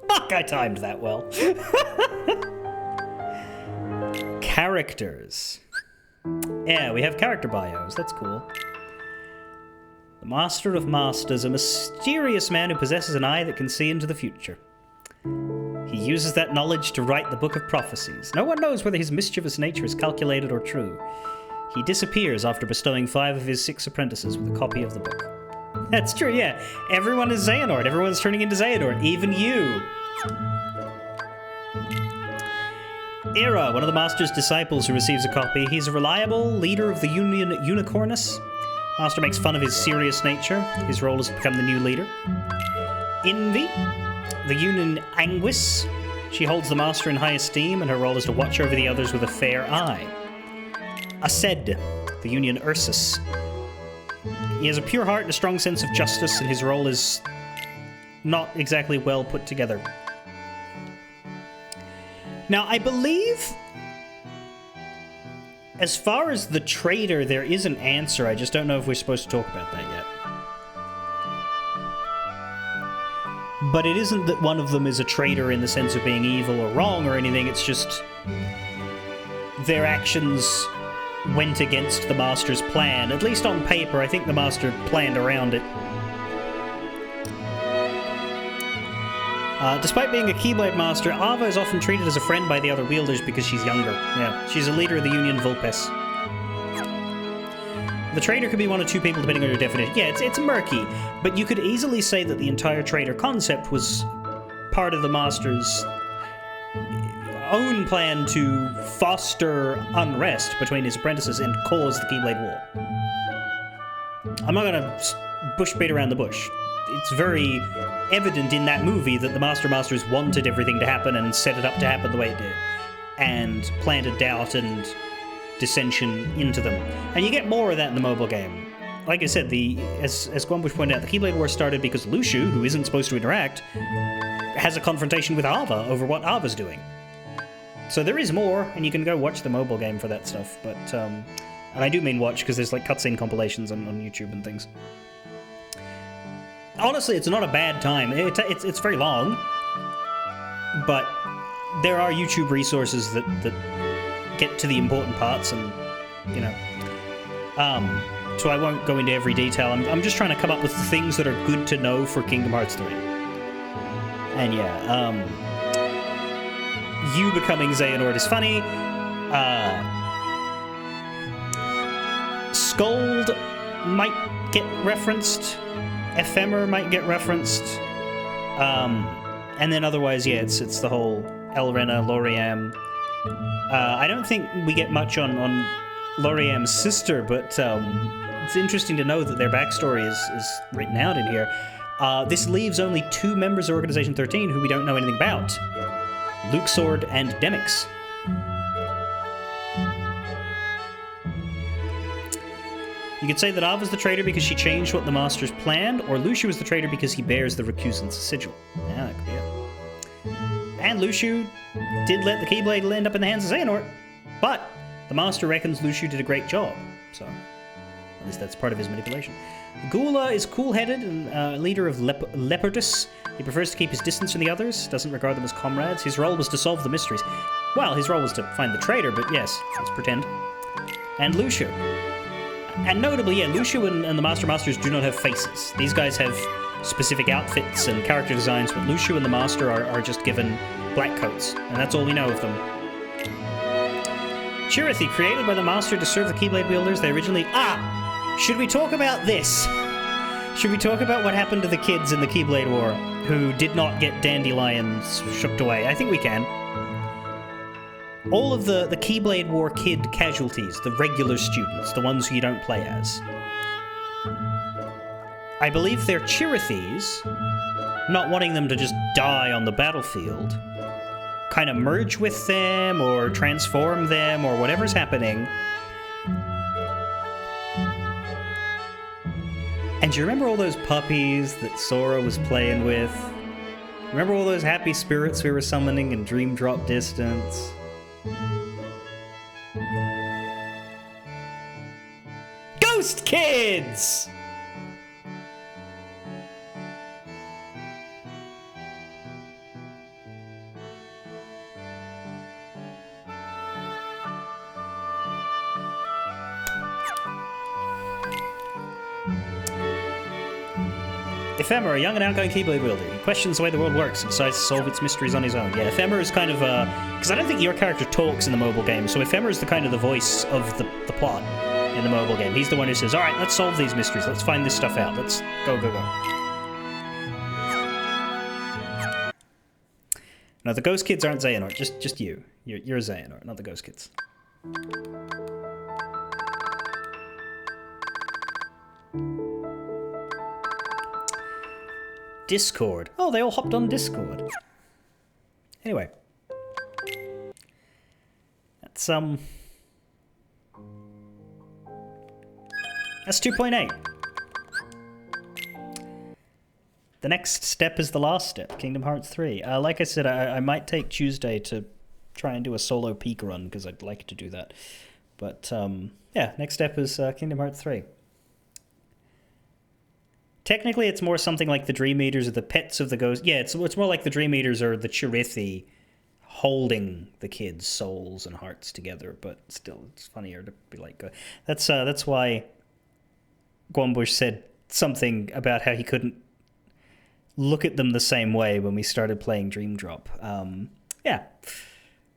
Fuck, I timed that well. Characters. Yeah, we have character bios. That's cool. The Master of Masters, a mysterious man who possesses an eye that can see into the future. He uses that knowledge to write the Book of Prophecies. No one knows whether his mischievous nature is calculated or true. He disappears after bestowing 5 of his 6 apprentices with a copy of the book. That's true, yeah. Everyone is Xehanort. Everyone's turning into Xehanort. Even you. Ira, one of the Master's disciples who receives a copy. He's a reliable leader of the Union Unicornus. Master makes fun of his serious nature. His role is to become the new leader. Envy, the Union Anguis. She holds the Master in high esteem, and her role is to watch over the others with a fair eye. Aced, the Union Ursus. He has a pure heart and a strong sense of justice, and his role is not exactly well put together. Now, I believe As far as the traitor, there is an answer. I just don't know if we're supposed to talk about that yet. But it isn't that one of them is a traitor in the sense of being evil or wrong or anything. It's just their actions went against the Master's plan. At least on paper, I think the Master planned around it. Despite being a Keyblade Master, Ava is often treated as a friend by the other wielders because she's younger. Yeah, she's a leader of the Union Vulpes. The traitor could be one of two people depending on your definition. Yeah, it's murky, but you could easily say that the entire traitor concept was part of the Master's own plan to foster unrest between his apprentices and cause the Keyblade War. I'm not gonna beat around the bush. It's very evident in that movie that the Masters wanted everything to happen and set it up to happen the way it did, and planted doubt and dissension into them. And you get more of that in the mobile game. Like I said, as Gwambush pointed out, the Keyblade War started because Luxu, who isn't supposed to interact, has a confrontation with Ava over what Ava's doing. So there is more, and you can go watch the mobile game for that stuff. But and I do mean watch because there's like cutscene compilations on YouTube and things. Honestly, it's not a bad time. It's very long, but there are YouTube resources that get to the important parts, and you know. So I won't go into every detail. I'm just trying to come up with things that are good to know for Kingdom Hearts 3. And yeah, you becoming Xehanort is funny. Scold might get referenced. Ephemer might get referenced. And then otherwise, yeah, it's the whole Elrena, Loriam. I don't think we get much on Loriam's sister, but it's interesting to know that their backstory is written out in here. This leaves only two members of Organization 13 who we don't know anything about. Luxord and Demyx. You could say that Ava's the traitor because she changed what the Masters planned, or Luxu is the traitor because he bears the Recusant's sigil. Yeah, that could be it. And Luxu did let the Keyblade end up in the hands of Xehanort, but the Master reckons Luxu did a great job, so at least that's part of his manipulation. Gula is cool-headed and leader of Leopardus. He prefers to keep his distance from the others, doesn't regard them as comrades. His role was to solve the mysteries. Well, his role was to find the traitor, but yes, let's pretend. And Luxu. And notably, yeah, Luxu and the Masters do not have faces. These guys have specific outfits and character designs, but Luxu and the Master are just given black coats, and that's all we know of them. Chirithy, created by the Master to serve the Keyblade wielders, they originally... Should we talk about this? Should we talk about what happened to the kids in the Keyblade War who did not get dandelions shook away? I think we can. All of the Keyblade War kid casualties, the regular students, the ones who you don't play as, I believe they're Chirithys, not wanting them to just die on the battlefield, kind of merge with them or transform them or whatever's happening. And do you remember all those puppies that Sora was playing with? Remember all those happy spirits we were summoning in Dream Drop Distance? Ghost Kids! Ephemer, a young and outgoing Keyblade wielder. He questions the way the world works and decides to solve its mysteries on his own. Yeah, Ephemer is kind of because I don't think your character talks in the mobile game, so Ephemer is the kind of the voice of the plot in the mobile game. He's the one who says, alright, let's solve these mysteries, let's find this stuff out, let's go. No, the Ghost Kids aren't Xehanort, just you. You're a Xehanort, not the Ghost Kids. Discord. Oh, they all hopped on Discord. Anyway. That's 2.8. The next step is the last step, Kingdom Hearts 3. Like I said, I might take Tuesday to try and do a solo peak run, because I'd like to do that. But yeah, next step is Kingdom Hearts 3. Technically, it's more something like the Dream Eaters or the Pets of the Ghost. Yeah, it's more like the Dream Eaters or the Chirithi holding the kids' souls and hearts together. But still, it's funnier to be like... That's why Gwambush said something about how he couldn't look at them the same way when we started playing Dream Drop. Yeah,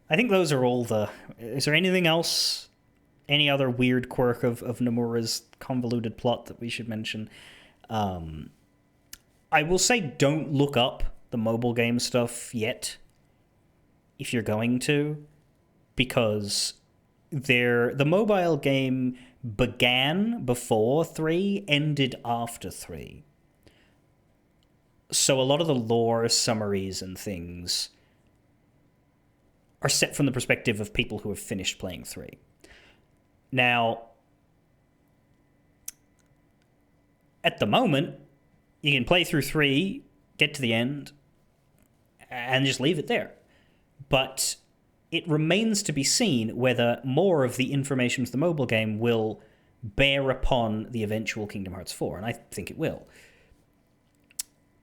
I think those are all the... Is there anything else? Any other weird quirk of Nomura's convoluted plot that we should mention? I will say don't look up the mobile game stuff yet, if you're going to, because the mobile game began before 3, ended after 3. So a lot of the lore summaries and things are set from the perspective of people who have finished playing 3. Now, at the moment, you can play through 3, get to the end, and just leave it there. But it remains to be seen whether more of the information of the mobile game will bear upon the eventual Kingdom Hearts 4, and I think it will.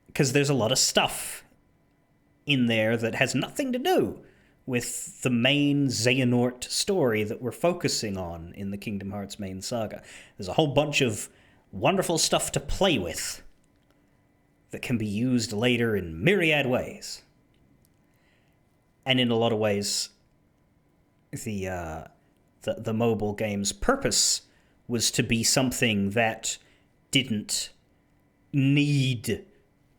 Because there's a lot of stuff in there that has nothing to do with the main Xehanort story that we're focusing on in the Kingdom Hearts main saga. There's a whole bunch of wonderful stuff to play with that can be used later in myriad ways. And in a lot of ways, the mobile game's purpose was to be something that didn't need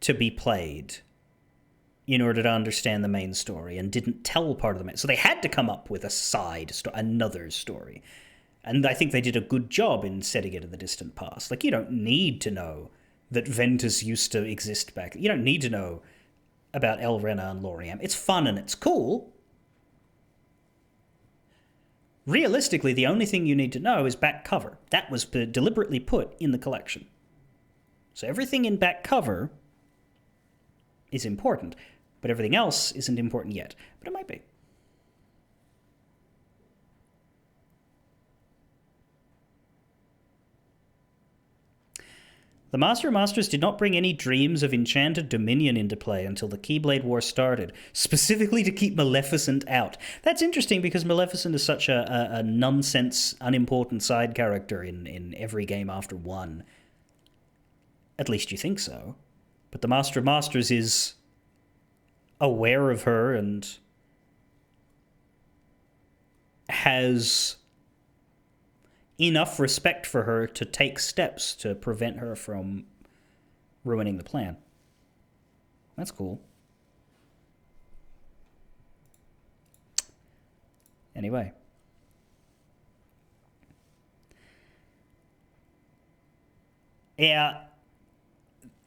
to be played in order to understand the main story, and didn't tell part of the main. So they had to come up with a side story, another story. And I think they did a good job in setting it in the distant past. Like, you don't need to know that Ventus used to exist back. You don't need to know about Elrena and Loriam. It's fun and it's cool. Realistically, the only thing you need to know is back cover. That was deliberately put in the collection. So everything in back cover is important, but everything else isn't important yet. But it might be. The Master of Masters did not bring any dreams of enchanted dominion into play until the Keyblade War started, specifically to keep Maleficent out. That's interesting because Maleficent is such a nonsense, unimportant side character in every game after 1. At least you think so. But the Master of Masters is aware of her and has enough respect for her to take steps to prevent her from ruining the plan. That's cool. Anyway. Yeah.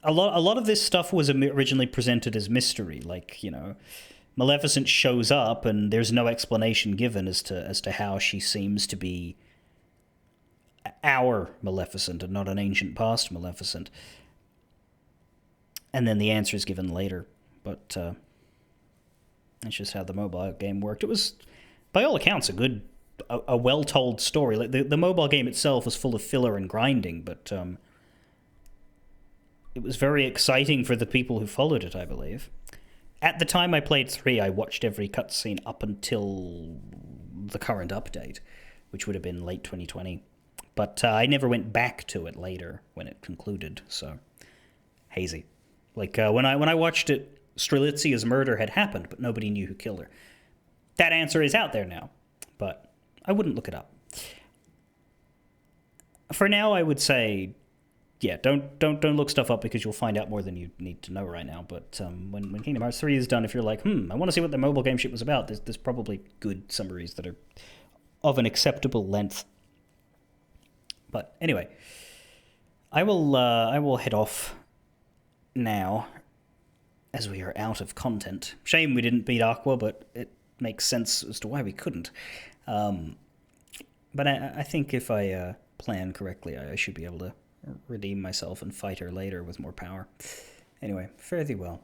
A lot of this stuff was originally presented as mystery. Like, you know, Maleficent shows up and there's no explanation given as to how she seems to be our Maleficent and not an ancient past Maleficent. And then the answer is given later. But that's just how the mobile game worked. It was, by all accounts, a well-told story. Like the mobile game itself was full of filler and grinding, but it was very exciting for the people who followed it, I believe. At the time I played 3, I watched every cutscene up until the current update, which would have been late 2020. But I never went back to it later when it concluded, so hazy. Like, when I watched it, Strelitzia's murder had happened, but nobody knew who killed her. That answer is out there now, but I wouldn't look it up. For now, I would say, yeah, don't look stuff up because you'll find out more than you need to know right now. But when Kingdom Hearts 3 is done, if you're like, I want to see what the mobile game shit was about, there's probably good summaries that are of an acceptable length. But anyway, I will head off now, as we are out of content. Shame we didn't beat Aqua, but it makes sense as to why we couldn't. But I think if I plan correctly, I should be able to redeem myself and fight her later with more power. Anyway, fare thee well.